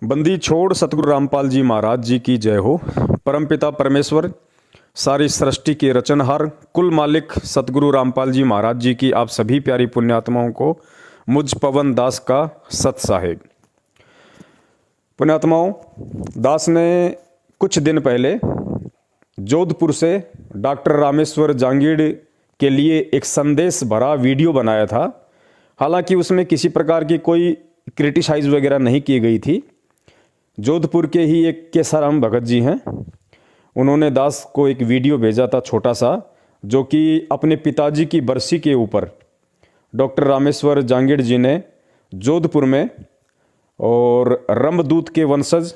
बंदी छोड़ सतगुरु रामपाल जी महाराज जी की जय हो। परमपिता परमेश्वर, सारी सृष्टि के रचनहार, कुल मालिक सतगुरु रामपाल जी महाराज जी की आप सभी प्यारी पुण्यात्माओं को मुझ पवन दास का सत साहेब। पुण्यात्माओं, दास ने कुछ दिन पहले जोधपुर से डॉक्टर रामेश्वर जांगीड़ के लिए एक संदेश भरा वीडियो बनाया था। हालांकि उसमें किसी प्रकार की कोई क्रिटिसाइज वगैरह नहीं की गई थी। जोधपुर के ही एक केसाराम भगत जी हैं, उन्होंने दास को एक वीडियो भेजा था छोटा सा, जो कि अपने पिताजी की बरसी के ऊपर डॉक्टर रामेश्वर जांगीड़ जी ने जोधपुर में और रमदूत के वंशज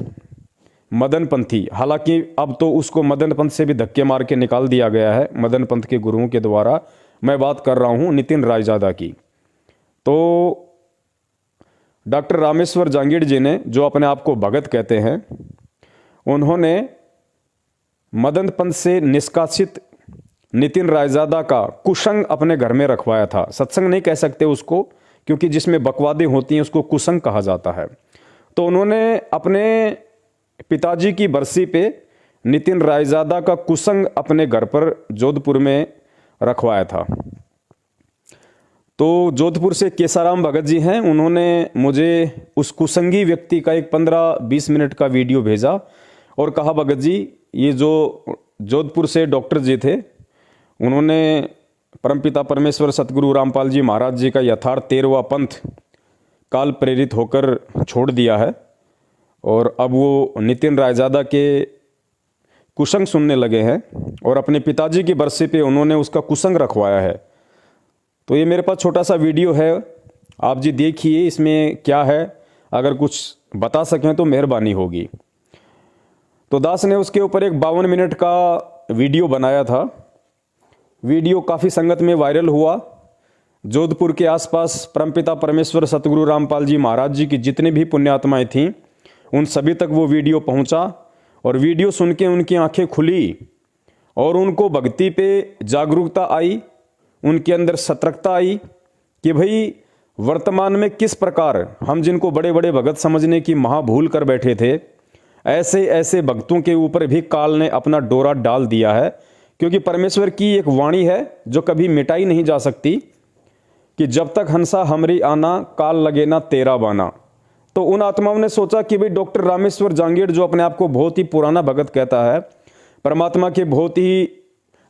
मदन पंथी, हालांकि अब तो उसको मदन पंथ से भी धक्के मार के निकाल दिया गया है मदन पंथ के गुरुओं के द्वारा। मैं बात कर रहा हूँ नितिन रायजादा की। तो डॉक्टर रामेश्वर जांगीड़ जी ने, जो अपने आप को भगत कहते हैं, उन्होंने मदन पंथ से निष्कासित नितिन रायजादा का कुसंग अपने घर में रखवाया था। सत्संग नहीं कह सकते उसको, क्योंकि जिसमें बकवादें होती हैं उसको कुसंग कहा जाता है। तो उन्होंने अपने पिताजी की बरसी पे नितिन रायजादा का कुसंग अपने घर पर जोधपुर में रखवाया था। तो जोधपुर से केसाराम भगत जी हैं, उन्होंने मुझे उस कुसंगी व्यक्ति का एक 15-20 मिनट का वीडियो भेजा और कहा, भगत जी, ये जो जोधपुर से डॉक्टर जी थे, उन्होंने परमपिता परमेश्वर सतगुरु रामपाल जी महाराज जी का यथार्थ 13वां पंथ काल प्रेरित होकर छोड़ दिया है और अब वो नितिन रायजादा के कुसंग सुनने लगे हैं और अपने पिताजी की बरसी पे उन्होंने उसका कुसंग रखवाया है। तो ये मेरे पास छोटा सा वीडियो है, आप जी देखिए इसमें क्या है, अगर कुछ बता सकें तो मेहरबानी होगी। तो दास ने उसके ऊपर एक 52 मिनट का वीडियो बनाया था। वीडियो काफ़ी संगत में वायरल हुआ। जोधपुर के आसपास परमपिता परमेश्वर सतगुरु रामपाल जी महाराज जी की जितनी भी पुण्यात्माएं थीं, उन सभी तक वो वीडियो पहुंचा और वीडियो सुन के उनकी आंखें खुली और उनको भक्ति पे जागरूकता आई, उनके अंदर सतर्कता आई कि भाई वर्तमान में किस प्रकार हम जिनको बड़े बड़े भगत समझने की महाभूल कर बैठे थे, ऐसे ऐसे भक्तों के ऊपर भी काल ने अपना डोरा डाल दिया है। क्योंकि परमेश्वर की एक वाणी है जो कभी मिटाई नहीं जा सकती कि जब तक हंसा हमरी आना, काल लगे ना तेरा बाना। तो उन आत्माओं ने सोचा कि भाई डॉक्टर रामेश्वर जांगीड़, जो अपने आप को बहुत ही पुराना भगत कहता है, परमात्मा के बहुत ही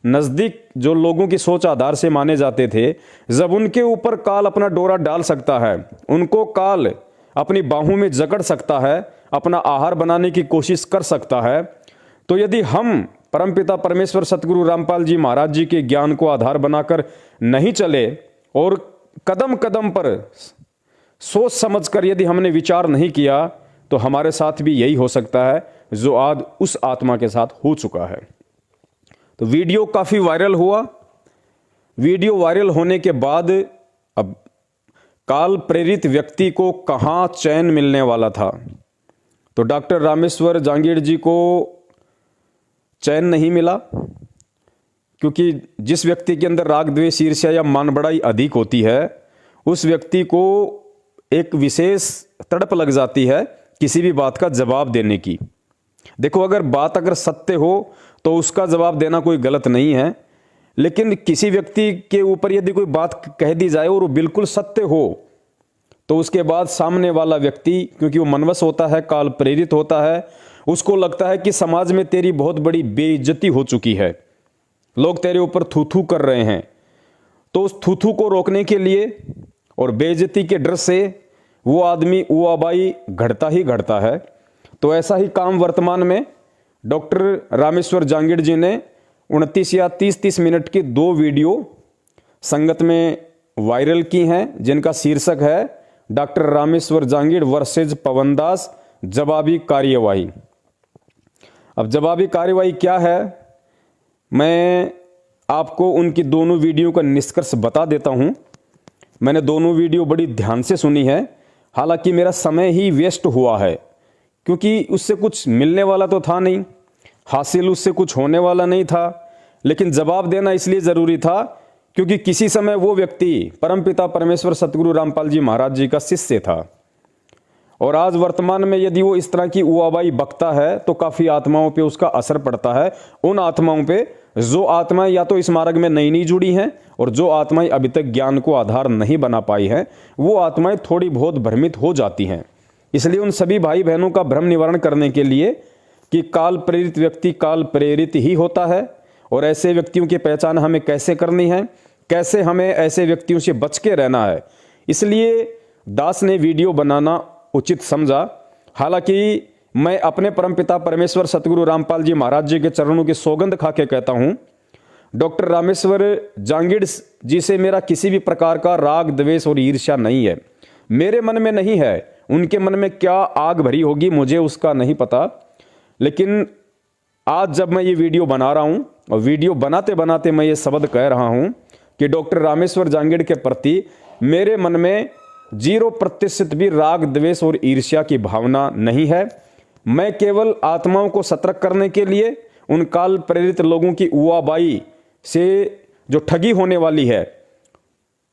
नज़दीक जो लोगों की सोच आधार से माने जाते थे, जब उनके ऊपर काल अपना डोरा डाल सकता है, उनको काल अपनी बाहों में जकड़ सकता है, अपना आहार बनाने की कोशिश कर सकता है, तो यदि हम परमपिता परमेश्वर सतगुरु रामपाल जी महाराज जी के ज्ञान को आधार बनाकर नहीं चले और कदम कदम पर सोच समझकर यदि हमने विचार नहीं किया, तो हमारे साथ भी यही हो सकता है जो आज उस आत्मा के साथ हो चुका है। तो वीडियो काफ़ी वायरल हुआ। वीडियो वायरल होने के बाद अब काल प्रेरित व्यक्ति को कहाँ चैन मिलने वाला था। तो डॉक्टर रामेश्वर जांगीड़ जी को चैन नहीं मिला, क्योंकि जिस व्यक्ति के अंदर राग द्वेष ईर्ष्या या मान बढ़ाई अधिक होती है, उस व्यक्ति को एक विशेष तड़प लग जाती है किसी भी बात का जवाब देने की। देखो, अगर बात अगर सत्य हो तो उसका जवाब देना कोई गलत नहीं है, लेकिन किसी व्यक्ति के ऊपर यदि कोई बात कह दी जाए और वो बिल्कुल सत्य हो, तो उसके बाद सामने वाला व्यक्ति, क्योंकि वो मनवश होता है, काल प्रेरित होता है, उसको लगता है कि समाज में तेरी बहुत बड़ी बेइज्जती हो चुकी है, लोग तेरे ऊपर थू थू कर रहे हैं। तो उस थू थू को रोकने के लिए और बेइज्जती के डर से वो आदमी, वो आबाई घड़ता ही घड़ता है। तो ऐसा ही काम वर्तमान में डॉक्टर रामेश्वर जांगीड़ जी ने 29 या 30 मिनट की 2 वीडियो संगत में वायरल की हैं, जिनका शीर्षक है डॉक्टर रामेश्वर जांगीड़ वर्सेज पवन दास, जवाबी कार्यवाही। अब जवाबी कार्यवाही क्या है, मैं आपको उनकी दोनों वीडियो का निष्कर्ष बता देता हूं। मैंने दोनों वीडियो बड़ी ध्यान से सुनी है, हालांकि मेरा समय ही वेस्ट हुआ है, क्योंकि उससे कुछ मिलने वाला तो था नहीं, हासिल उससे कुछ होने वाला नहीं था, लेकिन जवाब देना इसलिए ज़रूरी था क्योंकि किसी समय वो व्यक्ति परमपिता परमेश्वर सतगुरु रामपाल जी महाराज जी का शिष्य था और आज वर्तमान में यदि वो इस तरह की उआबाई बकता है तो काफ़ी आत्माओं पे उसका असर पड़ता है। उन आत्माओं पे जो आत्माएं या तो इस मार्ग में नई नई जुड़ी हैं और जो आत्माएं अभी तक ज्ञान को आधार नहीं बना पाई हैं, वो आत्माएं थोड़ी बहुत भ्रमित हो जाती हैं। इसलिए उन सभी भाई बहनों का भ्रम निवारण करने के लिए कि काल प्रेरित व्यक्ति काल प्रेरित ही होता है और ऐसे व्यक्तियों की पहचान हमें कैसे करनी है, कैसे हमें ऐसे व्यक्तियों से बच के रहना है, इसलिए दास ने वीडियो बनाना उचित समझा। हालांकि मैं अपने परमपिता परमेश्वर सतगुरु रामपाल जी महाराज जी के चरणों की सौगंध खा के कहता हूं, डॉक्टर रामेश्वर जांगिड़ जी से मेरा किसी भी प्रकार का राग द्वेष और ईर्ष्या नहीं है, मेरे मन में नहीं है। उनके मन में क्या आग भरी होगी मुझे उसका नहीं पता। लेकिन आज जब मैं ये वीडियो बना रहा हूं और वीडियो बनाते बनाते मैं ये शब्द कह रहा हूं कि डॉक्टर रामेश्वर जांगिड़ के प्रति मेरे मन में 0% भी राग द्वेष और ईर्ष्या की भावना नहीं है। मैं केवल आत्माओं को सतर्क करने के लिए, उन काल प्रेरित लोगों की उआबाई से जो ठगी होने वाली है,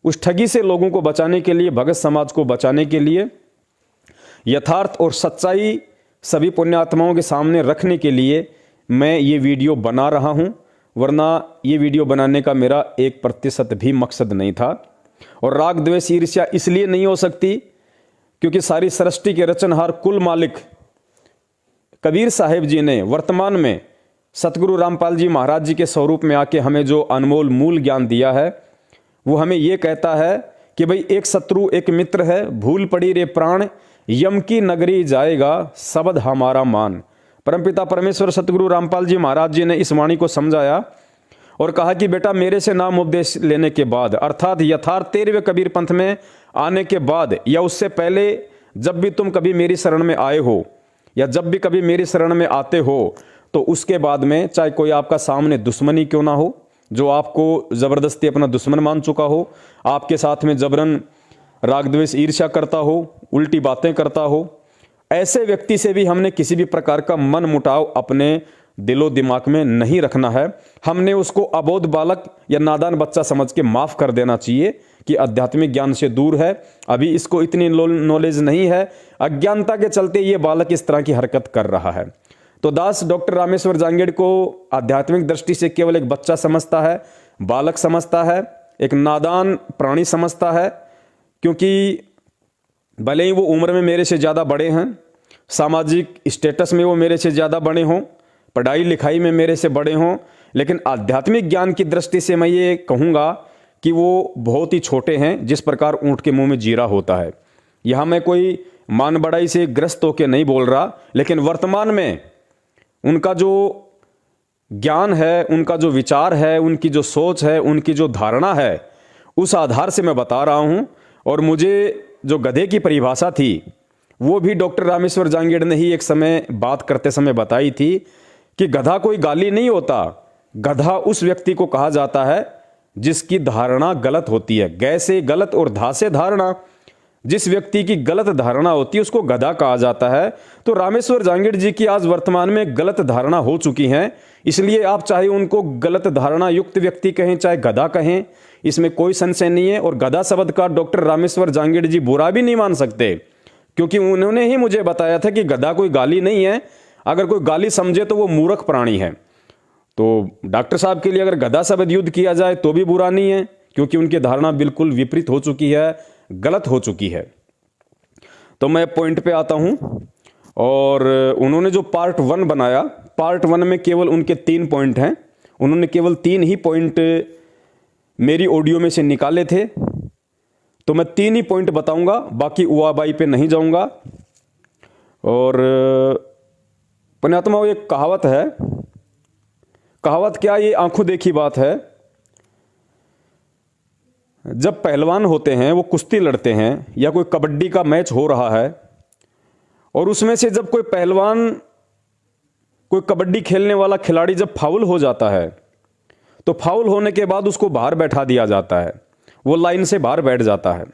उस ठगी से लोगों को बचाने के लिए, भगत समाज को बचाने के लिए, यथार्थ और सच्चाई सभी पुण्यात्माओं के सामने रखने के लिए मैं ये वीडियो बना रहा हूं। वरना ये वीडियो बनाने का मेरा 1% भी मकसद नहीं था। और राग द्वेष ईर्ष्या इसलिए नहीं हो सकती क्योंकि सारी सृष्टि के रचनहार कुल मालिक कबीर साहेब जी ने वर्तमान में सतगुरु रामपाल जी महाराज जी के स्वरूप में आके हमें जो अनमोल मूल ज्ञान दिया है, वो हमें ये कहता है कि भाई एक शत्रु एक मित्र है, भूल पड़ी रे प्राण, यम की नगरी जाएगा शब्द हमारा मान। परमपिता परमेश्वर सतगुरु रामपाल जी महाराज जी ने इस वाणी को समझाया और कहा कि बेटा मेरे से नाम उपदेश लेने के बाद, अर्थात यथार्थ 13वें कबीर पंथ में आने के बाद या उससे पहले, जब भी तुम कभी मेरी शरण में आए हो या जब भी कभी मेरी शरण में आते हो, तो उसके बाद में चाहे कोई आपका सामने दुश्मन ही क्यों ना हो, जो आपको जबरदस्ती अपना दुश्मन मान चुका हो, आपके साथ में जबरन राग द्वेष ईर्ष्या करता हो, उल्टी बातें करता हो, ऐसे व्यक्ति से भी हमने किसी भी प्रकार का मन मुटाव अपने दिलो दिमाग में नहीं रखना है। हमने उसको अबोध बालक या नादान बच्चा समझ के माफ कर देना चाहिए कि आध्यात्मिक ज्ञान से दूर है, अभी इसको इतनी नॉलेज नहीं है, अज्ञानता के चलते ये बालक इस तरह की हरकत कर रहा है। तो दास डॉक्टर रामेश्वर जांगिड़ को आध्यात्मिक दृष्टि से केवल एक बच्चा समझता है, बालक समझता है, एक नादान प्राणी समझता है, क्योंकि भले ही वो उम्र में मेरे से ज़्यादा बड़े हैं, सामाजिक स्टेटस में वो मेरे से ज़्यादा बड़े हों, पढ़ाई लिखाई में मेरे से बड़े हों, लेकिन आध्यात्मिक ज्ञान की दृष्टि से मैं ये कहूँगा कि वो बहुत ही छोटे हैं, जिस प्रकार ऊँट के मुंह में जीरा होता है। यहाँ मैं कोई मान बढ़ाई से ग्रस्त होकर नहीं बोल रहा, लेकिन वर्तमान में उनका जो ज्ञान है, उनका जो विचार है, उनकी जो सोच है, उनकी जो धारणा है, उस आधार से मैं बता रहा हूँ। और मुझे जो गधे की परिभाषा थी वो भी डॉक्टर रामेश्वर जांगिड़ ने ही एक समय बात करते समय बताई थी कि गधा कोई गाली नहीं होता, गधा उस व्यक्ति को कहा जाता है जिसकी धारणा गलत होती है। गै से गलत और धा से धारणा, जिस व्यक्ति की गलत धारणा होती है उसको गधा कहा जाता है। तो रामेश्वर जांगिड़ जी की आज वर्तमान में गलत धारणा हो चुकी है, इसलिए आप चाहे उनको गलत धारणा युक्त व्यक्ति कहें चाहे गधा कहें, इसमें कोई संशय नहीं है। और गधा शब्द का डॉक्टर रामेश्वर जांगिड़ जी बुरा भी नहीं मान सकते, क्योंकि उन्होंने ही मुझे बताया था कि गधा कोई गाली नहीं है, अगर कोई गाली समझे तो वो मूर्ख प्राणी है। तो डॉक्टर साहब के लिए अगर गधा शब्द युद्ध किया जाए तो भी बुरा नहीं है, क्योंकि उनकी धारणा बिल्कुल विपरीत हो चुकी है, गलत हो चुकी है। तो मैं पॉइंट पे आता हूं। और उन्होंने जो पार्ट 1 बनाया, पार्ट 1 में केवल उनके 3 पॉइंट हैं, उन्होंने केवल 3 ही पॉइंट मेरी ऑडियो में से निकाले थे, तो मैं 3 ही पॉइंट बताऊंगा, बाकी उआबाई पे नहीं जाऊंगा। और पुण्यात्मा, एक कहावत है, कहावत क्या, ये आंखों देखी बात है। जब पहलवान होते हैं वो कुश्ती लड़ते हैं या कोई कबड्डी का मैच हो रहा है, और उसमें से जब कोई पहलवान, कोई कबड्डी खेलने वाला खिलाड़ी जब फाउल हो जाता है, तो फाउल होने के बाद उसको बाहर बैठा दिया जाता है, वो लाइन से बाहर बैठ जाता है।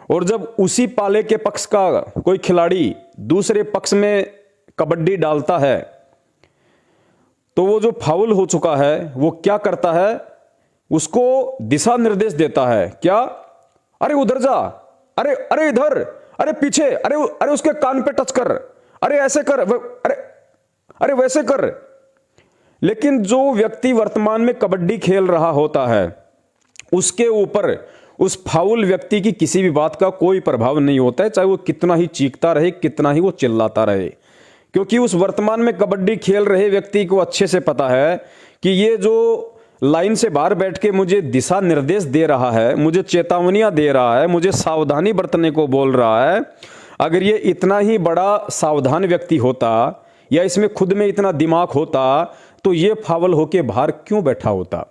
और जब उसी पाले के पक्ष का कोई खिलाड़ी दूसरे पक्ष में कबड्डी डालता है, तो वो जो फाउल हो चुका है वो क्या करता है, उसको दिशा निर्देश देता है, क्या, अरे उधर जा, अरे अरे इधर, अरे पीछे, अरे अरे उसके कान पे टच कर, अरे ऐसे कर, अरे अरे वैसे कर। लेकिन जो व्यक्ति वर्तमान में कबड्डी खेल रहा होता है उसके ऊपर उस फाउल व्यक्ति की किसी भी बात का कोई प्रभाव नहीं होता है, चाहे वो कितना ही चीखता रहे, कितना ही वो चिल्लाता रहे, क्योंकि उस वर्तमान में कबड्डी खेल रहे व्यक्ति को अच्छे से पता है कि ये जो लाइन से बाहर बैठ के मुझे दिशा निर्देश दे रहा है, मुझे चेतावनियां दे रहा है, मुझे सावधानी बरतने को बोल रहा है, अगर ये इतना ही बड़ा सावधान व्यक्ति होता या इसमें खुद में इतना दिमाग होता तो ये फावल होके बाहर क्यों बैठा होता।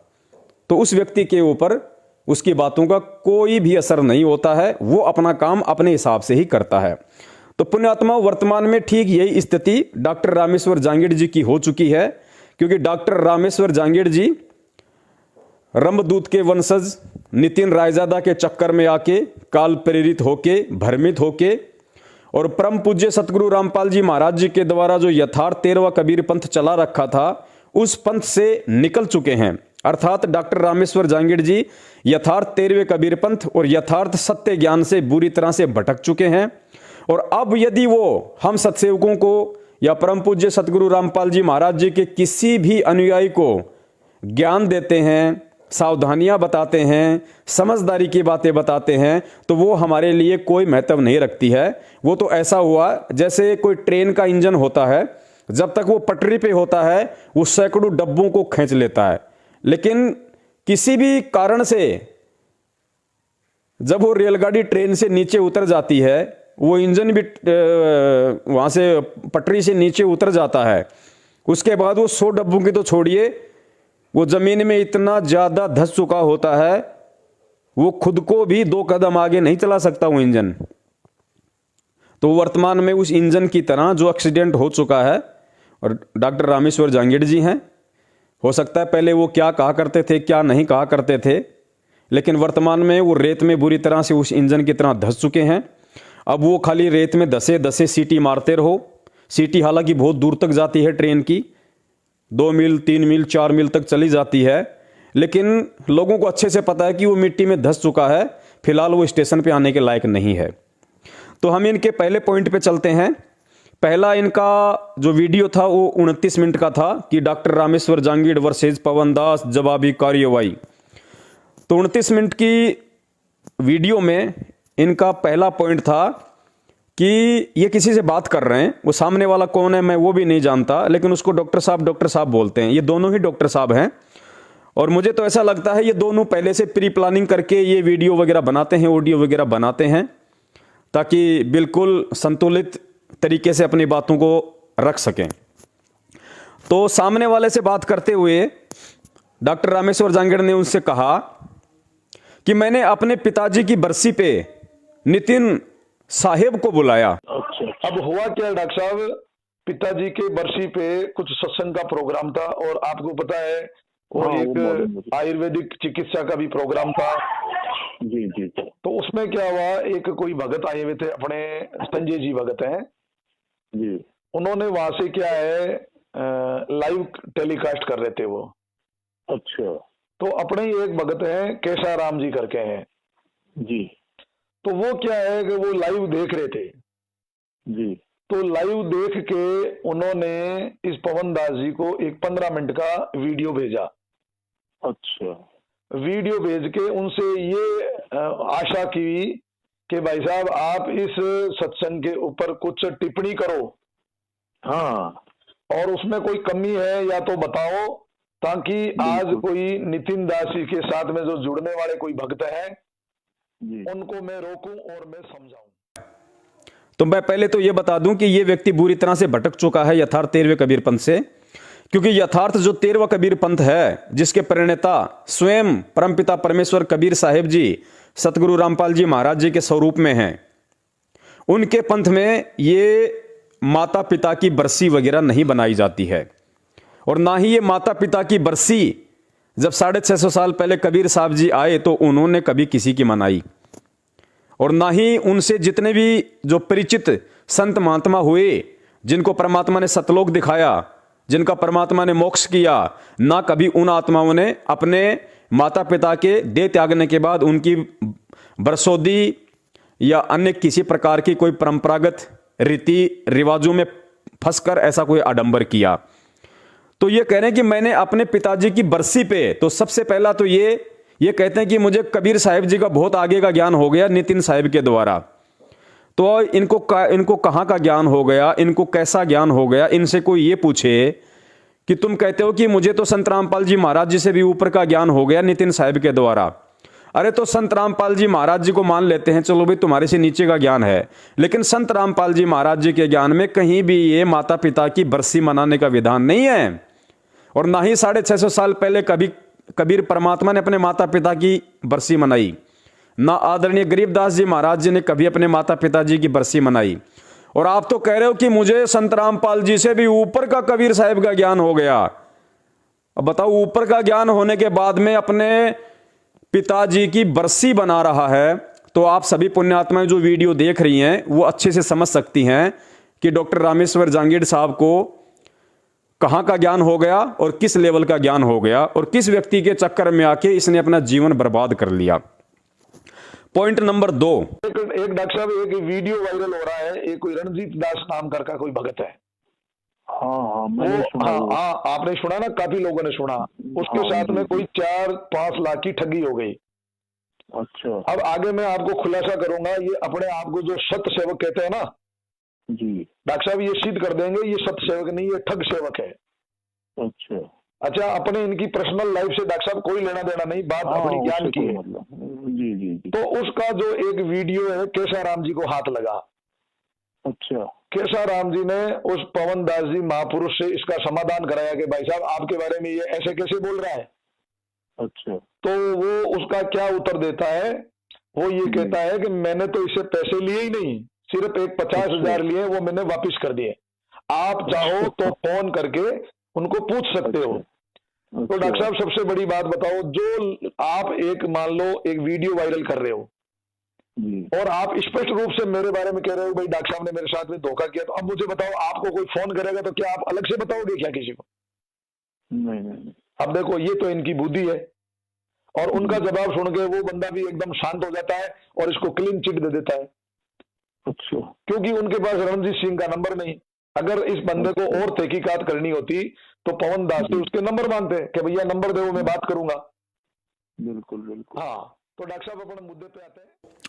तो उस व्यक्ति के ऊपर उसकी बातों का कोई भी असर नहीं होता है, वो अपना काम अपने हिसाब से ही करता है। तो पुण्यात्मा, वर्तमान में ठीक यही स्थिति डॉक्टर रामेश्वर जांगीड़ जी की हो चुकी है, क्योंकि डॉक्टर रामेश्वर जांगीड़ जी रंभदूत के वंशज नितिन रायजादा के चक्कर में आके काल प्रेरित होके, भ्रमित होके, और परम पूज्य सतगुरु रामपाल जी महाराज जी के द्वारा जो यथार्थ 13वां कबीर पंथ चला रखा था उस पंथ से निकल चुके हैं। अर्थात डॉक्टर रामेश्वर जांगीड़ जी यथार्थ 13वें कबीर पंथ और यथार्थ सत्य ज्ञान से बुरी तरह से भटक चुके हैं। और अब यदि वो हम सत्सेवकों को या परम पूज्य सतगुरु रामपाल जी महाराज जी के किसी भी अनुयायी को ज्ञान देते हैं, सावधानियां बताते हैं, समझदारी की बातें बताते हैं, तो वो हमारे लिए कोई महत्व नहीं रखती है। वो तो ऐसा हुआ जैसे कोई ट्रेन का इंजन होता है, जब तक वो पटरी पे होता है वो सैकड़ों डब्बों को खींच लेता है, लेकिन किसी भी कारण से जब वो रेलगाड़ी ट्रेन से नीचे उतर जाती है, वो इंजन भी वहां से पटरी से नीचे उतर जाता है, उसके बाद वो 100 डब्बों की तो छोड़िए, वो जमीन में इतना ज्यादा धंस चुका होता है वो खुद को भी 2 कदम आगे नहीं चला सकता वो इंजन। तो वर्तमान में उस इंजन की तरह जो एक्सीडेंट हो चुका है, और डॉक्टर रामेश्वर जांगीड़ जी हैं। हो सकता है पहले वो क्या कहा करते थे, क्या नहीं कहा करते थे, लेकिन वर्तमान में वो रेत में बुरी तरह से उस इंजन की तरह धंस चुके हैं। अब वो खाली रेत में धसे धसे सीटी मारते रहो। सीटी हालांकि बहुत दूर तक जाती है, ट्रेन की 2 मील 3 मील 4 मील तक चली जाती है, लेकिन लोगों को अच्छे से पता है कि वो मिट्टी में धंस चुका है, फिलहाल वो स्टेशन पे आने के लायक नहीं है। तो हम इनके पहले पॉइंट पे चलते हैं। पहला इनका जो वीडियो था वो 29 मिनट का था कि डॉक्टर रामेश्वर जांगीड़ वर्सेज पवन दास जवाबी कार्यवाही। तो 29 मिनट की वीडियो में इनका पहला पॉइंट था कि ये किसी से बात कर रहे हैं, वो सामने वाला कौन है मैं वो भी नहीं जानता, लेकिन उसको डॉक्टर साहब बोलते हैं। ये दोनों ही डॉक्टर साहब हैं, और मुझे तो ऐसा लगता है ये दोनों पहले से प्री प्लानिंग करके ये वीडियो वगैरह बनाते हैं, ऑडियो वगैरह बनाते हैं, ताकि बिल्कुल संतुलित तरीके से अपनी बातों को रख सकें। तो सामने वाले से बात करते हुए डॉक्टर रामेश्वर जांगीड़ ने उनसे कहा कि मैंने अपने पिताजी की बरसी पे नितिन साहेब को बुलाया। अच्छा, अब हुआ क्या डॉक्टर साहब, पिताजी के बरसी पे कुछ सत्संग का प्रोग्राम था, और आपको पता है वो एक आयुर्वेदिक चिकित्सा का भी प्रोग्राम था। जी जी। तो उसमें क्या हुआ, एक कोई भगत आए हुए थे, अपने संजय जी भगत हैं जी। उन्होंने वहां से क्या है लाइव टेलीकास्ट कर रहे थे वो। अच्छा। तो अपने ही एक भगत हैं केशाराम जी करके हैं जी। तो वो क्या है कि वो लाइव देख रहे थे जी। तो लाइव देख के उन्होंने इस पवन दास जी को एक 15 मिनट का वीडियो भेजा। अच्छा। वीडियो भेज के उनसे ये आशा की कि भाई साहब आप इस सत्संग के ऊपर कुछ टिप्पणी करो, हाँ, और उसमें कोई कमी है या तो बताओ, ताकि आज कोई नितिन दास जी के साथ में जो जुड़ने वाले कोई भक्त हैं उनको मैं रोकूं और मैं समझाऊं। तो मैं पहले तो ये बता दूं कि ये व्यक्ति बुरी तरह से भटक चुका है यथार्थ 13वें कबीर पंथ से, क्योंकि यथार्थ जो 13वां कबीर पंथ है जिसके प्रणेता स्वयं परमपिता परमेश्वर कबीर साहेब जी सतगुरु रामपाल जी महाराज जी के स्वरूप में हैं, उनके पंथ में ये माता पिता की बरसी वगैरह नहीं बनाई जाती है, और ना ही ये माता पिता की बरसी जब 650 साल पहले कबीर साहब जी आए तो उन्होंने कभी किसी की मनाई, और ना ही उनसे जितने भी जो परिचित संत महात्मा हुए जिनको परमात्मा ने सतलोक दिखाया, जिनका परमात्मा ने मोक्ष किया, ना कभी उन आत्माओं ने अपने माता पिता के देह त्यागने के बाद उनकी बरसोदी या अन्य किसी प्रकार की कोई परंपरागत रीति रिवाजों में फंसकर ऐसा कोई आडंबर किया। तो ये कह रहे हैं कि मैंने अपने पिताजी की बरसी पे, तो सबसे पहला तो ये कहते हैं कि मुझे कबीर साहिब जी का बहुत आगे का ज्ञान हो गया नितिन साहिब के द्वारा। तो इनको कहाँ का ज्ञान हो गया, इनको कैसा ज्ञान हो गया, इनसे कोई ये पूछे कि तुम कहते हो कि मुझे तो संत रामपाल जी महाराज जी से भी ऊपर का ज्ञान हो गया नितिन साहिब के द्वारा। अरे तो संत रामपाल जी महाराज जी को मान लेते हैं, चलो भाई तुम्हारे से नीचे का ज्ञान है, लेकिन संत रामपाल जी महाराज जी के ज्ञान में कहीं भी ये माता पिता की बरसी मनाने का विधान नहीं है, और ना ही 650 साल पहले कभी कबीर परमात्मा ने अपने माता पिता की बरसी मनाई, ना आदरणीय गरीबदास जी महाराज जी ने कभी अपने माता पिता जी की बरसी मनाई। और आप तो कह रहे हो कि मुझे संत रामपाल जी से भी ऊपर का कबीर साहिब का ज्ञान हो गया। अब बताओ, ऊपर का ज्ञान होने के बाद में अपने पिताजी की बरसी बना रहा है, तो आप सभी पुण्यात्माएं जो वीडियो देख रही हैं वो अच्छे से समझ सकती हैं कि डॉक्टर रामेश्वर जांगीड़ साहब को कहां का ज्ञान हो गया और किस लेवल का ज्ञान हो गया, और किस व्यक्ति के चक्कर में आके इसने अपना जीवन बर्बाद कर लिया। पॉइंट नंबर 2, एक डॉक्टर साहब, एक वीडियो वायरल हो रहा है, एक कोई रणजीत दास नाम का कोई भगत है। हाँ, मैंने सुना। हाँ, आपने सुना ना, काफी लोगों ने सुना। उसके साथ में कोई 4-5 लाख की ठगी हो गई। अच्छा। अब आगे मैं आपको खुलासा करूंगा, ये अपने आप को जो सत्य सेवक कहते हैं ना जी, डॉक्टर साहब, ये सिद्ध कर देंगे ये सत्य सेवक नहीं, ये ठग सेवक है। अच्छा, अपने इनकी पर्सनल लाइफ से डॉक्टर साहब कोई लेना देना नहीं, बात अपनी ज्ञान की है। जी जी जी। तो उसका जो एक वीडियो है, केसाराम जी को हाथ लगा। अच्छा। केसाराम जी ने उस पवन दास जी महापुरुष से इसका समाधान कराया कि भाई साहब आपके बारे में ये ऐसे कैसे बोल रहा है। अच्छा। तो वो उसका क्या उत्तर देता है, वो ये कहता है कि मैंने तो इससे पैसे लिए ही नहीं, सिर्फ एक 50,000 लिए, वो मैंने वापिस कर दिए। आप चाहो तो फोन करके उनको पूछ सकते हो। तो डॉक्टर साहब सबसे बड़ी बात बताओ, जो आप एक मान लो एक वीडियो वायरल कर रहे हो और आप स्पष्ट रूप से मेरे बारे में कह रहे हो भाई डॉक्टर साहब ने मेरे साथ में धोखा किया, तो अब मुझे बताओ, आपको कोई फोन करेगा तो क्या आप अलग से बताओगे क्या किसी को? नहीं। अब देखो, ये तो इनकी बुद्धि है, और उनका जवाब सुन के वो बंदा भी एकदम शांत हो जाता है और इसको क्लीन चिट दे देता है। अच्छा। क्योंकि उनके पास रणजीत सिंह का नंबर नहीं। अगर इस बंदे को और तहकीकात करनी होती तो पवन दास जी उसके नंबर मांगते कि भैया नंबर दो, मैं बात करूंगा। बिल्कुल। हाँ, तो डॉक्टर साहब अपने मुद्दे पे आते हैं।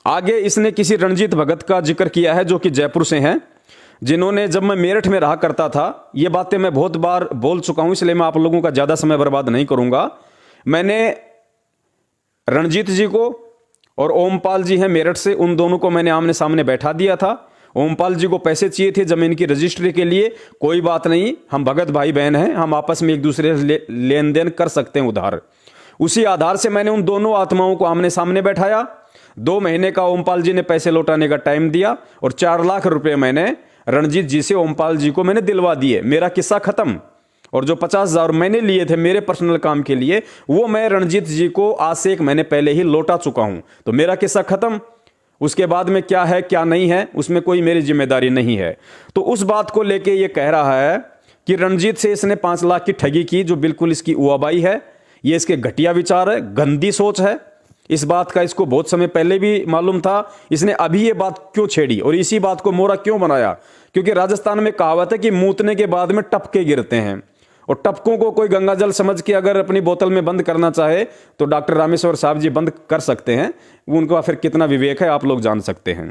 आगे इसने किसी रणजीत भगत का जिक्र किया है जो कि जयपुर से हैं, जिन्होंने, जब मैं मेरठ में रहा करता था, ये बातें मैं बहुत बार बोल चुका हूं, इसलिए मैं आप लोगों का ज्यादा समय बर्बाद नहीं करूंगा। मैंने रणजीत जी को और ओमपाल जी हैं मेरठ से, उन दोनों को मैंने आमने सामने बैठा दिया था। ओमपाल जी को पैसे चाहिए थे जमीन की रजिस्ट्री के लिए, कोई बात नहीं, हम भगत भाई बहन हैं, हम आपस में एक दूसरे से लेन देन कर सकते हैं उधार। उसी आधार से मैंने उन दोनों आत्माओं को आमने सामने बैठाया। 2 महीने का ओमपाल जी ने पैसे लौटाने का टाइम दिया, और 4 लाख रुपए मैंने रणजीत जी से ओमपाल जी को मैंने दिलवा दिए। मेरा किस्सा खत्म। और जो 50,000 मैंने लिए थे मेरे पर्सनल काम के लिए, वो मैं रणजीत जी को आज से 1 महीने पहले ही लौटा चुका हूं। तो मेरा किस्सा खत्म। उसके बाद में क्या है क्या नहीं है उसमें कोई मेरी जिम्मेदारी नहीं है। तो उस बात को लेके ये कह रहा है कि रणजीत से इसने 5 लाख की ठगी की, जो बिल्कुल इसकी उआबाई है। ये इसके घटिया विचार है, गंदी सोच है। इस बात का इसको बहुत समय पहले भी मालूम था। इसने अभी ये बात क्यों छेड़ी और इसी बात को मोरा क्यों बनाया? क्योंकि राजस्थान में कहावत है कि मूतने के बाद में टपके गिरते हैं, और टपकों को कोई गंगा जल समझ के अगर अपनी बोतल में बंद करना चाहे तो डॉक्टर रामेश्वर साहब जी बंद कर सकते हैं। उनका फिर कितना विवेक है आप लोग जान सकते हैं।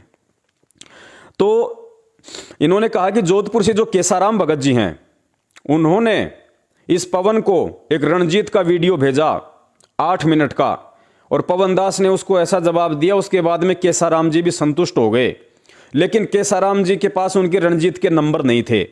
तो इन्होंने कहा कि जोधपुर से जो केसाराम भगत जी हैं, उन्होंने इस पवन को एक रणजीत का वीडियो भेजा 8 मिनट का, और पवन दास ने उसको ऐसा जवाब दिया। उसके बाद में केसाराम जी भी संतुष्ट हो गए, लेकिन केसाराम जी के पास उनके रणजीत के नंबर नहीं थे।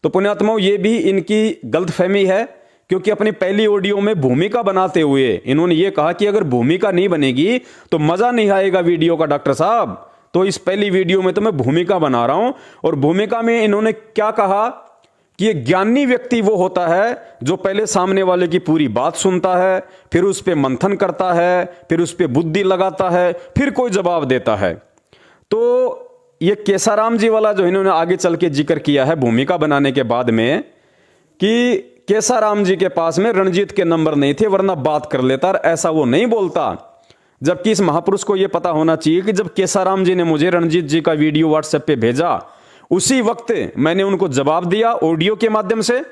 तो पुण्यात्माओं, ये भी इनकी गलतफहमी है, क्योंकि अपनी पहली ऑडियो में भूमिका बनाते हुए इन्होंने ये कहा कि अगर भूमिका नहीं बनेगी तो मजा नहीं आएगा वीडियो का डॉक्टर साहब। तो इस पहली वीडियो में तो मैं भूमिका बना रहा हूं, और भूमिका में इन्होंने क्या कहा कि ये ज्ञानी व्यक्ति वो होता है जो पहले सामने वाले की पूरी बात सुनता है, फिर उस पर मंथन करता है, फिर उस पर बुद्धि लगाता है, फिर कोई जवाब देता है। तो ये केसाराम जी वाला जो इन्होंने आगे चल के जिक्र किया है भूमिका बनाने के बाद में, कि केसाराम जी के पास में रणजीत के नंबर नहीं थे वरना बात कर लेता, ऐसा वो नहीं बोलता। जबकि इस महापुरुष को यह पता होना चाहिए कि जब केसाराम जी ने मुझे रणजीत जी का वीडियो व्हाट्सएप पे भेजा, उसी वक्त मैंने उनको जवाब दिया ऑडियो के माध्यम से,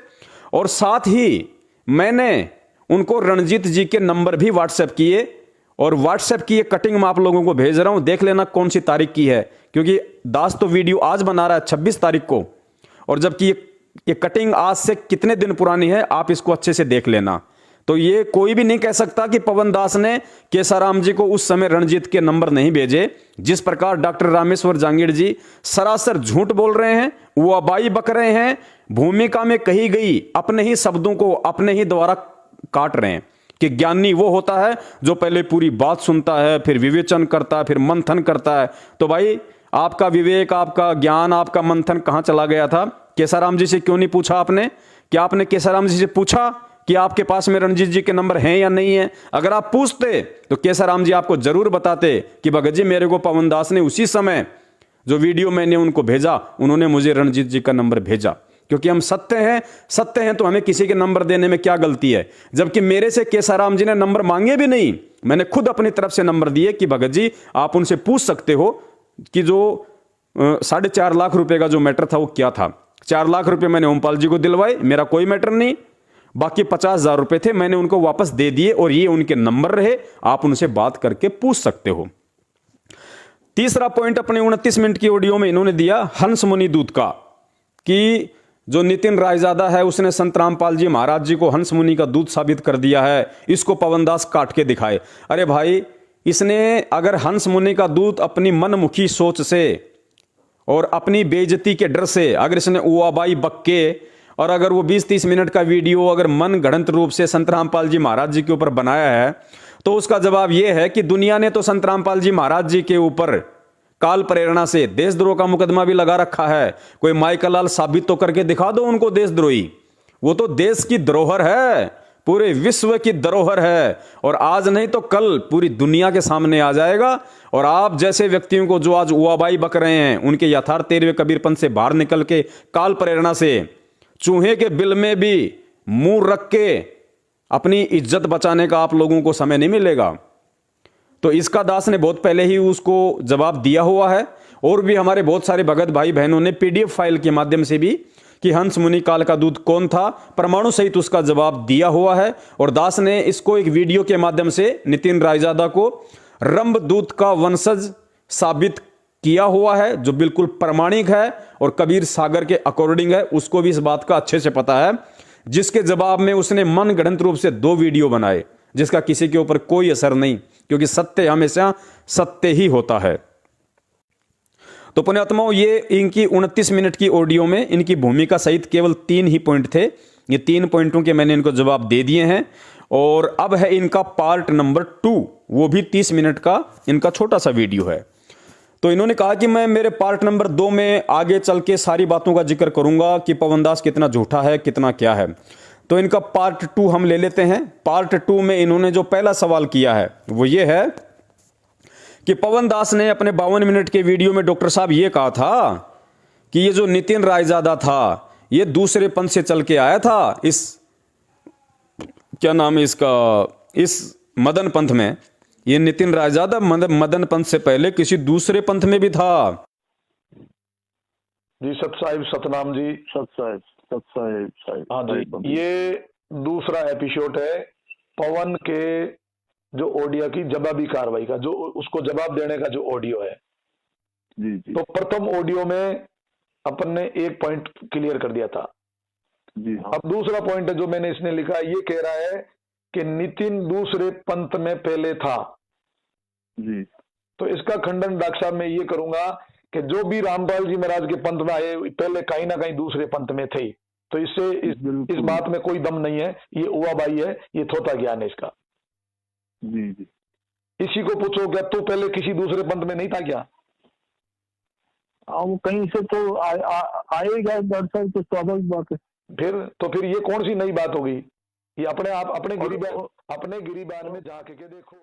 और साथ ही मैंने उनको रणजीत जी के नंबर भी व्हाट्सएप किए, और व्हाट्सएप की ये कटिंग मैं आप लोगों को भेज रहा हूं, देख लेना कौन सी तारीख की है, क्योंकि दास तो वीडियो आज बना रहा है 26 तारीख को, और जबकि ये कटिंग आज से कितने दिन पुरानी है, आप इसको अच्छे से देख लेना। तो ये कोई भी नहीं कह सकता कि पवन दास ने केसाराम जी को उस समय रणजीत के नंबर नहीं भेजे। जिस प्रकार डॉक्टर रामेश्वर जांगीड़ जी सरासर झूठ बोल रहे हैं, वो अबाई बक रहे हैं, भूमिका में कही गई अपने ही शब्दों को अपने ही द्वारा काट रहे हैं कि ज्ञानी वो होता है जो पहले पूरी बात सुनता है, फिर विवेचन करता है, फिर मंथन करता है। तो भाई आपका विवेक, आपका ज्ञान, आपका मंथन कहां चला गया था? केसाराम जी से क्यों नहीं पूछा आपने? क्या आपने केसाराम जी से पूछा कि आपके पास में रणजीत जी के नंबर हैं या नहीं है? अगर आप पूछते तो केसाराम जी आपको जरूर बताते कि भगत जी मेरे को पवन दास ने उसी समय जो वीडियो मैंने उनको भेजा, उन्होंने मुझे रणजीत जी का नंबर भेजा, क्योंकि हम सत्य हैं तो हमें किसी के नंबर देने में क्या गलती है? जबकि मेरे से केसाराम जी ने नंबर मांगे भी नहीं, मैंने खुद अपनी तरफ से नंबर दिए कि भगत जी आप उनसे पूछ सकते हो कि जो 4.5 लाख रुपए का जो मैटर था वो क्या था। 4 लाख रुपए मैंने ओमपाल जी को दिलवाए, मेरा कोई मैटर नहीं, बाकी 50,000 रुपए थे मैंने उनको वापस दे दिए, और ये उनके नंबर रहे, आप उनसे बात करके पूछ सकते हो। तीसरा पॉइंट अपने 29 मिनट की ऑडियो में इन्होंने दिया हंस मुनि दूत का, कि जो नितिन रायजादा है उसने संत रामपाल जी महाराज जी को हंस मुनि का दूत साबित कर दिया है, इसको पवन दास काट के दिखाए। अरे भाई, इसने अगर हंस मुनि का दूत अपनी मनमुखी सोच से और अपनी बेइज्जती के डर से अगर इसने उआबाई बक के, और अगर वो 20-30 मिनट का वीडियो अगर मन गढ़ंत रूप से संत रामपाल जी महाराज जी के ऊपर बनाया है, तो उसका जवाब यह है कि दुनिया ने तो संत रामपाल जी महाराज जी के ऊपर काल प्रेरणा से देशद्रोह का मुकदमा भी लगा रखा है। कोई माइकल लाल साबित तो करके दिखा दो उनको देशद्रोही। वो तो देश की धरोहर है, पूरे विश्व की धरोहर है, और आज नहीं तो कल पूरी दुनिया के सामने आ जाएगा। और आप जैसे व्यक्तियों को जो आज उआबाई बक रहे हैं, उनके यथार्थ 13वें कबीरपंथ से बाहर निकल के काल प्रेरणा से चूहे के बिल में भी मुंह रख के अपनी इज्जत बचाने का आप लोगों को समय नहीं मिलेगा। तो इसका दास ने बहुत पहले ही उसको जवाब दिया हुआ है, और भी हमारे बहुत सारे भगत भाई बहनों ने पीडीएफ फाइल के माध्यम से भी कि हंस मुनि काल का दूत कौन था, परमाणु सहित उसका जवाब दिया हुआ है। और दास ने इसको एक वीडियो के माध्यम से नितिन रायजादा को रंभदूत का वंशज साबित किया हुआ है, जो बिल्कुल प्रमाणिक है और कबीर सागर के अकॉर्डिंग है। उसको भी इस बात का अच्छे से पता है, जिसके जवाब में उसने मन गढ़ंत रूप से 2 वीडियो बनाए, जिसका किसी के ऊपर कोई असर नहीं, क्योंकि सत्य हमेशा सत्य ही होता है। तो पुण्यात्माओं, ये इनकी 29 मिनट की ऑडियो में इनकी भूमिका सहित केवल 3 ही पॉइंट थे। ये 3 पॉइंटों के मैंने इनको जवाब दे दिए हैं, और अब है इनका पार्ट नंबर 2, वो भी 30 मिनट का इनका छोटा सा वीडियो है। तो इन्होंने कहा कि मैं मेरे पार्ट नंबर 2 में आगे चल के सारी बातों का जिक्र करूंगा कि पवन दास कितना झूठा है, कितना क्या है। तो इनका पार्ट 2 हम ले लेते हैं। पार्ट 2 में इन्होंने जो पहला सवाल किया है वो ये है कि पवन दास ने अपने 52 मिनट के वीडियो में डॉक्टर साहब ये कहा था कि ये जो नितिन रायजादा था ये दूसरे पंथ से चल के आया था, इस क्या नाम है इसका, इस मदन पंथ में। ये नितिन रायजादा मदन पंथ से पहले किसी दूसरे पंथ में भी था। जी सत साहिब, सतनाम जी। सत साहिब। हाँ जी, ये दूसरा एपिसोड है पवन के जो ऑडियो की जवाबी कार्रवाई का, जो उसको जवाब देने का जो ऑडियो है। जी जी। तो प्रथम ऑडियो में अपन ने एक पॉइंट क्लियर कर दिया था। जी हाँ। अब दूसरा पॉइंट है जो मैंने इसने लिखा, ये कह रहा है कि नितिन दूसरे पंथ में पहले था। जी। तो इसका खंडन डॉक्टर साहब मैं ये करूंगा कि जो भी रामपाल जी महाराज के पंथ में आए पहले कहीं ना कहीं दूसरे पंथ में थे। तो इससे इस बात में कोई दम नहीं है, ये उआबाई है, ये थोथा ज्ञान है इसका। जी जी। इसी को पूछो क्या तू पहले किसी दूसरे पंथ में नहीं था क्या? वो कहीं से तो आएगा डॉक्टर साहब, तो स्वाभाविक बात है। फिर ये कौन सी नई बात होगी? ये अपने आप अपने गिरिबान में जाके के देखो।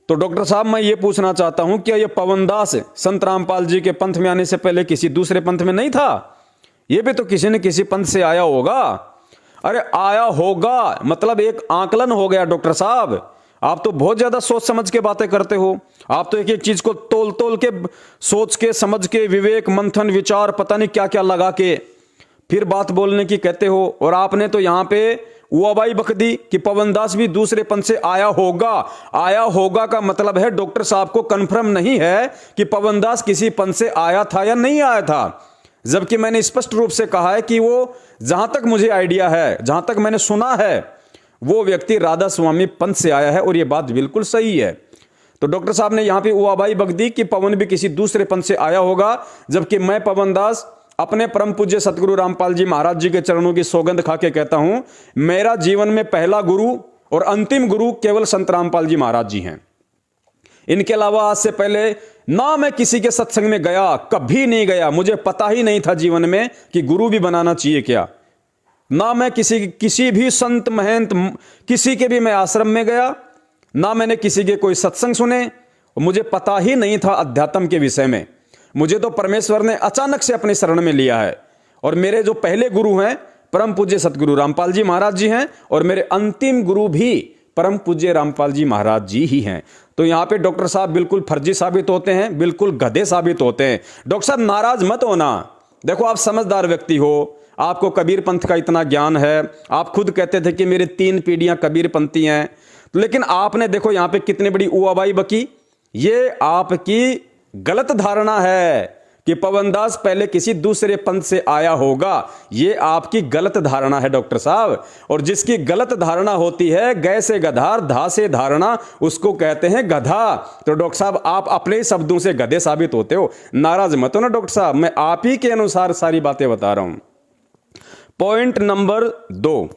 तो डॉक्टर साहब मैं ये पूछना चाहता हूं, क्या ये पवन दास संत रामपाल जी के पंथ में आने से पहले किसी दूसरे पंथ में नहीं था? ये भी तो किसी न किसी पंथ से आया होगा। अरे आया होगा मतलब एक आकलन हो गया डॉक्टर साहब। आप तो बहुत ज्यादा सोच समझ के बातें करते हो। आप तो एक एक चीज को तोल तोल के, सोच के, समझ के, विवेक, मंथन, विचार, पता नहीं क्या क्या लगा के फिर बात बोलने की कहते हो। और आपने तो यहां पे उआबाई बक दी कि पवन दास भी दूसरे पंथ से आया होगा। आया होगा का मतलब है डॉक्टर साहब को कंफर्म नहीं है कि पवन दास किसी पंथ से आया था या नहीं आया था, जबकि मैंने स्पष्ट रूप से कहा है कि वो, जहां तक मुझे आइडिया है, जहां तक मैंने सुना है, वो व्यक्ति राधा स्वामी पंथ से आया है और यह बात बिल्कुल सही है। तो डॉक्टर साहब ने यहां पे उआबाई बक दी कि पवन भी किसी दूसरे पंथ से आया होगा, जबकि मैं पवन दास अपने परम पूज्य सतगुरु रामपाल जी महाराज जी के चरणों की सौगंध खा के कहता हूं, मेरा जीवन में पहला गुरु और अंतिम गुरु केवल संत रामपाल जी महाराज जी हैं। इनके अलावा आज से पहले ना मैं किसी के सत्संग में गया, कभी नहीं गया। मुझे पता ही नहीं था जीवन में कि गुरु भी बनाना चाहिए क्या। ना मैं किसी भी संत महंत किसी के भी मैं आश्रम में गया, ना मैंने किसी के कोई सत्संग सुने। मुझे पता ही नहीं था अध्यात्म के विषय में। मुझे तो परमेश्वर ने अचानक से अपनी शरण में लिया है। और मेरे जो पहले गुरु हैं परम पूज्य सतगुरु रामपाल जी महाराज जी हैं, और मेरे अंतिम गुरु भी परम पूज्य रामपाल जी महाराज जी ही हैं। तो यहां पे डॉक्टर साहब बिल्कुल फर्जी साबित होते हैं, बिल्कुल गधे साबित होते हैं। डॉक्टर साहब नाराज मत होना। देखो आप समझदार व्यक्ति हो, आपको कबीर पंथ का इतना ज्ञान है। आप खुद कहते थे कि मेरी 3 पीढ़ियां कबीर पंथी हैं, लेकिन आपने देखो यहां पे कितनी बड़ी उआबाई बकी। ये आपकी गलत धारणा है कि पवनदास पहले किसी दूसरे पंथ से आया होगा। ये आपकी गलत धारणा है डॉक्टर साहब। और जिसकी गलत धारणा होती है, गै से गधार, धा से धारणा, उसको कहते हैं गधा। तो डॉक्टर साहब आप अपने ही शब्दों से गधे साबित होते हो। नाराज मत हो ना डॉक्टर साहब, मैं आप ही के अनुसार सारी बातें बता रहा हूं। पॉइंट नंबर 2,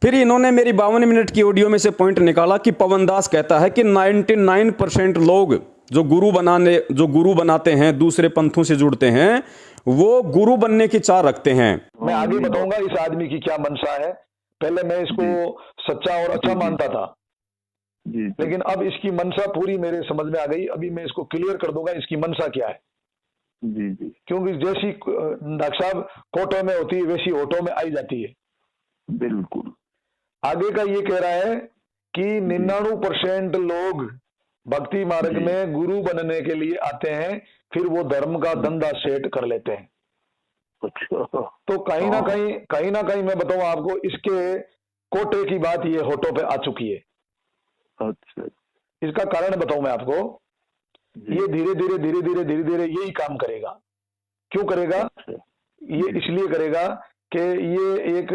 फिर इन्होंने मेरी 52 मिनट की ऑडियो में से पॉइंट निकाला कि पवनदास कहता है कि 99% लोग जो गुरु बनाते हैं, दूसरे पंथों से जुड़ते हैं, वो गुरु बनने की चाह रखते हैं। मैं आगे बताऊंगा इस आदमी की क्या मंशा है। पहले मैं इसको सच्चा और अच्छा मानता था, लेकिन अब इसकी मंशा पूरी मेरे समझ में आ गई। अभी मैं इसको क्लियर कर दूंगा इसकी मंशा क्या है। क्योंकि जैसी डॉक्टर साहब कोटों में होती है, वैसी होटों में आई जाती है। बिल्कुल। आगे का ये कह रहा है कि 99% लोग भक्ति मार्ग में गुरु बनने के लिए आते हैं, फिर वो धर्म का धंधा सेट कर लेते हैं। अच्छा। तो कहीं ना कहीं मैं बताऊं आपको, इसके कोटे की बात ये होठों पे आ चुकी है। अच्छा। इसका कारण बताऊं मैं आपको। ये धीरे धीरे यही काम करेगा। क्यों करेगा? ये इसलिए करेगा कि ये एक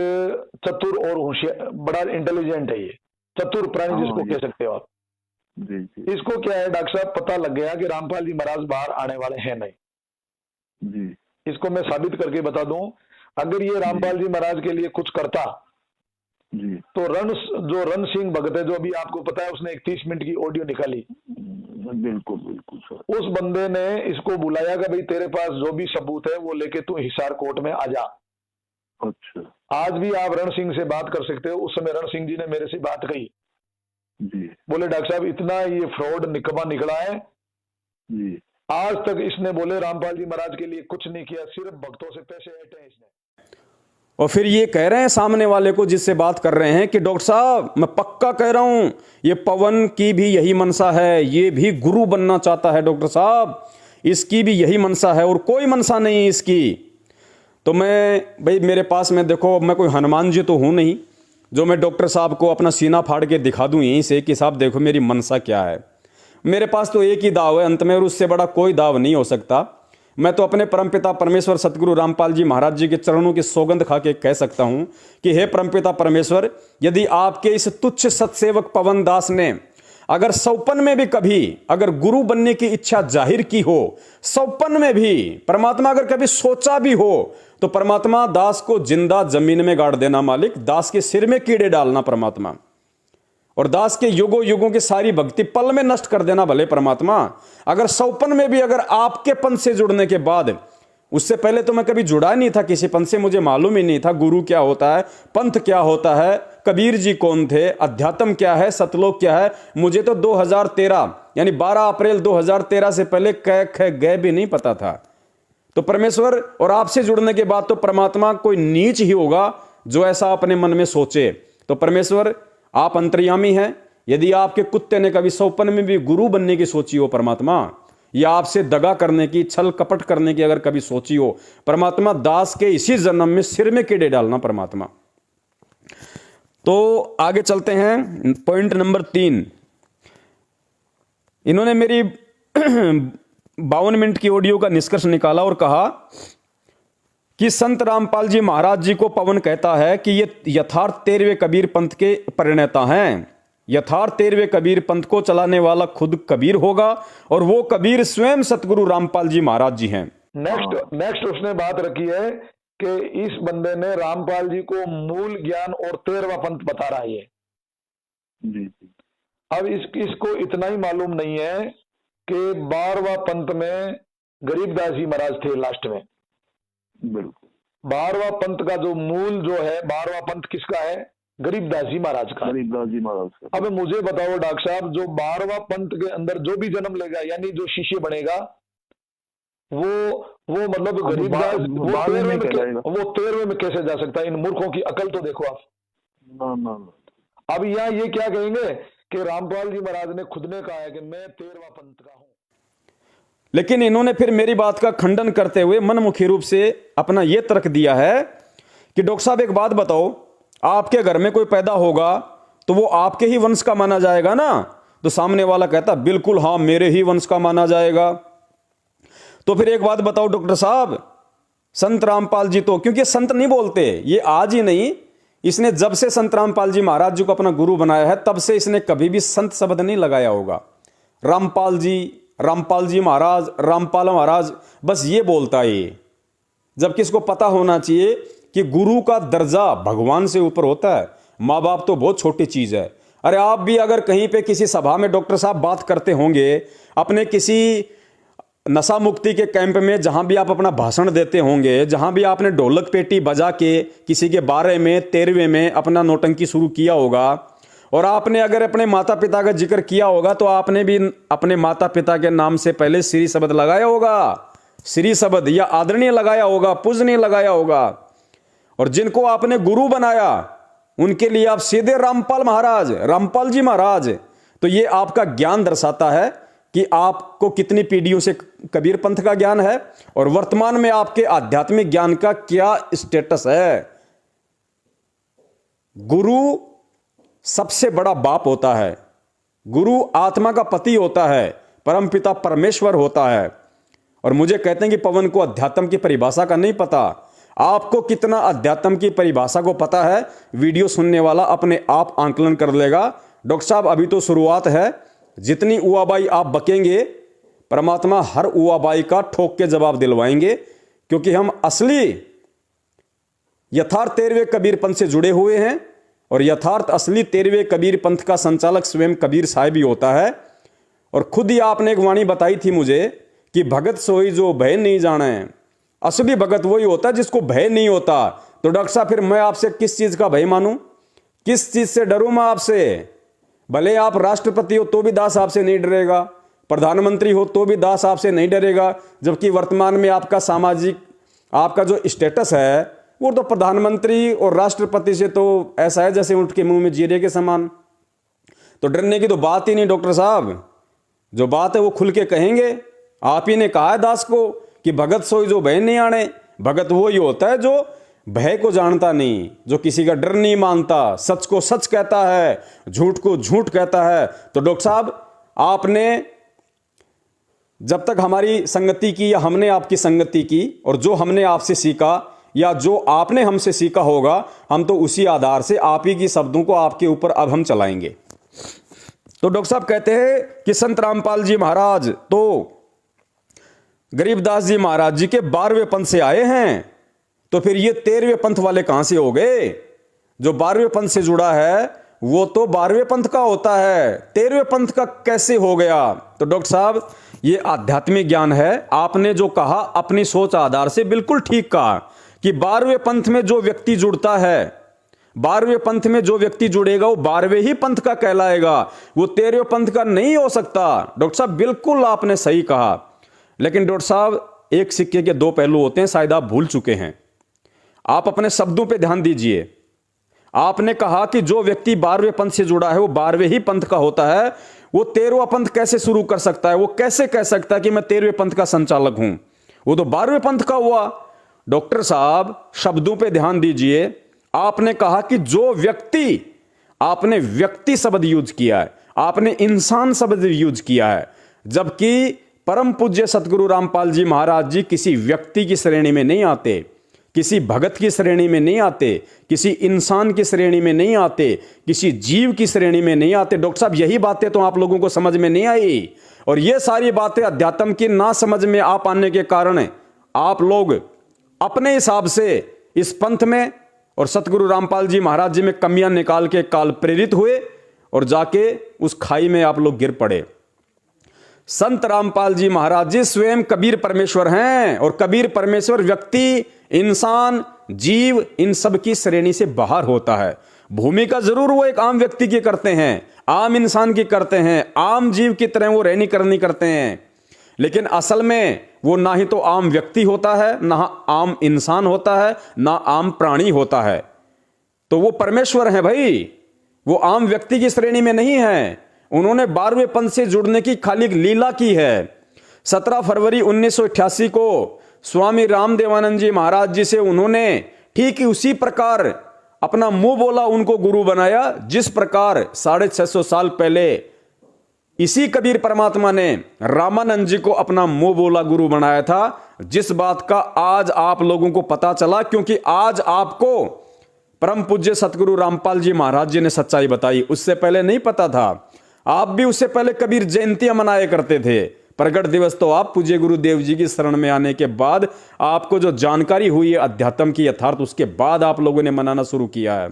चतुर और होशियार, बड़ा इंटेलिजेंट है। ये चतुर प्राणी जिसको कह सकते हो आप। इसको क्या है डॉक्टर साहब, पता लग गया कि रामपाल जी महाराज बाहर आने वाले हैं नहीं। इसको मैं साबित करके बता दूं। अगर ये रामपाल जी महाराज के लिए कुछ करता तो रण सिंह भगत है, जो अभी आपको पता है, उसने एक 30 मिनट की ऑडियो निकाली। बिल्कुल सर। उस बंदे ने इसको बुलाया कि भाई तेरे पास जो भी सबूत है वो लेके तू हिसार कोर्ट में आ जा। अच्छा। आज भी आप रण सिंह से बात कर सकते हो। उस समय रण सिंह जी ने मेरे से बात कही। बोले डॉक्टर साहब इतना ये फ्रॉड निकमा निकला है। आज तक इसने, बोले, रामपाल जी महाराज के लिए कुछ नहीं किया, सिर्फ भक्तों से पैसे ऐंठे हैं इसने। और फिर ये कह रहे हैं सामने वाले को जिससे बात कर रहे हैं कि डॉक्टर साहब मैं पक्का कह रहा हूं, ये पवन की भी यही मनसा है, ये भी गुरु बनना चाहता है डॉक्टर साहब, इसकी भी यही मनसा है और कोई मनसा नहीं है इसकी। तो मैं भाई, मेरे पास में देखो, मैं कोई हनुमान जी तो हूं नहीं जो मैं डॉक्टर साहब को अपना सीना फाड़ के दिखा दूं यहीं से कि साहब देखो मेरी मनसा क्या है। मेरे पास तो एक ही दाव है अंत में, और उससे बड़ा कोई दाव नहीं हो सकता। मैं तो अपने परमपिता परमेश्वर सतगुरु रामपाल जी महाराज जी के चरणों की सौगंध खा के कह सकता हूं कि हे परमपिता परमेश्वर, यदि आपके इस तुच्छ सत्सेवक पवन दास ने अगर सौपन में भी कभी अगर गुरु बनने की इच्छा जाहिर की हो, सौपन में भी परमात्मा अगर कभी सोचा भी हो, तो परमात्मा दास को जिंदा जमीन में गाड़ देना मालिक, दास के सिर में कीड़े डालना परमात्मा, और दास के युगों युगों की सारी भक्ति पल में नष्ट कर देना भले परमात्मा। अगर सौपन में भी अगर आपके पंथ से जुड़ने के बाद, उससे पहले तो मैं कभी जुड़ा नहीं था किसी पंथ से, मुझे मालूम ही नहीं था गुरु क्या होता है, पंथ क्या होता है, कबीर जी कौन थे, अध्यात्म क्या है, सतलोक क्या है। मुझे तो 2013 यानी 12 अप्रैल 2013 से पहले गए भी नहीं पता था। तो परमेश्वर और आपसे जुड़ने के बाद तो परमात्मा कोई नीच ही होगा जो ऐसा अपने मन में सोचे। तो परमेश्वर आप अंतर्यामी हैं। यदि आपके कुत्ते ने कभी सौपन में भी गुरु बनने की सोची हो परमात्मा, या आपसे दगा करने की, छल कपट करने की अगर कभी सोची हो परमात्मा, दास के इसी जन्म में सिर में कीड़े डालना परमात्मा। तो आगे चलते हैं, पॉइंट नंबर 3। इन्होंने मेरी 52 मिनट की ऑडियो का निष्कर्ष निकाला और कहा कि संत रामपाल जी महाराज जी को पवन कहता है कि ये यथार्थ 13वें कबीर पंथ के प्रणेता हैं। यथार्थ 13वें कबीर पंथ को चलाने वाला खुद कबीर होगा और वो कबीर स्वयं सतगुरु रामपाल जी महाराज जी हैं। नेक्स्ट उसने बात रखी है कि इस बंदे ने रामपाल जी को मूल ज्ञान और 13वां पंथ बता रहा है। जी। अब इसको इतना ही मालूम नहीं है कि 12वां पंथ में गरीबदास जी महाराज थे लास्ट में। बिल्कुल। 12वां पंथ का जो मूल जो है, 12वां पंथ किसका है? गरीबदास जी महाराज का। गरीबदास जी महाराज का। अब मुझे बताओ डॉक्टर साहब, जो 12वां पंथ के अंदर जो भी जन्म लेगा, यानी जो शिष्य बनेगा, वो मतलब गरीबदास वो 13वें में कैसे जा सकता है? इन मूर्खों की अकल तो देखो आप। ना। अब यहाँ ये क्या कहेंगे कि रामपाल जी महाराज ने खुद ने कहा है कि मैं 13वां पंथ का हूं। लेकिन इन्होंने फिर मेरी बात का खंडन करते हुए मनमुखी रूप से अपना यह तर्क दिया है कि डॉक्टर साहब एक बात बताओ, आपके घर में कोई पैदा होगा तो वो आपके ही वंश का माना जाएगा ना? तो सामने वाला कहता बिल्कुल हाँ, मेरे ही वंश का माना जाएगा। तो फिर एक बात बताओ डॉक्टर साहब, संत रामपाल जी तो, क्योंकि संत नहीं बोलते, ये आज ही नहीं, इसने जब से संत रामपाल जी महाराज जी को अपना गुरु बनाया है तब से इसने कभी भी संत शब्द नहीं लगाया होगा। रामपाल जी महाराज, रामपाल महाराज, बस ये बोलता है ये। जबकि इसको पता होना चाहिए कि गुरु का दर्जा भगवान से ऊपर होता है। माँ बाप तो बहुत छोटी चीज है। अरे आप भी अगर कहीं पे किसी सभा में डॉक्टर साहब बात करते होंगे, अपने किसी नशा मुक्ति के कैंप में जहां भी आप अपना भाषण देते होंगे, जहां भी आपने ढोलक पेटी बजा के किसी के बारे में 13वें में अपना नौटंकी शुरू किया होगा, और आपने अगर अपने माता पिता का जिक्र किया होगा तो आपने भी अपने माता पिता के नाम से पहले श्री शब्द लगाया होगा, श्री शब्द या आदरणीय लगाया होगा, पूजनीय लगाया होगा। और जिनको आपने गुरु बनाया उनके लिए आप सीधे रामपाल महाराज, रामपाल जी महाराज। तो ये आपका ज्ञान दर्शाता है कि आपको कितनी पीढ़ियों से कबीर पंथ का ज्ञान है और वर्तमान में आपके आध्यात्मिक ज्ञान का क्या स्टेटस है। गुरु सबसे बड़ा बाप होता है, गुरु आत्मा का पति होता है, परमपिता परमेश्वर होता है। और मुझे कहते हैं कि पवन को अध्यात्म की परिभाषा का नहीं पता। आपको कितना अध्यात्म की परिभाषा को पता है, वीडियो सुनने वाला अपने आप आंकलन कर लेगा। डॉक्टर साहब अभी तो शुरुआत है, जितनी उआबाई आप बकेंगे परमात्मा हर उआबाई का ठोक के जवाब दिलवाएंगे, क्योंकि हम असली यथार्थ 13वें कबीर पंथ से जुड़े हुए हैं और यथार्थ असली 13वें कबीर पंथ का संचालक स्वयं कबीर साहिब ही होता है। और खुद ही आपने एक वाणी बताई थी मुझे कि भगत सोई जो भय नहीं जाने, असली भगत वही होता है जिसको भय नहीं होता। तो डॉक्टर साहब फिर मैं आपसे किस चीज का भय मानूं, किस चीज से डरूं मैं आपसे? भले आप राष्ट्रपति हो तो भी दास आपसे नहीं डरेगा, प्रधानमंत्री हो तो भी दास आपसे नहीं डरेगा, जबकि वर्तमान में आपका सामाजिक आपका जो स्टेटस है वो तो प्रधानमंत्री और राष्ट्रपति से तो ऐसा है जैसे ऊंट के मुंह में जीरे के समान। तो डरने की तो बात ही नहीं डॉक्टर साहब, जो बात है वो खुल के कहेंगे। आप ही ने कहा है दास को कि भगत सोई जो भय नहीं आने। भगत वो ही होता है जो भय को जानता नहीं, जो किसी का डर नहीं मानता, सच को सच कहता है, झूठ को झूठ कहता है। तो डॉक्टर साहब आपने जब तक हमारी संगति की या हमने आपकी संगति की और जो हमने आपसे सीखा या जो आपने हमसे सीखा होगा, हम तो उसी आधार से आप ही की शब्दों को आपके ऊपर अब हम चलाएंगे। तो डॉक्टर साहब कहते हैं कि संत रामपाल जी महाराज तो गरीबदास जी महाराज जी के 12वें पंथ से आए हैं। तो फिर ये 13वें पंथ वाले कहां से हो गए? जो 12वें पंथ से जुड़ा है वो तो 12वें पंथ का होता है, 13वें पंथ का कैसे हो गया? तो डॉक्टर साहब ये आध्यात्मिक ज्ञान है। आपने जो कहा अपनी सोच आधार से बिल्कुल ठीक कहा कि 12वें पंथ में जो व्यक्ति जुड़ता है, 12वें पंथ में जो व्यक्ति जुड़ेगा वो 12वें ही पंथ का कहलाएगा, वो 13वें पंथ का नहीं हो सकता। डॉक्टर साहब बिल्कुल आपने सही कहा। लेकिन डॉक्टर साहब एक सिक्के के दो पहलू होते हैं, शायद आप भूल चुके हैं। आप अपने शब्दों पे ध्यान दीजिए। आपने कहा कि जो व्यक्ति 12वें पंथ से जुड़ा है वो 12वें ही पंथ का होता है, वो 13वां पंथ कैसे शुरू कर सकता है? वो कैसे कह सकता है कि मैं 13वें पंथ का संचालक हूं? वो तो 12वें पंथ का हुआ। डॉक्टर साहब, शब्दों पे ध्यान दीजिए। आपने कहा कि जो व्यक्ति, आपने व्यक्ति शब्द यूज किया है, आपने इंसान शब्द यूज किया है, जबकि परम पूज्य सतगुरु रामपाल जी महाराज जी किसी व्यक्ति की श्रेणी में नहीं आते, किसी भगत की श्रेणी में नहीं आते, किसी इंसान की श्रेणी में नहीं आते, किसी जीव की श्रेणी में नहीं आते। डॉक्टर साहब, यही बातें तो आप लोगों को समझ में नहीं आई, और ये सारी बातें अध्यात्म की ना समझ में आ पाने के कारण आप लोग अपने हिसाब से इस पंथ में और सतगुरु रामपाल जी महाराज जी में कमियां निकाल के काल प्रेरित हुए और जाके उस खाई में आप लोग गिर पड़े। संत रामपाल जी महाराज जी स्वयं कबीर परमेश्वर हैं, और कबीर परमेश्वर व्यक्ति, इंसान, जीव, इन सब की श्रेणी से बाहर होता है। भूमिका जरूर वो एक आम व्यक्ति की करते हैं, आम इंसान की करते हैं, आम जीव की तरह वो रहनी करनी करते हैं, लेकिन असल में वो ना ही तो आम व्यक्ति होता है, ना आम इंसान होता है, ना आम प्राणी होता है। तो वो परमेश्वर हैं भाई, वो आम व्यक्ति की श्रेणी में नहीं है। उन्होंने 12वें पंथ से जुड़ने की खाली लीला की है। 17 फरवरी 1988 को स्वामी रामदेवानंद जी महाराज जी से उन्होंने ठीक उसी प्रकार अपना मुंह बोला उनको गुरु बनाया, जिस प्रकार 650 साल पहले इसी कबीर परमात्मा ने रामानंद जी को अपना मुंह बोला गुरु बनाया था। जिस बात का आज आप लोगों को पता चला, क्योंकि आज आपको परम पूज्य सतगुरु रामपाल जी महाराज जी ने सच्चाई बताई, उससे पहले नहीं पता था। आप भी उससे पहले कबीर जयंतियां मनाया करते थे, प्रगट दिवस तो आप पूज्य गुरुदेव जी की शरण में आने के बाद आपको जो जानकारी हुई है अध्यात्म की यथार्थ, उसके बाद आप लोगों ने मनाना शुरू किया है।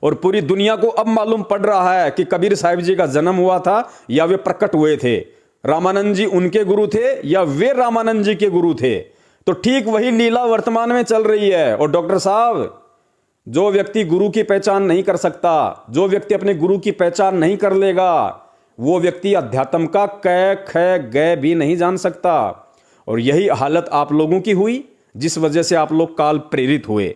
और पूरी दुनिया को अब मालूम पड़ रहा है कि कबीर साहिब जी का जन्म हुआ था या वे प्रकट हुए थे, रामानंद जी उनके गुरु थे या वे रामानंद जी के गुरु थे। तो ठीक वही लीला वर्तमान में चल रही है। और डॉक्टर साहब, जो व्यक्ति गुरु की पहचान नहीं कर सकता, जो व्यक्ति अपने गुरु की पहचान नहीं कर लेगा, वो व्यक्ति अध्यात्म का कै ख गै भी नहीं जान सकता। और यही हालत आप लोगों की हुई, जिस वजह से आप लोग काल प्रेरित हुए।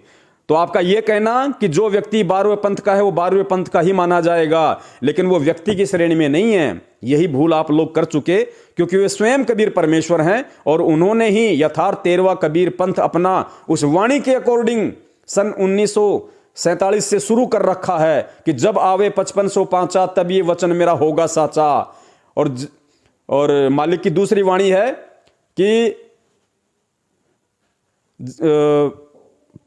तो आपका यह कहना कि जो व्यक्ति 12वें पंथ का है वो 12वें पंथ का ही माना जाएगा, लेकिन वो व्यक्ति की श्रेणी में नहीं है, यही भूल आप लोग कर चुके, क्योंकि वे स्वयं कबीर परमेश्वर हैं और उन्होंने ही यथार्थ 13वां कबीर पंथ अपना उस वाणी के अकॉर्डिंग सन 1947 से शुरू कर रखा है कि जब आवे 5505 तब ये वचन मेरा होगा साचा। और मालिक की दूसरी वाणी है कि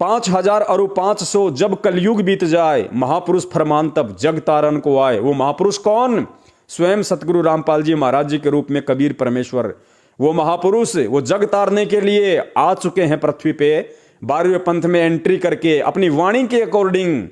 5000 और 500 जब कलयुग बीत जाए, महापुरुष फरमान तब जग तारन को आए। वो महापुरुष कौन? स्वयं सतगुरु रामपाल जी महाराज जी के रूप में कबीर परमेश्वर। वो महापुरुष वो जग तारने के लिए आ चुके हैं पृथ्वी पे, 12वें पंथ में एंट्री करके अपनी वाणी के अकॉर्डिंग।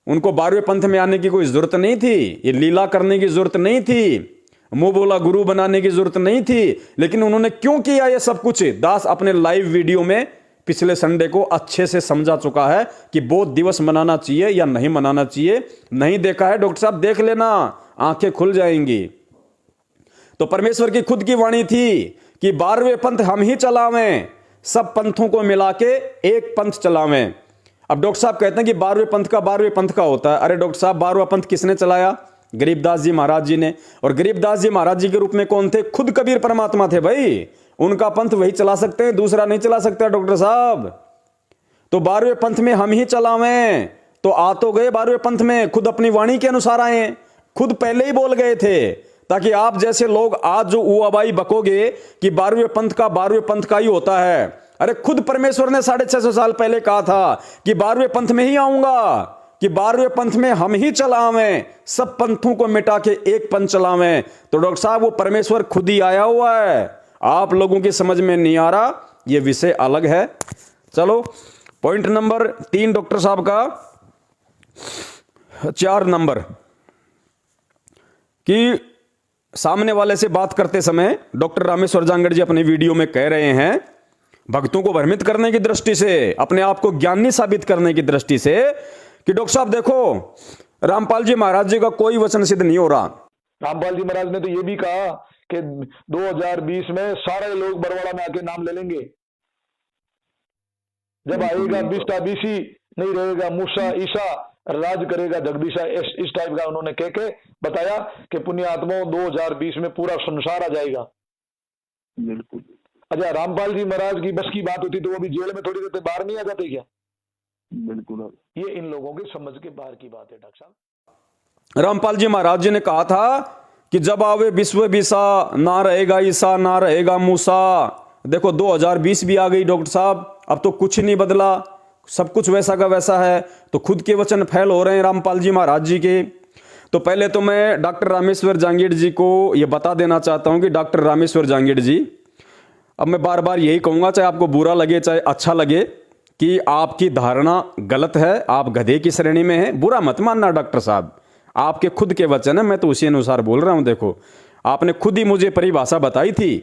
उनको 12वें पंथ में आने की कोई जरूरत नहीं थी, ये लीला करने की जरूरत नहीं थी, मुंह बोला गुरु बनाने की जरूरत नहीं थी, लेकिन उन्होंने क्यों किया ये सब कुछ? दास अपने लाइव वीडियो में पिछले संडे को अच्छे से समझा चुका है कि बोध दिवस मनाना चाहिए या नहीं मनाना चाहिए। नहीं देखा है डॉक्टर साहब, देख लेना, आंखें खुल जाएंगी। तो परमेश्वर की खुद की वाणी थी कि 12वें पंथ हम ही चलावें, सब पंथों को मिला के एक पंथ चलावें। अब डॉक्टर साहब कहते हैं कि 12वें पंथ का 12वें पंथ का होता है। अरे डॉक्टर साहब, 12वां पंथ किसने चलाया? गरीबदास जी महाराज जी ने। और गरीबदास जी महाराज जी के रूप में कौन थे? खुद कबीर परमात्मा थे भाई। उनका पंथ वही चला सकते हैं, दूसरा नहीं चला सकता डॉक्टर साहब। तो 12वें पंथ में हम ही चलावें, तो आ तो गए 12वें पंथ में, खुद अपनी वाणी के अनुसार आए, खुद पहले ही बोल गए थे, ताकि आप जैसे लोग आज जो उआबाई बकोगे कि 12वें पंथ का 12वें पंथ का ही होता है। अरे खुद परमेश्वर ने 650 साल पहले कहा था कि 12वें पंथ में ही आऊंगा, कि 12वें पंथ में हम ही चलावें, सब पंथों को मिटा के एक पंथ चलावें। तो डॉक्टर साहब, वो परमेश्वर खुद ही आया हुआ है, आप लोगों की समझ में नहीं आ रहा, ये विषय अलग है। चलो पॉइंट नंबर 3 डॉक्टर साहब का 4 नंबर, कि सामने वाले से बात करते समय डॉक्टर रामेश्वर जांगड़ जी अपनी वीडियो में कह रहे हैं, भक्तों को भ्रमित करने की दृष्टि से, अपने आप को ज्ञानी साबित करने की दृष्टि से, कि डॉक्टर साहब देखो, रामपाल जी महाराज जी का कोई वचन सिद्ध नहीं हो रहा। रामपाल जी महाराज ने तो ये भी कहा कि 2020 में सारे लोग बरवाड़ा में आके नाम ले लेंगे। जब आएगा 20 बीसी नहीं रहेगा, मूसा ईसा राज करेगा जगदीशा, इस टाइप का उन्होंने कह के बताया कि पुण्य आत्माओं 2020 में पूरा संसार आ जाएगा। बिल्कुल। अच्छा, रामपाल जी महाराज की बस की बात होती तो वो भी जेल में थोड़ी देर बाहर नहीं आ जाते क्या? बिल्कुल। ये इन लोगों की समझ के बाहर की बात है डॉक्टर साहब। रामपाल जी महाराज जी ने कहा था कि जब आवे विश्व विसा, ना रहेगा ईसा ना रहेगा मूसा। देखो 2020 भी आ गई डॉक्टर साहब, अब तो कुछ नहीं बदला, सब कुछ वैसा का वैसा है। तो खुद के वचन फैल हो रहे हैं रामपाल जी महाराज जी के। तो पहले तो मैं डॉक्टर रामेश्वर जांगीड़ जी को यह बता देना चाहता हूं कि डॉक्टर रामेश्वर जांगीड़ जी, अब मैं बार बार यही कहूंगा, चाहे आपको बुरा लगे चाहे अच्छा लगे, कि आपकी धारणा गलत है, आप गधे की श्रेणी में हैं। बुरा मत मानना डॉक्टर साहब, आपके खुद के वचन है, मैं तो उसी अनुसार बोल रहा हूं। देखो, आपने खुद ही मुझे परिभाषा बताई थी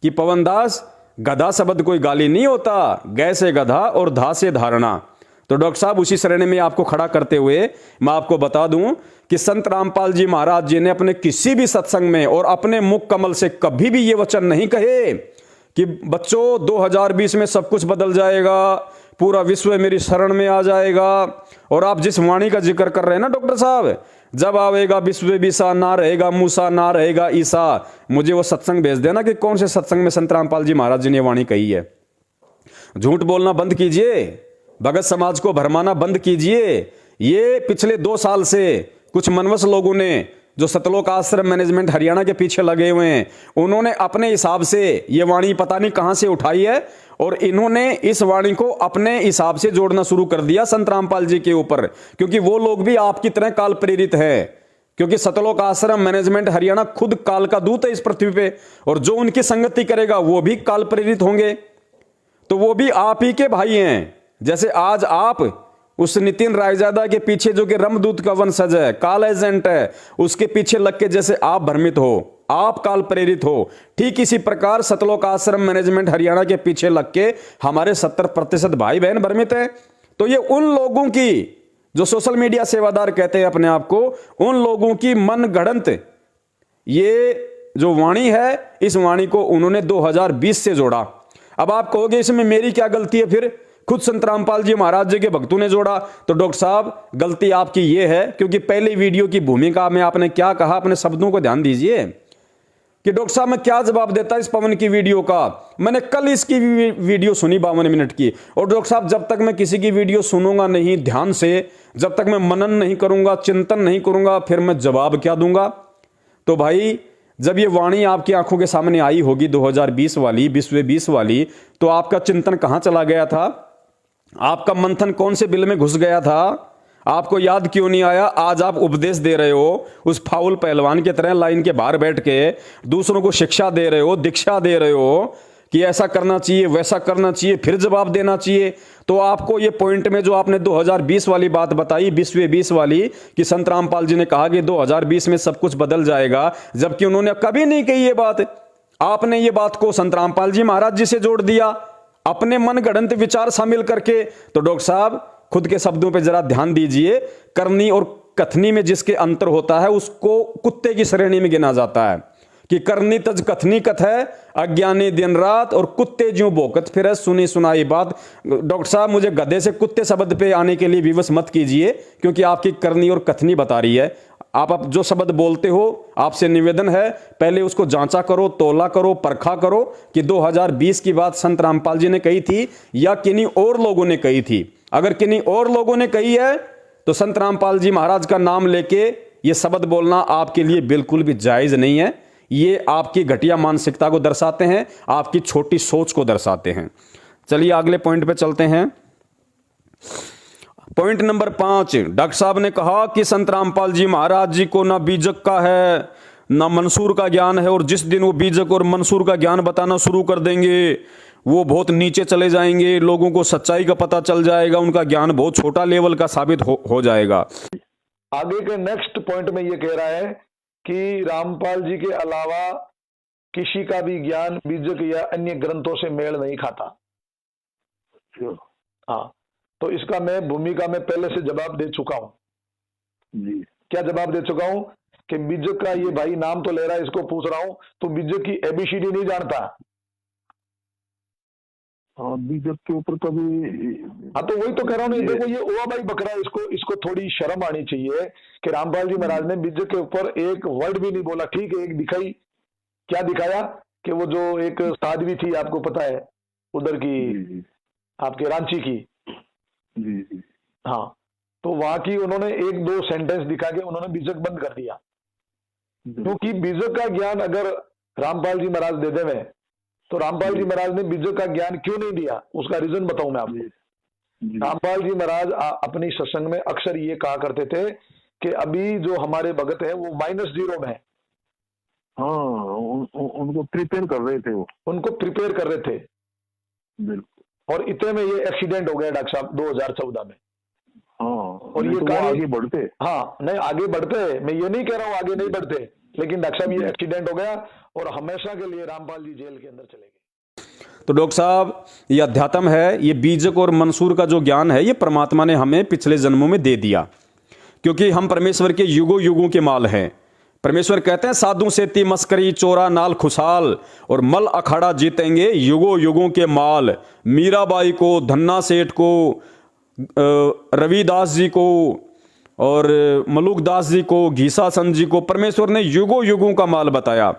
कि पवन दास, गधा शब्द कोई गाली नहीं होता, गै से गधा और धा से धारणा। तो डॉक्टर साहब उसी श्रेणी में आपको खड़ा करते हुए मैं आपको बता दूं कि संत रामपाल जी महाराज जी ने अपने किसी भी सत्संग में और अपने मुख कमल से कभी भी ये वचन नहीं कहे कि बच्चों 2020 में सब कुछ बदल जाएगा, पूरा विश्व मेरी शरण में आ जाएगा। और आप जिस वाणी का जिक्र कर रहे हैं ना डॉक्टर साहब, जब आवेगा विश्व विसा, ना रहेगा मूसा ना रहेगा ईसा, मुझे वो सत्संग भेज देना कि कौन से सत्संग में संत रामपाल जी महाराज जी ने वाणी कही है। झूठ बोलना बंद कीजिए, भगत समाज को भरमाना बंद कीजिए। ये पिछले 2 साल से कुछ मनवस लोगों ने जो सतलोक आश्रम मैनेजमेंट हरियाणा के पीछे लगे हुए हैं, उन्होंने अपने हिसाब से ये वाणी पता नहीं कहां से उठाई है और इन्होंने इस वाणी को अपने हिसाब से जोड़ना शुरू कर दिया संत रामपाल जी के ऊपर, क्योंकि वो लोग भी आपकी तरह काल प्रेरित है। क्योंकि सतलोक आश्रम मैनेजमेंट हरियाणा खुद काल का दूत है इस पृथ्वी पे, और जो उनकी संगति करेगा वो भी काल प्रेरित होंगे। तो वो भी आप ही के भाई हैं। जैसे आज आप उस नितिन रायजादा के पीछे, जो कि रमदूत का वंशज है, काल एजेंट है, उसके पीछे लग के जैसे आप भ्रमित हो, आप काल प्रेरित हो, ठीक इसी प्रकार सतलोक आश्रम मैनेजमेंट हरियाणा के पीछे लग के हमारे 70% भाई बहन भ्रमित है। तो ये उन लोगों की, जो सोशल मीडिया सेवादार कहते हैं अपने आप को, उन लोगों की मन गढ़ंत ये जो वाणी है, इस वाणी को उन्होंने 2020 से जोड़ा। अब आप कहोगे इसमें मेरी क्या गलती है? फिर खुद संत रामपाल जी महाराज जी के भक्तों ने जोड़ा। तो डॉक्टर साहब गलती आपकी ये है, क्योंकि पहले वीडियो की भूमिका में आपने क्या कहा, अपने शब्दों को ध्यान दीजिए कि डॉक्टर साहब मैं क्या जवाब देता इस पवन की वीडियो का। मैंने कल इसकी वीडियो सुनी 52 मिनट की, और डॉक्टर साहब जब तक मैं किसी की वीडियो सुनूंगा नहीं ध्यान से, जब तक मैं मनन नहीं करूंगा, चिंतन नहीं करूंगा, फिर मैं जवाब क्या दूंगा? तो भाई जब ये वाणी आपकी आंखों के सामने आई होगी 2020 वाली, विश्व 20 वाली, तो आपका चिंतन कहां चला गया था? आपका मंथन कौन से बिल में घुस गया था? आपको याद क्यों नहीं आया? आज आप उपदेश दे रहे हो उस फाउल पहलवान की तरह, लाइन के बाहर बैठ के दूसरों को शिक्षा दे रहे हो, दीक्षा दे रहे हो कि ऐसा करना चाहिए, वैसा करना चाहिए, फिर जवाब देना चाहिए। तो आपको ये पॉइंट में जो आपने 2020 वाली बात बताई, विश्व 20 वाली, कि संत रामपाल जी ने कहा कि 2020 में सब कुछ बदल जाएगा, जबकि उन्होंने कभी नहीं कही ये बात। आपने ये बात को संत रामपाल जी महाराज जी से जोड़ दिया, अपने मन गढ़ंत विचार शामिल करके। तो डॉक्टर साहब खुद के शब्दों पे जरा ध्यान दीजिए। करनी और कथनी में जिसके अंतर होता है उसको कुत्ते की श्रेणी में गिना जाता है कि करनी तज कथनी कथ है, अज्ञानी दिन रात और कुत्ते ज्यों भोकत फिर, सुनी सुनाई बात। डॉक्टर साहब मुझे गधे से कुत्ते शब्द पे आने के लिए विवश मत कीजिए, क्योंकि आपकी करनी और कथनी बता रही है। आप जो शब्द बोलते हो, आपसे निवेदन है पहले उसको जांचा करो, तोला करो, परखा करो कि 2020 की बात संत रामपाल जी ने कही थी या किन्हीं और लोगों ने कही थी। अगर किन्हीं और लोगों ने कही है तो संत रामपाल जी महाराज का नाम लेके ये शब्द बोलना आपके लिए बिल्कुल भी जायज नहीं है। ये आपकी घटिया मानसिकता को दर्शाते हैं, आपकी छोटी सोच को दर्शाते हैं। चलिए अगले पॉइंट पे चलते हैं। पॉइंट नंबर 5, डॉक्टर साहब ने कहा कि संत रामपाल जी महाराज जी को ना बीजक का है ना मंसूर का ज्ञान है, और जिस दिन वो बीजक और मंसूर का ज्ञान बताना शुरू कर देंगे वो बहुत नीचे चले जाएंगे, लोगों को सच्चाई का पता चल जाएगा, उनका ज्ञान बहुत छोटा लेवल का साबित हो जाएगा। आगे के नेक्स्ट पॉइंट में ये कह रहा है कि रामपाल जी के अलावा किसी का भी ज्ञान बीजक या अन्य ग्रंथों से मेल नहीं खाता। हाँ, तो इसका मैं भूमिका में पहले से जवाब दे चुका हूं। जी। क्या जवाब दे चुका हूं? कि बीजक का ये भाई नाम तो ले रहा है, इसको पूछ रहा हूं तो बीजक की एबीसीडी नहीं जानता। हाँ, बीजेपी के ऊपर कभी। हाँ तो वही तो कह रहा हूँ, देखो ये ओवा भाई बकरा, इसको थोड़ी शर्म आनी चाहिए कि रामपाल जी महाराज ने बीजेपी के ऊपर एक वर्ड भी नहीं बोला। ठीक है, एक दिखाई, क्या दिखाया कि वो जो एक साध्वी थी, आपको पता है उधर की, आपके रांची की, जी। हाँ, तो वहां की उन्होंने एक दो सेंटेंस दिखा के उन्होंने बीजेपी बंद कर दिया। क्योंकि बीजेपी का ज्ञान अगर रामपाल जी महाराज दे देवे तो रामपाल जी महाराज ने बीजेपी का ज्ञान क्यों नहीं दिया, उसका रीजन बताऊं मैं आपको। रामपाल जी महाराज अपनी सत्संग में अक्सर ये कहा करते थे कि अभी जो हमारे भगत है वो -0 में है। हाँ, उनको प्रिपेयर कर रहे थे, वो उनको प्रिपेयर कर रहे थे। बिल्कुल। और इतने में ये एक्सीडेंट हो गया डॉक्टर साहब 2014 में। हाँ, और ये तो आगे बढ़ते। हाँ नहीं, आगे बढ़ते, मैं ये नहीं कह रहा हूँ आगे नहीं बढ़ते, लेकिन डॉक्टर साहब ये एक्सीडेंट हो गया और हमेशा के लिए रामपाल जी जेल के अंदर चले गए। तो डॉक्टर साहब, ये अध्यात्म है, ये बीजक और मंसूर का जो ज्ञान है, ये परमात्मा ने हमें पिछले जन्मों में दे दिया, क्योंकि हम परमेश्वर के युगों युगों के माल हैं। परमेश्वर कहते हैं, साधु सेती मस्करी चोरा नाल खुशाल, और मल अखाड़ा जीतेंगे युगों युगों के माल। मीराबाई को, धन्ना सेठ को, रविदास जी को और मलुकदास जी को, घीसा संत जी को परमेश्वर ने युगों युगों का माल बताया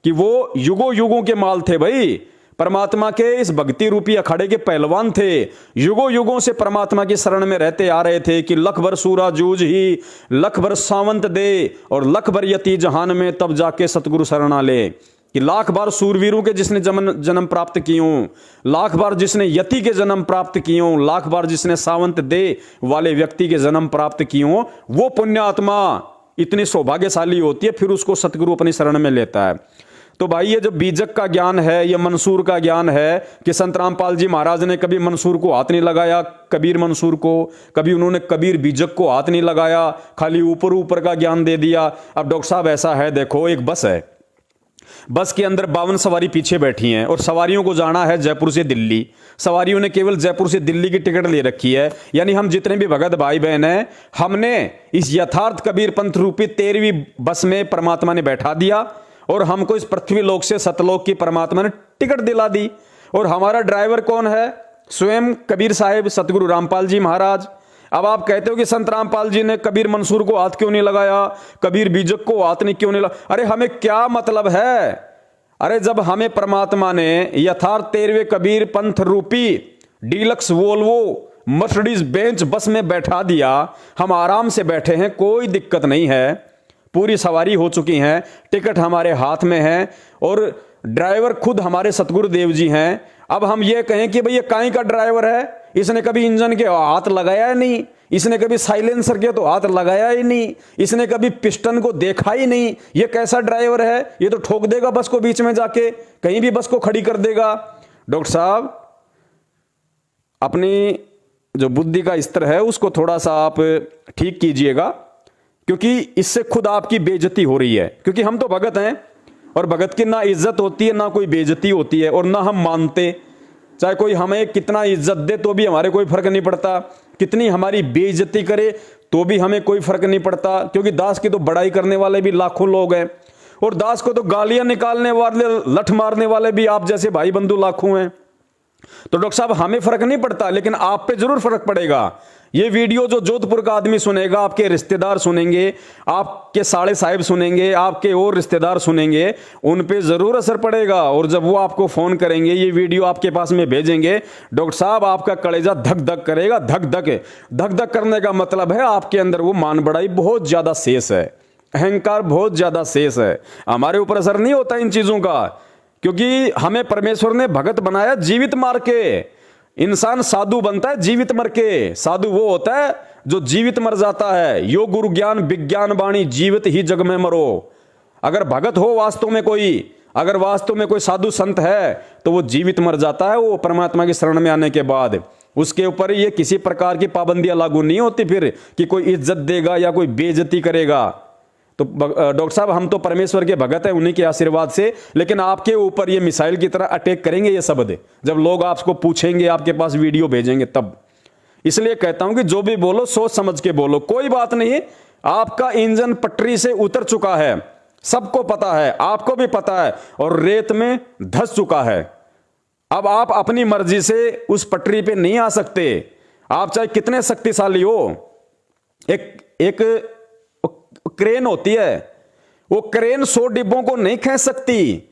कि वो युगों युगों के माल थे। भाई परमात्मा के इस भक्ति रूपी अखाड़े के पहलवान थे, युगों युगों से परमात्मा की शरण में रहते आ रहे थे कि लख भर सूरा जूझ ही लख भर सावंत दे और लख भर यति जहान में तब जाके सतगुरु शरणा ले। कि लाख बार सूरवीरों के जिसने जन्म प्राप्त कियों, लाख बार जिसने यति के जन्म प्राप्त कियों, लाख बार जिसने सावंत दे वाले व्यक्ति के जन्म प्राप्त कियों, वो पुण्यात्मा इतनी सौभाग्यशाली होती है, फिर उसको सतगुरु अपनी शरण में लेता है। तो भाई ये जो बीजक का ज्ञान है, ये मंसूर का ज्ञान है कि संत रामपाल जी महाराज ने कभी मंसूर को हाथ नहीं लगाया, कबीर मंसूर को, कभी उन्होंने कबीर बीजक को हाथ नहीं लगाया, खाली ऊपर ऊपर का ज्ञान दे दिया। अब डॉक्टर साहब ऐसा है, देखो एक बस है, बस के अंदर 52 सवारी पीछे बैठी हैं और सवारियों को जाना है जयपुर से दिल्ली। सवारियों ने केवल जयपुर से दिल्ली की टिकट ले रखी है, यानी हम जितने भी भगत भाई बहन हैं, हमने इस यथार्थ कबीर पंथ रूपी 13वीं बस में परमात्मा ने बैठा दिया और हमको इस पृथ्वी लोक से सतलोक की परमात्मा ने टिकट दिला दी। और हमारा ड्राइवर कौन है? स्वयं कबीर साहिब सतगुरु रामपाल जी महाराज। अब आप कहते हो कि संत रामपाल जी ने कबीर मंसूर को हाथ क्यों नहीं लगाया, कबीर बीजक को हाथ नहीं क्यों नहीं लगाया? अरे हमें क्या मतलब है? अरे जब हमें परमात्मा ने यथार्थ 13वें कबीर पंथ रूपी डीलक्स वोल्वो मर्सिडीज बेंच बस में बैठा दिया, हम आराम से बैठे हैं, कोई दिक्कत नहीं है, पूरी सवारी हो चुकी है, टिकट हमारे हाथ में है और ड्राइवर खुद हमारे सतगुरु देव जी हैं। अब हम ये कहें कि भाई ये काहे का ड्राइवर है, इसने कभी इंजन के हाथ लगाया ही नहीं, इसने कभी साइलेंसर के तो हाथ लगाया ही नहीं, इसने कभी पिस्टन को देखा ही नहीं, ये कैसा ड्राइवर है? ये तो ठोक देगा बस को बीच में जाके, कहीं भी बस को खड़ी कर देगा। डॉक्टर साहब, अपनी जो बुद्धि का स्तर है उसको थोड़ा सा आप ठीक कीजिएगा, क्योंकि इससे खुद आपकी बेइज्जती हो रही है। क्योंकि हम तो भगत हैं और भगत की ना इज्जत होती है, ना कोई बेइज्जती होती है, और ना हम मानते। चाहे कोई हमें कितना इज्जत दे तो भी हमारे कोई फर्क नहीं पड़ता, कितनी हमारी बेइज्जती करे तो भी हमें कोई फर्क नहीं पड़ता, क्योंकि दास की तो बड़ाई करने वाले भी लाखों लोग हैं और दास को तो गालियां निकालने वाले, लठ मारने वाले भी आप जैसे भाई बंधु लाखों हैं। तो डॉक्टर साहब, हमें फर्क नहीं पड़ता, लेकिन आप पे जरूर फर्क पड़ेगा। ये वीडियो जो जोधपुर का आदमी सुनेगा, आपके रिश्तेदार सुनेंगे, आपके साड़े साहिब सुनेंगे, आपके और रिश्तेदार सुनेंगे, उन पे जरूर असर पड़ेगा। और जब वो आपको फोन करेंगे, ये वीडियो आपके पास में भेजेंगे, डॉक्टर साहब आपका कलेजा धक धक करेगा, धक धक। धक धक करने का मतलब है आपके अंदर वो मान बढ़ाई बहुत ज्यादा शेष है, अहंकार बहुत ज्यादा शेष है। हमारे ऊपर असर नहीं होता इन चीजों का, क्योंकि हमें परमेश्वर ने भगत बनाया जीवित मार के। इंसान साधु बनता है जीवित मर के। साधु वो होता है जो जीवित मर जाता है। योग गुरु ज्ञान विज्ञान वाणी जीवित ही जग में मरो। अगर भगत हो वास्तव में कोई, अगर वास्तव में कोई साधु संत है तो वो जीवित मर जाता है। वो परमात्मा की शरण में आने के बाद उसके ऊपर ये किसी प्रकार की पाबंदियां लागू नहीं होती फिर कि कोई इज्जत देगा या कोई बेइज्जती करेगा। तो डॉक्टर साहब, हम तो परमेश्वर के भगत हैं उन्हीं के आशीर्वाद से, लेकिन आपके ऊपर ये मिसाइल की तरह अटैक करेंगे ये शब्द जब लोग आपको पूछेंगे, आपके पास वीडियो भेजेंगे तब। इसलिए कहता हूं कि जो भी बोलो सोच समझ के बोलो। कोई बात नहीं, आपका इंजन पटरी से उतर चुका है, सबको पता है, आपको भी पता है, और रेत में धंस चुका है। अब आप अपनी मर्जी से उस पटरी पे नहीं आ सकते, आप चाहे कितने शक्तिशाली हो। एक क्रेन होती है, वो क्रेन 100 डिब्बों को नहीं खींच सकती।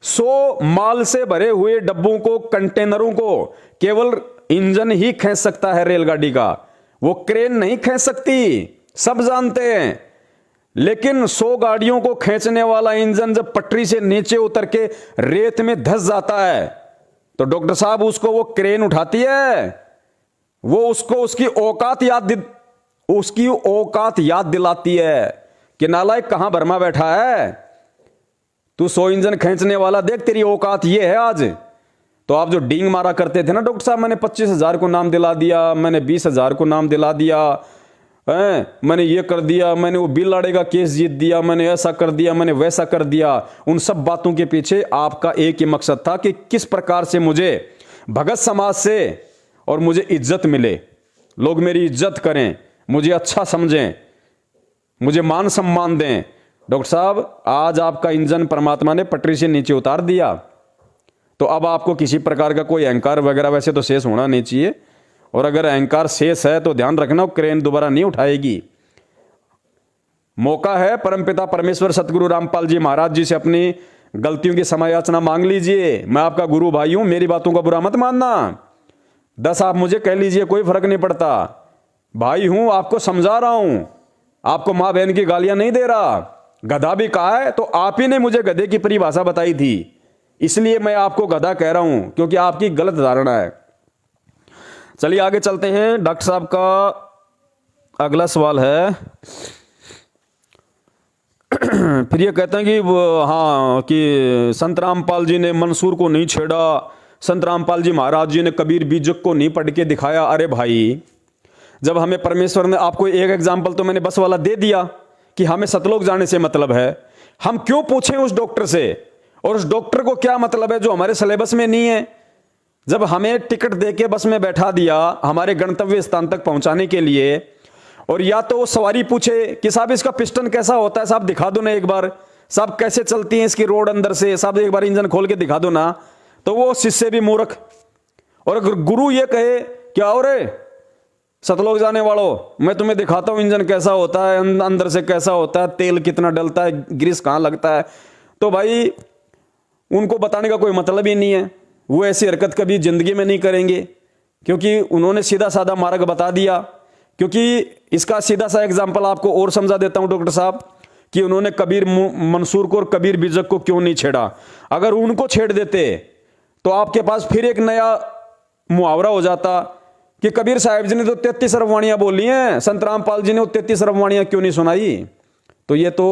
100 माल से भरे हुए डब्बों को, कंटेनरों को केवल इंजन ही खींच सकता है रेलगाड़ी का, वो क्रेन नहीं खींच सकती, सब जानते हैं। लेकिन 100 गाड़ियों को खींचने वाला इंजन जब पटरी से नीचे उतर के रेत में धंस जाता है तो डॉक्टर साहब उसको वो क्रेन उठाती है, वो उसको उसकी औकात याद दिलाती है कि नालायक कहां भरमा बैठा है, तू 100 इंजन खींचने वाला, देख तेरी औकात ये है आज। तो आप जो डींग मारा करते थे ना डॉक्टर साहब, मैंने 25,000 को नाम दिला दिया, मैंने 20,000 को नाम दिला दिया, मैंने ये कर दिया, मैंने वो बिल लाड़े का केस जीत दिया, मैंने ऐसा कर दिया, मैंने वैसा कर दिया, उन सब बातों के पीछे आपका एक ही मकसद था कि किस प्रकार से मुझे भगत समाज से और मुझे इज्जत मिले, लोग मेरी इज्जत करें, मुझे अच्छा समझें, मुझे मान सम्मान दें। डॉक्टर साहब आज आपका इंजन परमात्मा ने पटरी से नीचे उतार दिया, तो अब आपको किसी प्रकार का कोई अहंकार वगैरह वैसे तो शेष होना नहीं चाहिए, और अगर अहंकार शेष है तो ध्यान रखना क्रेन दोबारा नहीं उठाएगी। मौका है परमपिता परमेश्वर सतगुरु रामपाल जी महाराज जी से अपनी गलतियों की क्षमा याचना मांग लीजिए। मैं आपका गुरु भाई हूं, मेरी बातों का बुरा मत मानना। 10 आप मुझे कह लीजिए, कोई फर्क नहीं पड़ता, भाई हूं, आपको समझा रहा हूं, आपको मां बहन की गालियां नहीं दे रहा। गधा भी कहा है तो आप ही ने मुझे गधे की परिभाषा बताई थी, इसलिए मैं आपको गधा कह रहा हूं, क्योंकि आपकी गलत धारणा है। चलिए आगे चलते हैं। डॉक्टर साहब का अगला सवाल है फिर ये कहते हैं कि हाँ कि संत रामपाल जी ने मंसूर को नहीं छेड़ा, संत रामपाल जी महाराज जी ने कबीर बीजक को नहीं पढ़ के दिखाया। अरे भाई, जब हमें परमेश्वर ने, आपको एक एग्जाम्पल तो मैंने बस वाला दे दिया कि हमें सतलोक जाने से मतलब है, हम क्यों पूछें उस डॉक्टर से, और उस डॉक्टर को क्या मतलब है जो हमारे सिलेबस में नहीं है। जब हमें टिकट देके बस में बैठा दिया हमारे गंतव्य स्थान तक पहुंचाने के लिए, और या तो वो सवारी पूछे कि साहब इसका पिस्टन कैसा होता है, साहब दिखा दो ना एक बार, साहब कैसे चलती है इसकी रोड अंदर से, साहब एक बार इंजन खोल के दिखा दो ना, तो वो शिष्य भी मूर्ख। और अगर गुरु ये कहे क्या हो रे सतलोक जाने वालों, मैं तुम्हें दिखाता हूं इंजन कैसा होता है, अंदर से कैसा होता है, तेल कितना डलता है, ग्रीस कहां लगता है, तो भाई उनको बताने का कोई मतलब ही नहीं है। वो ऐसी हरकत कभी जिंदगी में नहीं करेंगे, क्योंकि उन्होंने सीधा साधा मार्ग बता दिया। क्योंकि इसका सीधा सा एग्जाम्पल आपको और समझा देता हूं डॉक्टर साहब, कि उन्होंने कबीर मंसूर को और कबीर बीजक को क्यों नहीं छेड़ा। अगर उनको छेड़ देते तो आपके पास फिर एक नया मुहावरा हो जाता कि कबीर साहब जी ने तो 33 अरब वाणियां बोली हैं, संत रामपाल जी ने वो 33 अरब वाणियां क्यों नहीं सुनाई। तो ये तो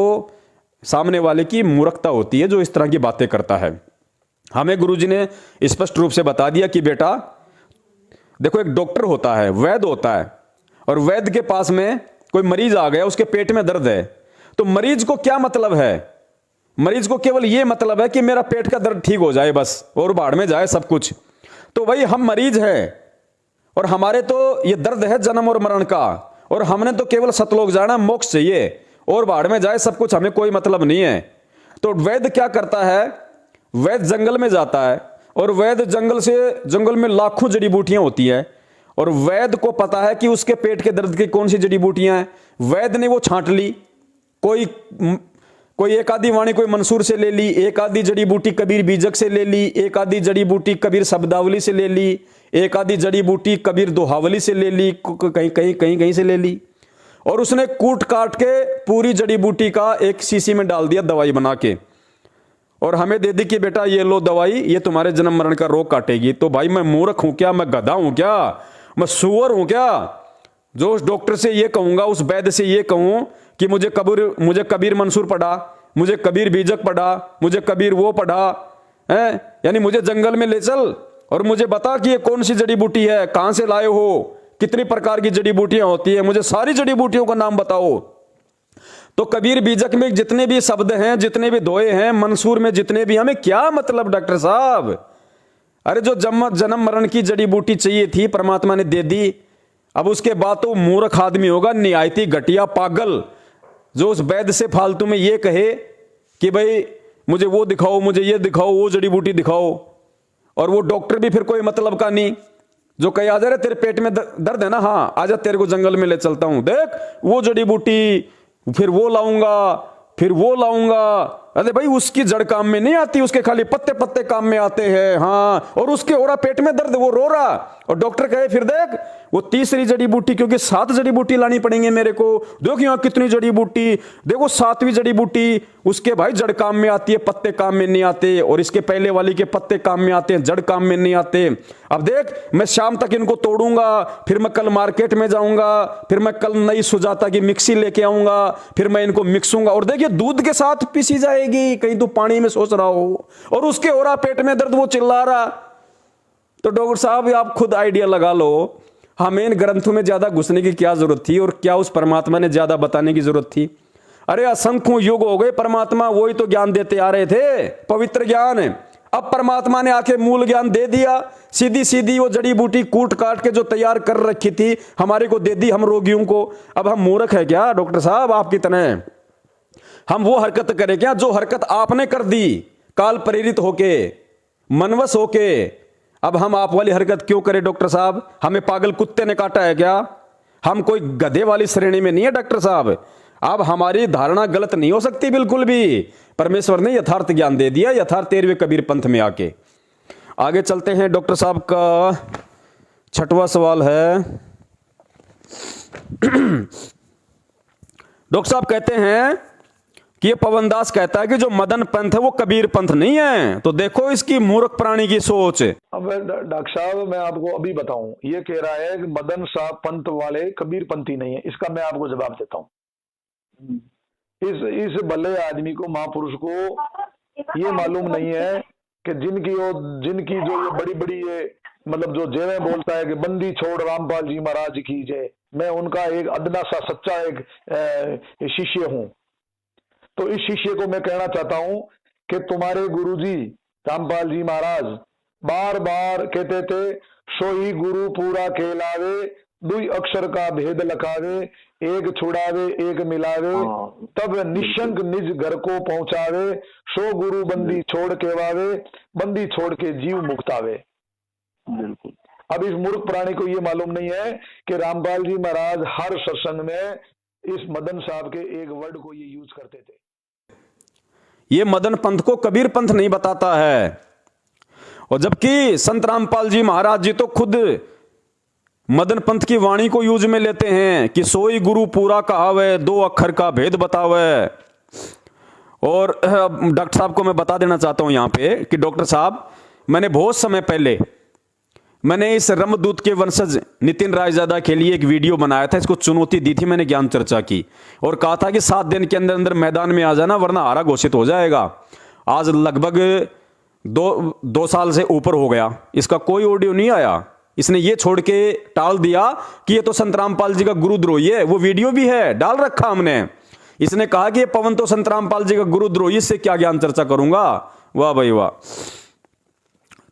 सामने वाले की मूर्खता होती है जो इस तरह की बातें करता है। हमें गुरुजी ने स्पष्ट रूप से बता दिया कि बेटा देखो, एक डॉक्टर होता है, वैद्य होता है, और वैद्य के पास में कोई मरीज आ गया, उसके पेट में दर्द है, तो मरीज को क्या मतलब है, मरीज को केवल यह मतलब है कि मेरा पेट का दर्द ठीक हो जाए बस, और बाढ़ में जाए सब कुछ। तो भाई हम मरीज हैं और हमारे तो ये दर्द है जन्म और मरण का, और हमने तो केवल सतलोक जाना, मोक्ष चाहिए, और बाढ़ में जाए सब कुछ, हमें कोई मतलब नहीं है। तो वैद्य क्या करता है, वैद्य जंगल में जाता है, और वैद्य जंगल में लाखों जड़ी बूटियां होती है, और वैद्य को पता है कि उसके पेट के दर्द की कौन सी जड़ी बूटियां हैं। वैद्य ने वो छांट ली, कोई एक आधी वाणी कोई मंसूर से ले ली, एक आधी जड़ी बूटी कबीर बीजक से ले ली, एक आधी जड़ी बूटी कबीर शब्दावली से ले ली, एक आधी जड़ी बूटी कबीर दोहावली से ले ली, कहीं से ले ली, और उसने कूट काट के पूरी जड़ी बूटी का एक शीशी में डाल दिया दवाई बना के, और हमें दे दी कि बेटा ये लो दवाई, ये तुम्हारे जन्म मरण का रोग काटेगी। तो भाई मैं मूर्ख हूं क्या, मैं गधा हूं क्या, मैं सुअर हूं क्या, जो उस डॉक्टर से ये कहूंगा, उस वैद्य से ये कहूं कि मुझे कबीर मंसूर पढ़ा, मुझे कबीर बीजक पढ़ा, मुझे कबीर वो पढ़ा है, यानी मुझे जंगल में ले चल और मुझे बता कि ये कौन सी जड़ी बूटी है, कहां से लाए हो, कितनी प्रकार की जड़ी बूटियां होती है, मुझे सारी जड़ी बूटियों का नाम बताओ। तो कबीर बीजक में जितने भी शब्द हैं, जितने भी दोए हैं, मंसूर में जितने भी, हमें क्या मतलब डॉक्टर साहब। अरे जो जन्म मरण की जड़ी बूटी चाहिए थी परमात्मा ने दे दी। अब उसके बाद तो मूर्ख आदमी होगा, निहायती घटिया पागल, जो उस वैद्य से फालतू में ये कहे कि भाई मुझे वो दिखाओ, मुझे ये दिखाओ, वो जड़ी बूटी दिखाओ, और वो डॉक्टर भी फिर कोई मतलब का नहीं, जो कहे आ जा रे तेरे पेट में दर्द है ना, हाँ आजा तेरे को जंगल में ले चलता हूं, देख वो जड़ी बूटी, फिर वो लाऊंगा, फिर वो लाऊंगा। अरे भाई उसकी जड़ काम में नहीं आती, उसके खाली पत्ते पत्ते काम में आते हैं। हाँ, और उसके हो रहा पेट में दर्द, वो रो रहा, और डॉक्टर कहे फिर देख वो तीसरी जड़ी बूटी, क्योंकि 7 जड़ी बूटी लानी पड़ेंगे मेरे को, देखो यहाँ कितनी जड़ी बूटी, देखो 7वीं जड़ी बूटी, उसके भाई जड़ काम में आती है, पत्ते काम में नहीं आते, और इसके पहले वाली के पत्ते काम में आते हैं, जड़ काम में नहीं आते। अब देख मैं शाम तक इनको तोड़ूंगा, फिर मैं कल मार्केट में जाऊंगा, फिर मैं कल नई सुजाता की मिक्सी लेके आऊंगा, फिर मैं इनको मिक्सूंगा, और देखिए दूध के साथ पीसी जाएगी, कहीं तो पानी में सोच रहा हो, और उसके हो रहा पेट में दर्द, वो चिल्ला रहा। तो डॉक्टर साहब आप खुद आइडिया लगा लो, हमें इन ग्रंथों में ज्यादा घुसने की क्या जरूरत थी, और क्या उस परमात्मा ने ज्यादा बताने की जरूरत थी। अरे असंख्यों युग हो गए, परमात्मा वही तो ज्ञान देते आ रहे थे, पवित्र ज्ञान। अब परमात्मा ने आके मूल ज्ञान दे दिया, सीधी सीधी वो जड़ी बूटी कूट काट के जो तैयार कर रखी थी हमारे को दे दी, हम रोगियों को। अब हम मूर्ख है क्या डॉक्टर साहब आपकी तरह? हम वो हरकत करें क्या जो हरकत आपने कर दी, काल प्रेरित होके, मनवश होके? अब हम आप वाली हरकत क्यों करें डॉक्टर साहब? हमें पागल कुत्ते ने काटा है क्या? हम कोई गधे वाली श्रेणी में नहीं है डॉक्टर साहब। अब हमारी धारणा गलत नहीं हो सकती बिल्कुल भी, परमेश्वर ने यथार्थ ज्ञान दे दिया, यथार्थ 13वें कबीर पंथ में आके। आगे चलते हैं, डॉक्टर साहब का 6वां सवाल है। डॉक्टर साहब कहते हैं कि ये पवनदास कहता है कि जो मदन पंथ है वो कबीर पंथ नहीं है, तो देखो इसकी मूर्ख प्राणी की सोच। अब डॉक्टर साहब मैं आपको अभी बताऊं, ये कह रहा है कि मदन शाह पंथ वाले कबीर पंथी नहीं है, इसका मैं आपको जवाब देता हूं। इस भले आदमी को, महापुरुष को ये मालूम नहीं है कि जिनकी जो ये बड़ी बड़ी ये मतलब जो जेवें बोलता है कि बंदी छोड़ रामपाल जी महाराज की जय, मैं उनका एक अदना सा सच्चा एक शिष्य हूं। तो इस शिष्य को मैं कहना चाहता हूं कि तुम्हारे गुरुजी रामपाल जी महाराज बार बार कहते थे, सोई गुरु पूरा कहलावे, दुई अक्षर का भेद लखावे, एक छुड़ावे एक मिलावे, तब निशंक निज घर को पहुंचावे, सो गुरु बंदी छोड़ के वावे, बंदी छोड़ के जीव मुक्तावे। बिल्कुल। अब इस मूर्ख प्राणी को ये मालूम नहीं है कि रामपाल जी महाराज हर सत्संग में इस मदन साहब के एक वर्ड को ये यूज करते थे। ये मदन पंथ को कबीर पंथ नहीं बताता है, और जबकि संत रामपाल जी महाराज जी तो खुद मदन पंथ की वाणी को यूज में लेते हैं कि सोई गुरु पूरा कहावे, 2 अक्षर का भेद बतावे। और डॉक्टर साहब को मैं बता देना चाहता हूं यहां पे कि डॉक्टर साहब, मैंने बहुत समय पहले मैंने इस रमदूत के वंशज नितिन रायजादा के लिए एक वीडियो बनाया था, इसको चुनौती दी थी मैंने, ज्ञान चर्चा की, और कहा था कि 7 दिन के अंदर अंदर मैदान में आ जाना वरना हारा घोषित हो जाएगा। आज लगभग 2 साल से ऊपर हो गया, इसका कोई ऑडियो नहीं आया। इसने ये छोड़ के टाल दिया कि ये तो संत रामपाल जी का गुरुद्रोही है, वो वीडियो भी है डाल रखा हमने। इसने कहा कि ये पवन तो संत रामपाल जी का गुरुद्रोही, इससे क्या ज्ञान चर्चा करूंगा। वाह भाई वाह।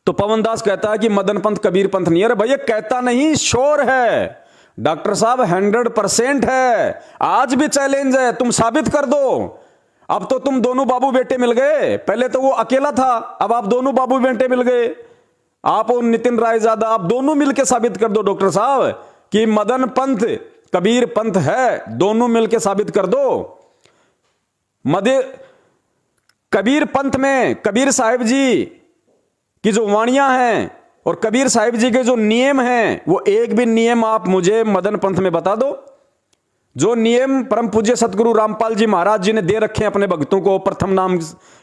तो पवनदास कहता है कि मदन पंथ कबीर पंथ नहीं है। अरे भैया कहता नहीं, श्योर है डॉक्टर साहब, 100% है। आज भी चैलेंज है, तुम साबित कर दो। अब तो तुम दोनों बाबू बेटे मिल गए, पहले तो वो अकेला था, अब आप दोनों बाबू बेटे मिल गए, आप और नितिन रायजादा, आप दोनों मिलकर साबित कर दो डॉक्टर साहब कि मदन पंथ कबीर पंथ है, दोनों मिलकर साबित कर दो। कबीर पंथ में कबीर साहिब जी की जो वाणियां हैं और कबीर साहिब जी के जो नियम हैं, वो एक भी नियम आप मुझे मदन पंथ में बता दो। जो नियम परम पूज्य सतगुरु रामपाल जी महाराज जी ने दे रखे हैं अपने भक्तों को, प्रथम नाम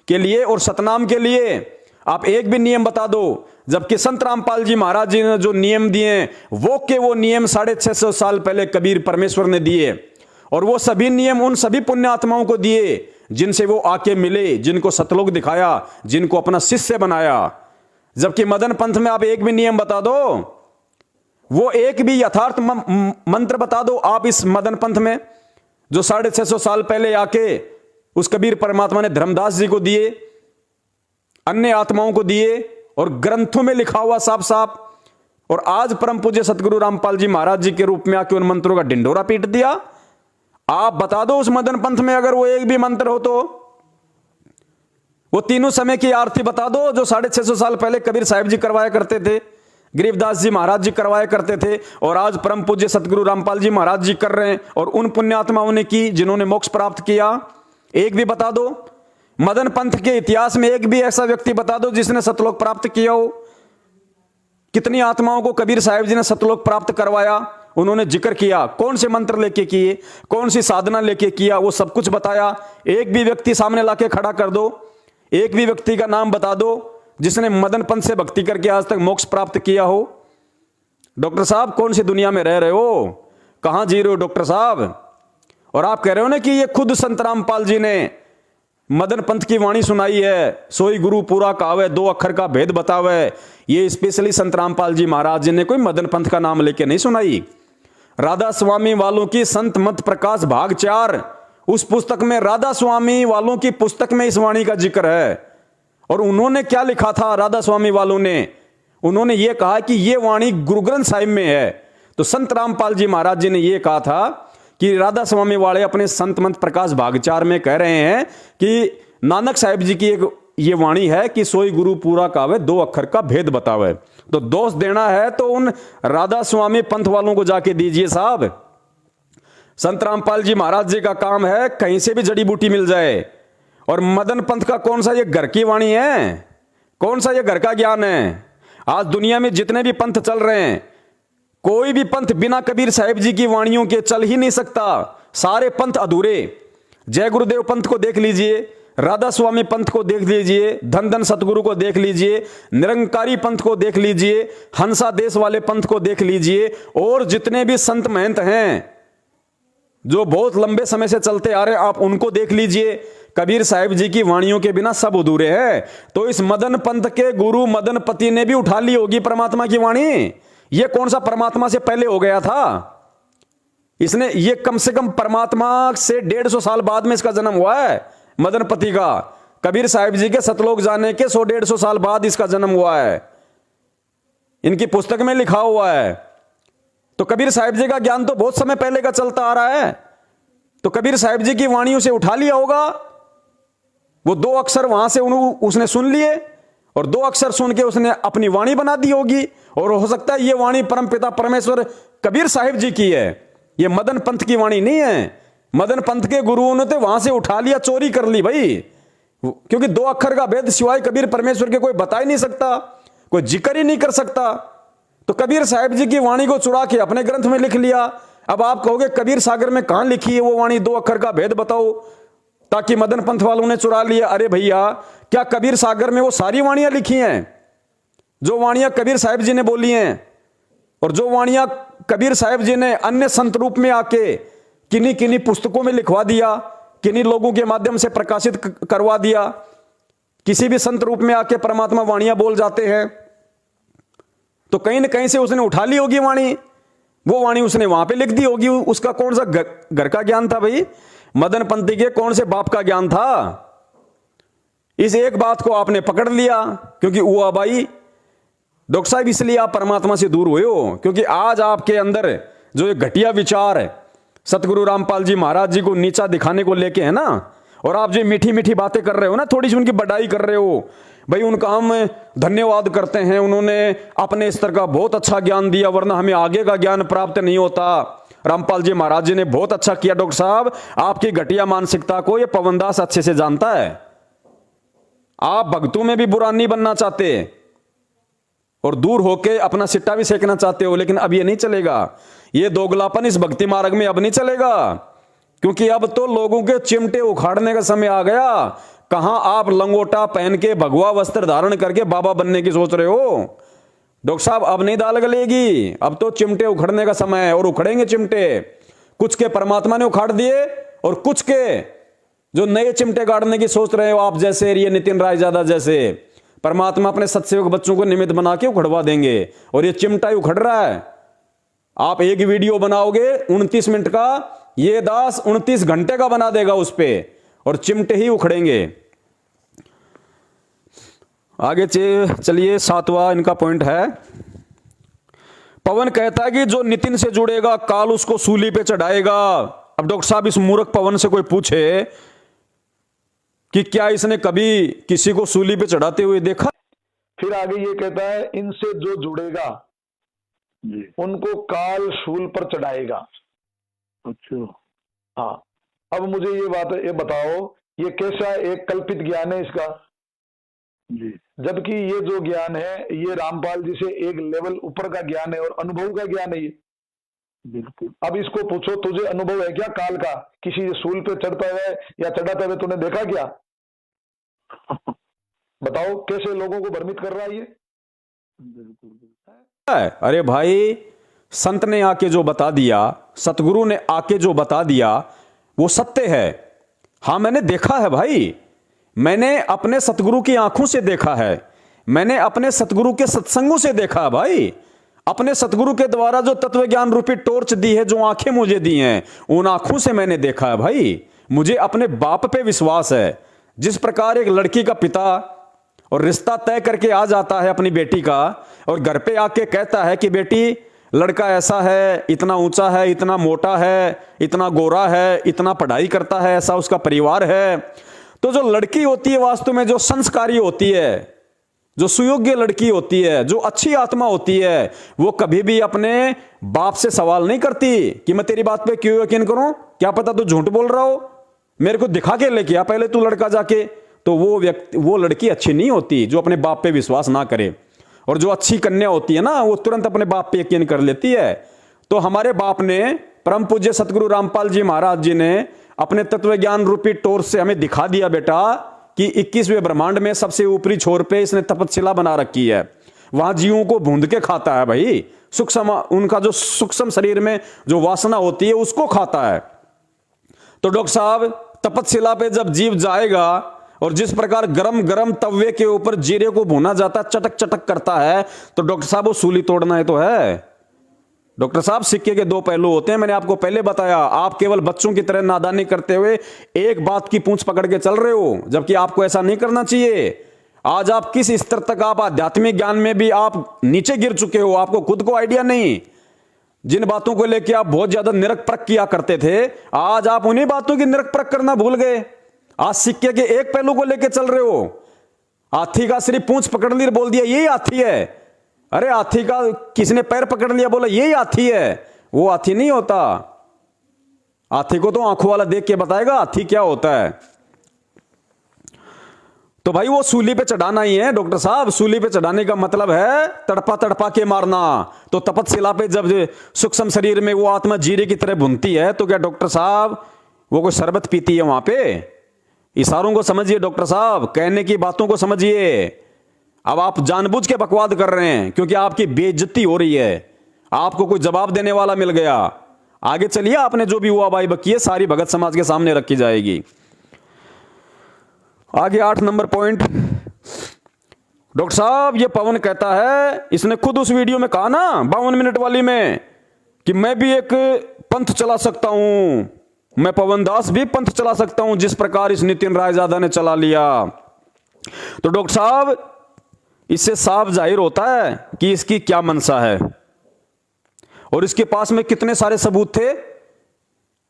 के लिए और सतनाम के लिए, आप एक भी नियम बता दो। जबकि संत रामपाल जी महाराज जी ने जो नियम दिए वो नियम 650 साल पहले कबीर परमेश्वर ने दिए, और वो सभी नियम उन सभी पुण्य आत्माओं को दिए जिनसे वो आके मिले, जिनको सतलोक दिखाया, जिनको अपना शिष्य बनाया। जबकि मदन पंथ में आप एक भी नियम बता दो, वो एक भी यथार्थ मंत्र बता दो आप इस मदन पंथ में, जो 650 साल पहले आके उस कबीर परमात्मा ने धर्मदास जी को दिए, अन्य आत्माओं को दिए, और ग्रंथों में लिखा हुआ साफ साफ, और आज परम पूज्य सतगुरु रामपाल जी महाराज जी के रूप में आके उन मंत्रों का ढिंडोरा पीट दिया। आप बता दो उस मदन पंथ में अगर वो एक भी मंत्र हो तो। वो तीनों समय की आरती बता दो जो 650 साल पहले कबीर साहिब जी करवाया करते थे, गरीबदास जी महाराज जी करवाया करते थे, और आज परम पूज्य सतगुरु रामपाल जी महाराज जी कर रहे हैं, और उन पुण्यात्माओं ने की जिन्होंने मोक्ष प्राप्त किया। एक भी बता दो। मदन पंथ के इतिहास में एक भी ऐसा व्यक्ति बता दो जिसने सतलोक प्राप्त किया हो। कितनी आत्माओं को कबीर साहिब जी ने सतलोक प्राप्त करवाया, उन्होंने जिक्र किया, कौन से मंत्र लेके किए, कौन सी साधना लेके किया, वो सब कुछ बताया। एक भी व्यक्ति सामने लाके खड़ा कर दो, एक भी व्यक्ति का नाम बता दो जिसने मदन पंथ से भक्ति करके आज तक मोक्ष प्राप्त किया हो। डॉक्टर साहब कौन सी दुनिया में रह रहे हो, कहां जी रहे हो डॉक्टर साहब? और आप कह रहे हो ना कि ये खुद संत रामपाल जी ने मदन पंथ की वाणी सुनाई है, सोई गुरु पूरा कावे, 2 अक्षर का भेद बतावे। ये स्पेशली संत रामपाल जी महाराज जी ने कोई मदन पंथ का नाम लेके नहीं सुनाई। राधा स्वामी वालों की संत मत प्रकाश भाग 4, उस पुस्तक में राधा स्वामी वालों की पुस्तक में इस वाणी का जिक्र है। और उन्होंने क्या लिखा था राधा स्वामी वालों ने? उन्होंने ये कहा कि ये वाणी गुरु ग्रंथ साहिब में है। तो संत रामपाल जी महाराज जी ने यह कहा था कि राधा स्वामी वाले अपने संत मत प्रकाश भाग 4 में कह रहे हैं कि नानक साहिब जी की एक ये वाणी है कि सोई गुरु पूरा कावे, 2 अक्षर का भेद बतावे। तो दोष देना है तो उन राधा स्वामी पंथ वालों को जाके दीजिए साहब। संत रामपाल जी महाराज जी का काम है कहीं से भी जड़ी बूटी मिल जाए। और मदन पंथ का कौन सा ये घर की वाणी है, कौन सा ये घर का ज्ञान है? आज दुनिया में जितने भी पंथ चल रहे हैं, कोई भी पंथ बिना कबीर साहिब जी की वाणियों के चल ही नहीं सकता। सारे पंथ अधूरे। जय गुरुदेव पंथ को देख लीजिए, राधा स्वामी पंथ को देख लीजिए, धन धन सतगुरु को देख लीजिए, निरंकारी पंथ को देख लीजिए, हंसा देश वाले पंथ को देख लीजिए, और जितने भी संत महंत हैं जो बहुत लंबे समय से चलते आ रहे हैं, आप उनको देख लीजिए। कबीर साहिब जी की वाणियों के बिना सब अधूरे हैं। तो इस मदन पंथ के गुरु मदन पति ने भी उठा ली होगी परमात्मा की वाणी। ये कौन सा परमात्मा से पहले हो गया था? इसने ये कम से कम परमात्मा से 150 साल बाद में इसका जन्म हुआ है मदन पति का। कबीर साहिब जी के सतलोक जाने के 100-150 साल बाद इसका जन्म हुआ है, इनकी पुस्तक में लिखा हुआ है। तो कबीर साहिब जी का ज्ञान तो बहुत समय पहले का चलता आ रहा है। तो कबीर साहिब जी की वाणियों से उठा लिया होगा। वो 2 अक्षर वहां से उसने सुन लिए, और 2 अक्षर सुन के उसने अपनी वाणी बना दी होगी। और हो सकता है ये वाणी परमपिता परमेश्वर कबीर साहिब जी की है, ये मदन पंथ की वाणी नहीं है। मदन पंथ के गुरुओं ने तो वहां से उठा लिया, चोरी कर ली भाई। क्योंकि 2 अक्षर का भेद सिवाय कबीर परमेश्वर के कोई बता ही नहीं सकता, कोई जिक्र ही नहीं कर सकता। तो कबीर साहिब जी की वाणी को चुरा के अपने ग्रंथ में लिख लिया। अब आप कहोगे कबीर सागर में कहां लिखी है वो वाणी, 2 अक्षर का भेद बताओ, ताकि मदन पंथ वालों ने चुरा लिया। अरे भैया, क्या कबीर सागर में वो सारी वाणियां लिखी हैं जो वाणियां कबीर साहिब जी ने बोली हैं? और जो वाणियां कबीर साहिब जी ने अन्य संत रूप में आके किन्हीं किन्हीं पुस्तकों में लिखवा दिया, किन्हीं लोगों के माध्यम से प्रकाशित करवा दिया, किसी भी संत रूप में आके परमात्मा वाणियां बोल जाते हैं। तो कहीं ना कहीं से उसने उठा ली होगी वाणी, वो वाणी उसने वहां पे लिख दी होगी। उसका कौन सा घर का ज्ञान था भाई? मदन पंथी के कौन से बाप का ज्ञान था? इस एक बात को आपने पकड़ लिया, क्योंकि वो आबाई डॉक्टर साहब इसलिए आप परमात्मा से दूर हुए हो, क्योंकि आज आपके अंदर जो एक घटिया विचार है सतगुरु रामपाल जी महाराज जी को नीचा दिखाने को लेके है ना, और आप जो मीठी मीठी बातें कर रहे हो ना, थोड़ी सी उनकी बड़ाई कर रहे हो, भाई उनका हम धन्यवाद करते हैं, उन्होंने अपने स्तर का बहुत अच्छा ज्ञान दिया, वरना हमें आगे का ज्ञान प्राप्त नहीं होता। रामपाल जी महाराज जी ने बहुत अच्छा किया। डॉक्टर साहब, आपकी घटिया मानसिकता को ये पवनदास अच्छे से जानता है। आप भक्तों में भी बुरा नहीं बनना चाहते और दूर होके अपना सिट्टा भी सेकना चाहते हो, लेकिन अब ये नहीं चलेगा। ये दोगलापन इस भक्ति मार्ग में अब नहीं चलेगा, क्योंकि अब तो लोगों के चिमटे उखाड़ने का समय आ गया। कहां आप लंगोटा पहन के भगवा वस्त्र धारण करके बाबा बनने की सोच रहे हो? डॉक्टर साहब, अब नहीं दाल गलेगी, अब तो चिमटे उखड़ने का समय है, और उखड़ेंगे चिमटे। कुछ के परमात्मा ने उखाड़ दिए, और कुछ के जो नए चिमटे गाड़ने की सोच रहे हो आप जैसे ये नितिन रायजादा जैसे, परमात्मा अपने सत्सेवक बच्चों को निमित्त बना के उखड़वा देंगे, और ये चिमटा ही उखड़ रहा है। आप एक वीडियो बनाओगे 29 मिनट का, ये दास 29 घंटे का बना देगा उस पे, और चिमटे ही उखड़ेंगे। आगे चलिए, 7वां इनका पॉइंट है। पवन कहता है कि जो नितिन से जुड़ेगा काल उसको सूली पे चढ़ाएगा। अब डॉक्टर साहब, इस मूर्ख पवन से कोई पूछे कि क्या इसने कभी किसी को सूली पे चढ़ाते हुए देखा? फिर आगे ये कहता है इनसे जो जुड़ेगा जी। उनको काल शूल पर चढ़ाएगा। अच्छा। हाँ, अब मुझे ये बताओ, ये कैसा एक कल्पित ज्ञान है इसका? जी। जबकि ये जो ज्ञान है ये रामपाल जी से एक लेवल ऊपर का ज्ञान है और अनुभव का ज्ञान है ये। बिल्कुल। अब इसको पूछो, तुझे अनुभव है क्या काल का? किसी सूल पे चढ़ता हुआ या चढ़ाते हुए तूने देखा क्या? बताओ कैसे लोगों को भ्रमित कर रहा है ये। बिल्कुल। अरे भाई, संत ने आके जो बता दिया, सतगुरु ने आके जो बता दिया, वो सत्य है। हाँ, मैंने देखा है भाई, मैंने अपने सतगुरु की आंखों से देखा है, मैंने अपने सतगुरु के सत्संगों से देखा है भाई। अपने सतगुरु के द्वारा जो तत्व ज्ञान रूपी टॉर्च दी है, जो आंखें मुझे दी हैं, उन आंखों से मैंने देखा है भाई। मुझे अपने बाप पे विश्वास है। जिस प्रकार एक लड़की का पिता और रिश्ता तय करके आ जाता है अपनी बेटी का, और घर पे आके कहता है कि बेटी, लड़का ऐसा है, इतना ऊंचा है, इतना मोटा है, इतना गोरा है, इतना पढ़ाई करता है, ऐसा उसका परिवार है। तो जो लड़की होती है वास्तव में जो संस्कारी होती है, जो सुयोग्य लड़की होती है, जो अच्छी आत्मा होती है, वो कभी भी अपने बाप से सवाल नहीं करती कि मैं तेरी बात पे क्यों यकीन करूं, क्या पता तू झूठ बोल रहा हो, मेरे को दिखा के लेके आ पहले तू लड़का जाके। तो वो लड़की अच्छी नहीं होती जो अपने बाप पे विश्वास ना करे। और जो अच्छी कन्या होती है ना, वो तुरंत अपने बाप पे यकीन कर लेती है। तो हमारे बाप ने, परम पूज्य सतगुरु रामपाल जी महाराज जी ने अपने तत्व ज्ञान रूपी टॉर्च से हमें दिखा दिया बेटा कि 21वें ब्रह्मांड में सबसे ऊपरी छोर पे इसने तपस्या बना रखी है। वहां जीवों को भूंद के खाता है भाई, सूक्ष्म, उनका जो सूक्ष्म शरीर में जो वासना होती है उसको खाता है। तो डॉक्टर साहब, तपस्या पे जब जीव जाएगा और जिस प्रकार गरम गरम तवे के ऊपर जीरे को भुना जाता है, चटक चटक करता है, तो डॉक्टर साहब वो सूली तोड़ना है तो है। डॉक्टर साहब, सिक्के के दो पहलू होते हैं, मैंने आपको पहले बताया। आप केवल बच्चों की तरह नादानी करते हुए एक बात की पूंछ पकड़ के चल रहे हो, जबकि आपको ऐसा नहीं करना चाहिए। आज आप किस स्तर तक आप आध्यात्मिक ज्ञान में भी आप नीचे गिर चुके हो, आपको खुद को आइडिया नहीं। जिन बातों को लेकर आप बहुत ज्यादा निरख परख किया करते थे, आज आप उन्हीं बातों की निरख परख करना भूल गए। आज सिक्के के एक पहलू को लेकर चल रहे हो। हाथी का सिर्फ पूंछ पकड़ ली, बोल दिया यही हाथी है। अरे हाथी का किसने पैर पकड़ लिया, बोला यही हाथी है। वो हाथी नहीं होता। हाथी को तो आंखों वाला देख के बताएगा हाथी क्या होता है। तो भाई वो सूली पे चढ़ाना ही है डॉक्टर साहब। सूली पे चढ़ाने का मतलब है तड़पा तड़पा के मारना। तो तपस्या पे जब सूक्ष्म शरीर में वो आत्मा जीरे की तरह भुनती है, तो क्या डॉक्टर साहब वो कोई शरबत पीती है वहां पे? इशारों को समझिए डॉक्टर साहब, कहने की बातों को समझिए। अब आप जानबूझ के बकवाद कर रहे हैं क्योंकि आपकी बेइज्जती हो रही है, आपको कोई जवाब देने वाला मिल गया। आगे चलिए, आपने जो भी हुआ भाई बकी है सारी भगत समाज के सामने रखी जाएगी। आगे 8 नंबर पॉइंट। डॉक्टर साहब, ये पवन कहता है, इसने खुद उस वीडियो में कहा ना 52 मिनट वाली में, कि मैं भी एक पंथ चला सकता हूं, मैं पवन दास भी पंथ चला सकता हूं, जिस प्रकार इस नितिन रायजादा ने चला लिया। तो डॉक्टर साहब, इससे साफ जाहिर होता है कि इसकी क्या मनसा है और इसके पास में कितने सारे सबूत थे।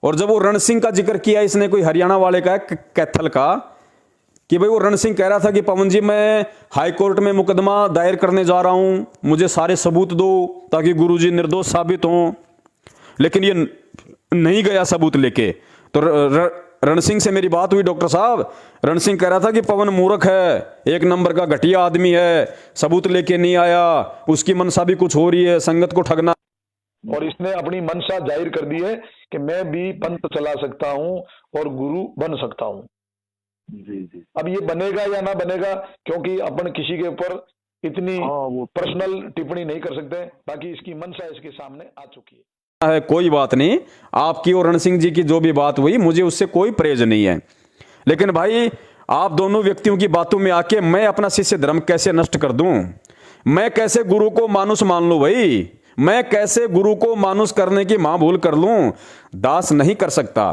और जब वो रण सिंह का जिक्र किया इसने, कोई हरियाणा वाले का, कैथल का, कि भाई वो रण सिंह कह रहा था कि पवन जी मैं हाई कोर्ट में मुकदमा दायर करने जा रहा हूं, मुझे सारे सबूत दो ताकि गुरुजी निर्दोष साबित हों। लेकिन ये नहीं गया सबूत लेके। तो रण सिंह से मेरी बात हुई डॉक्टर साहब, रण सिंह कह रहा था कि पवन मूर्ख है, एक नंबर का घटिया आदमी है, सबूत लेके नहीं आया, उसकी मनसा भी कुछ हो रही है, संगत को ठगना। और इसने अपनी मनसा जाहिर कर दी है कि मैं भी पंथ चला सकता हूं और गुरु बन सकता हूं। जी जी। अब ये बनेगा या ना बनेगा, क्योंकि अपन किसी के ऊपर इतनी पर्सनल टिप्पणी नहीं कर सकते, बाकी इसकी मनसा इसके सामने आ चुकी है। कोई बात नहीं, आपकी और रण सिंह जी की जो भी बात हुई मुझे उससे कोई प्रेज नहीं है। लेकिन भाई आप दोनों व्यक्तियों की बातों में आके मैं अपना शिष्य धर्म कैसे नष्ट कर दूं, मैं कैसे गुरु को मानुष मान लूं भाई, मैं कैसे गुरु को मानुष करने की मां भूल कर लूं? दास नहीं कर सकता।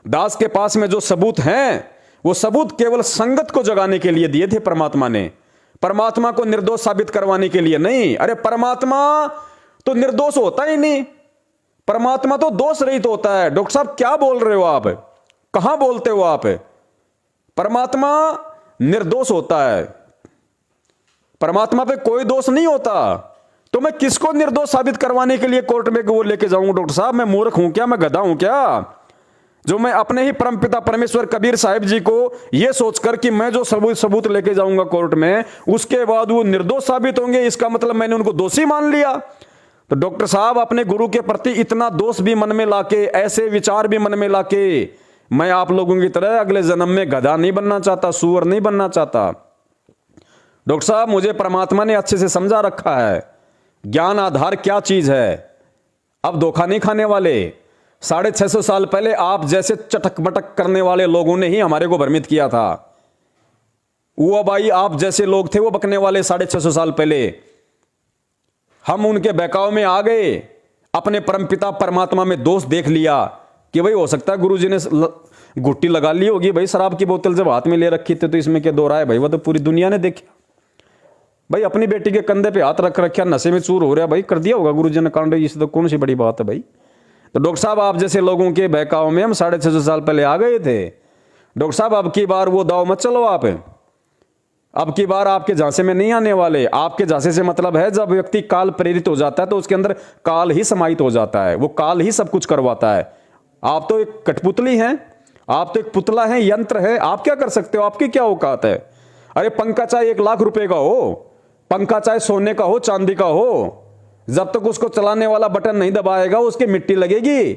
दास के पास में जो सबूत हैं वो सबूत केवल संगत को जगाने के लिए दिए थे परमात्मा ने, परमात्मा को निर्दोष साबित करवाने के लिए नहीं। अरे परमात्मा तो निर्दोष होता ही नहीं, परमात्मा तो दोष रहित होता है। डॉक्टर साहब क्या बोल रहे हो आप, कहां बोलते हो आप? परमात्मा निर्दोष होता है, परमात्मा पे कोई दोष नहीं होता। तो मैं किसको निर्दोष साबित करवाने के लिए कोर्ट में वो लेके जाऊंगा? डॉक्टर साहब मैं मूर्ख हूं क्या, मैं गधा हूं क्या, जो मैं अपने ही परमपिता परमेश्वर कबीर साहिब जी को यह सोचकर कि मैं जो सबूत लेके जाऊंगा कोर्ट में, उसके बाद वो निर्दोष साबित होंगे, इसका मतलब मैंने उनको दोषी मान लिया। तो डॉक्टर साहब अपने गुरु के प्रति इतना दोष भी मन में लाके, ऐसे विचार भी मन में लाके, मैं आप लोगों की तरह अगले जन्म में गधा नहीं बनना चाहता, सूअर नहीं बनना चाहता। डॉक्टर साहब मुझे परमात्मा ने अच्छे से समझा रखा है ज्ञान आधार क्या चीज है। अब धोखा नहीं खाने वाले। 650 साल पहले आप जैसे चटक मटक करने वाले लोगों ने ही हमारे को भ्रमित किया था। वो भाई आप जैसे लोग थे वो बकने वाले 650 साल पहले, हम उनके बहकाव में आ गए, अपने परमपिता परमात्मा में दोष देख लिया कि भाई हो सकता है गुरुजी ने घुट्टी लगा ली होगी, भाई शराब की बोतल जब हाथ में ले रखी थी तो इसमें क्या दो रहा है भाई, वो तो पूरी दुनिया ने देखा। भाई अपनी बेटी के कंधे पे हाथ रख रखा, नशे में चूर हो रहा, भाई कर दिया होगा गुरुजी ने कांड, इससे तो कौन सी बड़ी बात है भाई। तो डॉक्टर साहब आप जैसे लोगों के बहकाव में हम 650 साल पहले आ गए थे। डॉक्टर साहब अब की बार वो दाव मत चलो आप, अब की बार आपके झांसे में नहीं आने वाले। आपके झांसे से मतलब है जब व्यक्ति काल प्रेरित हो जाता है तो उसके अंदर काल ही समाहित हो जाता है, वो काल ही सब कुछ करवाता है। आप तो एक कठपुतली हैं, आप तो एक पुतला है, यंत्र है, आप क्या कर सकते हो, आपकी क्या औकात है। अरे पंखा चाहे 1 लाख रुपए का हो, पंखा चाहे सोने का हो, चांदी का हो, जब तक उसको चलाने वाला बटन नहीं दबाएगा उसकी मिट्टी लगेगी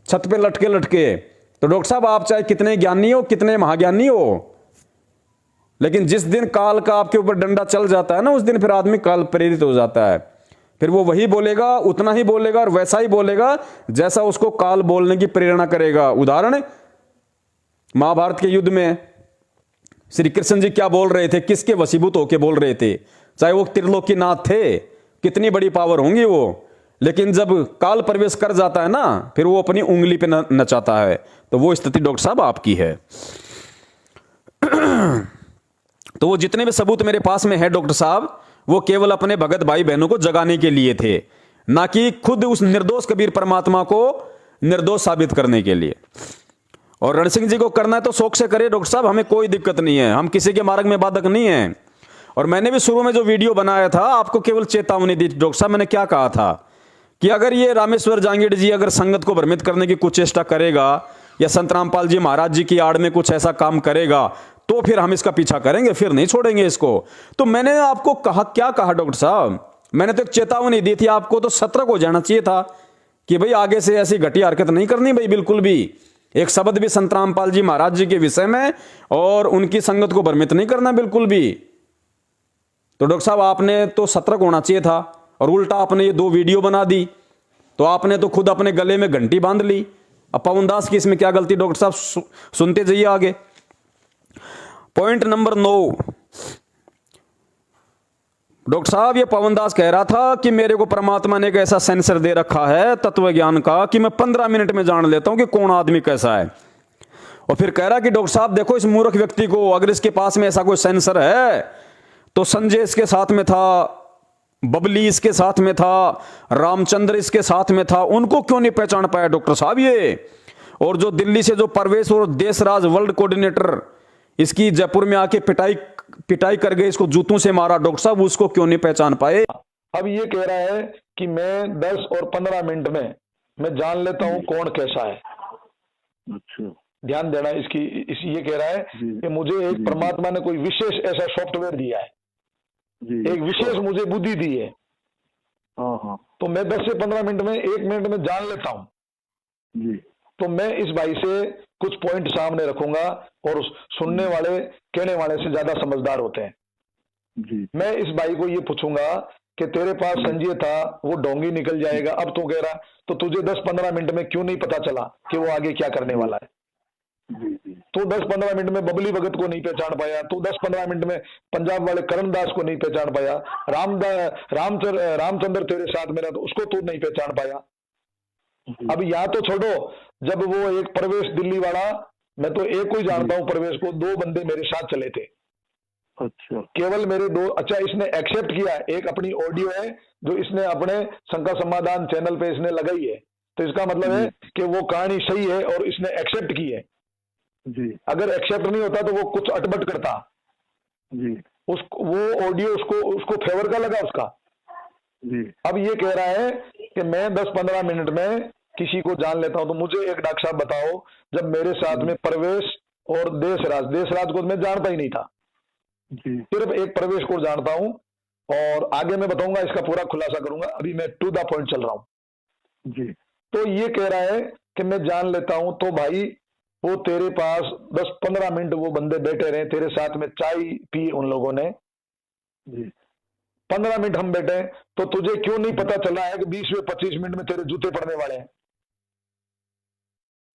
छत पे लटके लटके। तो डॉक्टर साहब आप चाहे कितने ज्ञानी हो, कितने महाज्ञानी हो, लेकिन जिस दिन काल का आपके ऊपर डंडा चल जाता है ना, उस दिन फिर आदमी काल प्रेरित हो जाता है। फिर वो वही बोलेगा, उतना ही बोलेगा और वैसा ही बोलेगा जैसा उसको काल बोलने की प्रेरणा करेगा। उदाहरण महाभारत के युद्ध में श्री कृष्ण जी क्या बोल रहे थे, किसके वशीभूत होके बोल रहे थे, चाहे वो त्रिलोकीनाथ थे, कितनी बड़ी पावर होंगी वो, लेकिन जब काल प्रवेश कर जाता है ना फिर वो अपनी उंगली पे नचाता है। तो वो स्थिति डॉक्टर साहब आपकी है। तो वो जितने भी सबूत मेरे पास में है डॉक्टर साहब, वो केवल अपने भगत भाई बहनों को जगाने के लिए थे, ना कि खुद उस निर्दोष कबीर परमात्मा को निर्दोष साबित करने के लिए। और रण सिंह जी को करना है तो शौक से करे डॉक्टर साहब, हमें कोई दिक्कत नहीं है, हम किसी के मार्ग में बाधक नहीं है। और मैंने भी शुरू में जो वीडियो बनाया था आपको केवल चेतावनी दी डॉक्टर साहब, मैंने क्या कहा था कि अगर ये रामेश्वर जांगिड़ जी अगर संगत को भ्रमित करने की कुछ चेष्टा करेगा या संत रामपाल जी महाराज जी की आड़ में कुछ ऐसा काम करेगा तो फिर हम इसका पीछा करेंगे, फिर नहीं छोड़ेंगे इसको। तो मैंने आपको कहा, क्या कहा डॉक्टर साहब, मैंने तो एक चेतावनी दी थी आपको, तो सतर्क हो जाना चाहिए था कि भाई आगे से ऐसी घटिया हरकत नहीं करनी भाई, बिल्कुल भी एक शब्द भी संत रामपाल जी महाराज जी के विषय में और उनकी संगत को भ्रमित नहीं करना बिल्कुल भी। तो डॉक्टर साहब आपने तो सतर्क होना चाहिए था, और उल्टा आपने ये 2 वीडियो बना दी, तो आपने तो खुद अपने गले में घंटी बांध ली। अब पवन दास की इसमें क्या गलती डॉक्टर साहब, सुनते जाइए आगे। पॉइंट नंबर 9, डॉक्टर साहब ये पवन दास कह रहा था कि मेरे को परमात्मा ने एक ऐसा सेंसर दे रखा है तत्व ज्ञान का कि मैं 15 मिनट में जान लेता हूं कि कौन आदमी कैसा है। और फिर कह रहा कि डॉक्टर साहब देखो इस मूर्ख व्यक्ति को, अगर इसके पास में ऐसा कोई सेंसर है तो संजय इसके साथ में था, बबली इसके साथ में था, रामचंद्र इसके साथ में था, उनको क्यों नहीं पहचान पाया डॉक्टर साहब ये। और जो दिल्ली से जो परवेश और देशराज वर्ल्ड कोऑर्डिनेटर इसकी जयपुर में आके पिटाई कर गए, इसको जूतों से मारा, डॉक्टर साहब उसको क्यों नहीं पहचान पाए। अब ये कह रहा है कि मैं 10 और 15 मिनट में मैं जान लेता हूं कौन कैसा है। अच्छा, ध्यान देना इसकी, ये कह रहा है कि मुझे एक परमात्मा ने कोई विशेष ऐसा सॉफ्टवेयर दिया है, एक विशेष मुझे बुद्धि दी है, तो मैं 10 से 15 मिनट में 1 मिनट में जान लेता हूं जी। तो मैं इस भाई से कुछ पॉइंट सामने रखूंगा, और सुनने वाले कहने वाले से ज्यादा समझदार होते हैं जी। मैं इस भाई को ये पूछूंगा कि तेरे पास संजय था, वो डोंगी निकल जाएगा, अब तू कह रहा तो तुझे 10-15 मिनट में क्यों नहीं पता चला कि वो आगे क्या करने वाला है। तो 10-15 मिनट में बबली भगत को नहीं पहचान पाया, तो 10-15 मिनट में पंजाब वाले करण दास को नहीं पहचान पाया, रामचंद्र तेरे साथ में रहा तो उसको तू नहीं पहचान पाया। अब यहाँ तो छोड़ो, जब वो एक प्रवेश दिल्ली वाला, मैं तो एक को ही जानता हूँ प्रवेश को, 2 बंदे मेरे साथ चले थे। अच्छा, केवल मेरे 2। अच्छा, इसने एक्सेप्ट किया, एक अपनी ऑडियो है जो इसने अपने शंका समाधान चैनल पे इसने लगाई है, तो इसका मतलब है कि वो कहानी सही है और इसने एक्सेप्ट की है। जी अगर एक्सेप्ट नहीं होता तो वो कुछ अटपट करता, जी वो ऑडियो उसको फेवर का लगा उसका। जी अब ये कह रहा है कि मैं 10-15 मिनट में किसी को जान लेता हूं। तो मुझे एक डॉक्टर साहब बताओ, जब मेरे साथ में प्रवेश और देशराज को मैं जानता ही नहीं था, जी सिर्फ एक प्रवेश को जानता हूं, और आगे मैं बताऊंगा, इसका पूरा खुलासा करूंगा, अभी मैं टू द पॉइंट चल रहा हूं। जी तो ये कह रहा है कि मैं जान लेता हूं। तो भाई वो तेरे पास 10-15 मिनट वो बंदे बैठे रहे, तेरे साथ में चाय पी उन लोगों ने, जी 15 मिनट हम बैठे, तो तुझे क्यों नहीं पता चला है कि 20 में 25 मिनट में तेरे जूते पड़ने वाले हैं?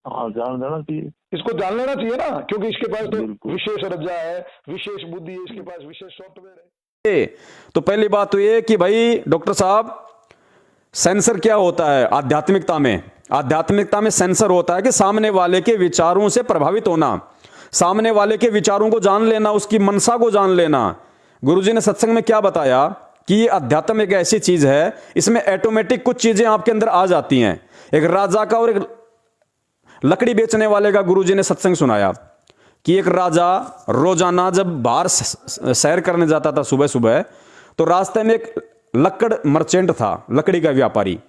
हाँ, जान लेना चाहिए। इसको जान लेना चाहिए ना, क्योंकि इसके पास तो बिल्कुल। विशेष रज्जा है, विशेष बुद्धि है, इसके पास विशेष सॉफ्टवेयर है। तो पहली बात तो ये कि भाई डॉक्टर साहब, सेंसर क्या होता है आध्यात्मिकता में? आध्यात्मिकता में सेंसर होता है कि सामने वाले के विचारों से प्रभावित होना, सामने वाले के विचारों को जान लेना, उसकी मनसा को जान लेना। गुरुजी ने सत्संग में क्या बताया कि ये अध्यात्म एक ऐसी चीज है, इसमें ऑटोमेटिक कुछ चीजें आपके अंदर आ जाती हैं। एक राजा का और एक लकड़ी बेचने वाले का गुरुजी ने सत्संग सुनाया कि एक राजा रोजाना जब बाहर सैर करने जाता था सुबह सुबह, तो रास्ते में एक लकड़ मर्चेंट था, लकड़ी का व्यापारी,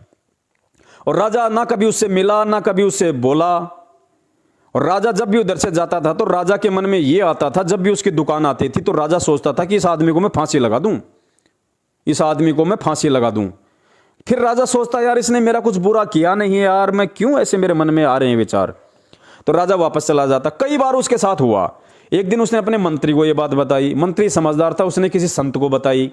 और राजा ना कभी उससे मिला ना कभी उससे बोला। और राजा जब भी उधर से जाता था तो राजा के मन में यह आता था, जब भी उसकी दुकान आती थी तो राजा सोचता था कि इस आदमी को मैं फांसी लगा दूं, इस आदमी को मैं फांसी लगा दूं। फिर राजा सोचता यार इसने मेरा कुछ बुरा किया नहीं है यार, मैं क्यों ऐसे मेरे मन में आ रहे हैं विचार। तो राजा वापस चला जाता। कई बार उसके साथ हुआ। एक दिन उसने अपने मंत्री को यह बात बताई, मंत्री समझदार था, उसने किसी संत को बताई।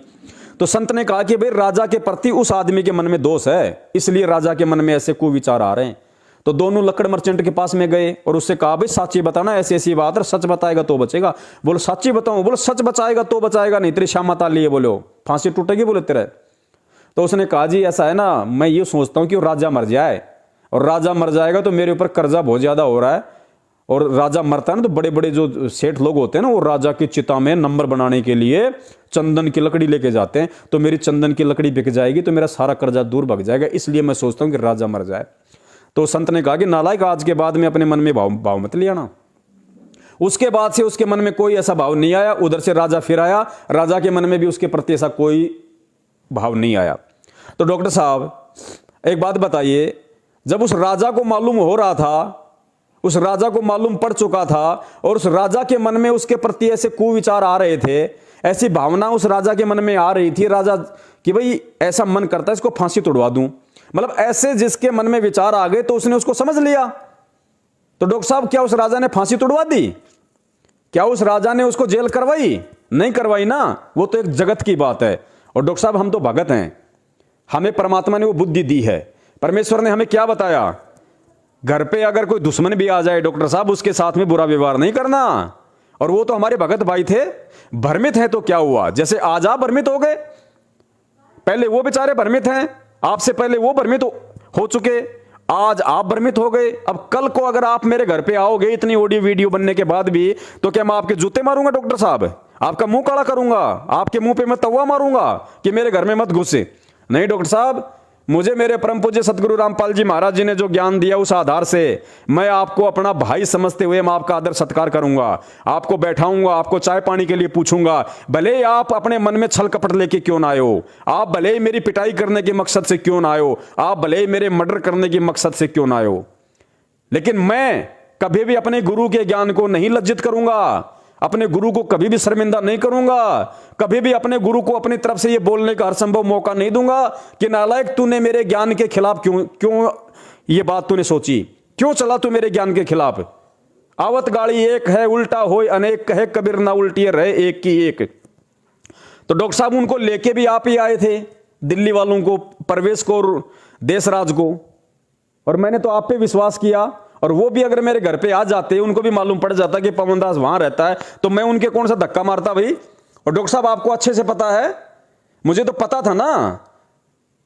तो संत ने कहा कि भाई राजा के प्रति उस आदमी के मन में दोष है, इसलिए राजा के मन में ऐसे कुविचार आ रहे हैं। तो दोनों लकड़ मर्चेंट के पास में गए और उससे कहा भाई सच्ची बताना, ऐसी ऐसी बात है, सच बताएगा तो बचेगा। बोलो सच्ची बताऊं? बोलो सच बचाएगा तो बचाएगा, नहीं तेरी शामत आ लिए, बोलो फांसी टूटेगी, बोले तेरे। तो उसने कहा जी ऐसा है ना, मैं ये सोचता हूं कि वो राजा मर जाए, और राजा मर जाएगा तो मेरे ऊपर कर्जा बहुत ज्यादा हो रहा है, और राजा मरता है ना तो बड़े बड़े जो सेठ लोग होते हैं ना, वो राजा की चिता में नंबर बनाने के लिए चंदन की लकड़ी लेके जाते हैं, तो मेरी चंदन की लकड़ी बिक जाएगी तो मेरा सारा कर्जा दूर भग जाएगा, इसलिए मैं सोचता हूं कि राजा मर जाए। तो संत ने कहा कि नालायक, आज के बाद में अपने मन में भाव मत ले आना। उसके बाद से उसके मन में कोई ऐसा भाव नहीं आया। उधर से राजा फिर आया, राजा के मन में भी उसके प्रति ऐसा कोई भाव नहीं आया। तो डॉक्टर साहब एक बात बताइए, जब उस राजा को मालूम हो रहा था, उस राजा को मालूम पड़ चुका था, और उस राजा के मन में उसके प्रति ऐसे कुविचार आ रहे थे, ऐसी भावना उस राजा के मन में आ रही थी, राजा कि भाई ऐसा मन करता है इसको फांसी तोड़वा दूं, मतलब ऐसे जिसके मन में विचार आ गए तो उसने उसको समझ लिया। तो डॉक्टर साहब क्या उस राजा ने फांसी तोड़वा दी? क्या उस राजा ने उसको जेल करवाई? नहीं करवाई ना, वो तो एक जगत की बात है। और डॉक्टर साहब हम तो भगत हैं, हमें परमात्मा ने वो बुद्धि दी है। परमेश्वर ने हमें क्या बताया? घर पे अगर कोई दुश्मन भी आ जाए डॉक्टर साहब, उसके साथ में बुरा व्यवहार नहीं करना। और वो तो हमारे भगत भाई थे। भ्रमित है तो क्या हुआ? जैसे आज आप भ्रमित हो गए, पहले वो बेचारे भ्रमित हैं, आपसे पहले वो भ्रमित हो चुके, आज आप भ्रमित हो गए। अब कल को अगर आप मेरे घर पे आओगे इतनी ऑडियो वीडियो बनने के बाद भी, तो क्या मैं आपके जूते मारूंगा डॉक्टर साहब? आपका मुंह काला करूंगा, आपके मुंह पे मैं तवा मारूंगा कि मेरे घर में मत घुसे? नहीं डॉक्टर साहब, मुझे मेरे परम पूज्य सतगुरु रामपाल जी महाराज जी ने जो ज्ञान दिया उस आधार से मैं आपको अपना भाई समझते हुए मैं आपका आदर सत्कार करूंगा, आपको बैठाऊंगा, आपको चाय पानी के लिए पूछूंगा। भले ही आप अपने मन में छल कपट लेके क्यों ना आए हो, आप भले ही मेरी पिटाई करने के मकसद से क्यों ना आए हो, आप भले ही मेरे मर्डर करने के मकसद से क्यों ना आए हो, लेकिन मैं कभी भी अपने गुरु के ज्ञान को नहीं लज्जित करूंगा, अपने गुरु को कभी भी शर्मिंदा नहीं करूंगा, कभी भी अपने गुरु को अपनी तरफ से ये बोलने का हर संभव मौका नहीं दूंगा कि नालायक तूने मेरे ज्ञान के खिलाफ क्यों ये बात तूने सोची, क्यों चला तू मेरे ज्ञान के खिलाफ? आवत गाड़ी एक है उल्टा होए अनेक, कहे कबीर ना उल्टी रहे एक की एक। तो डॉक्टर साहब उनको लेके भी आप ही आए थे, दिल्ली वालों को, परवेश को और देशराज को, और मैंने तो आप पे विश्वास किया। और वो भी अगर मेरे घर पे आ जाते, उनको भी मालूम पड़ जाता कि पवन दास वहां रहता है, तो मैं उनके कौन सा धक्का मारता भाई? और डॉक्टर साहब आपको अच्छे से पता है, मुझे तो पता था ना,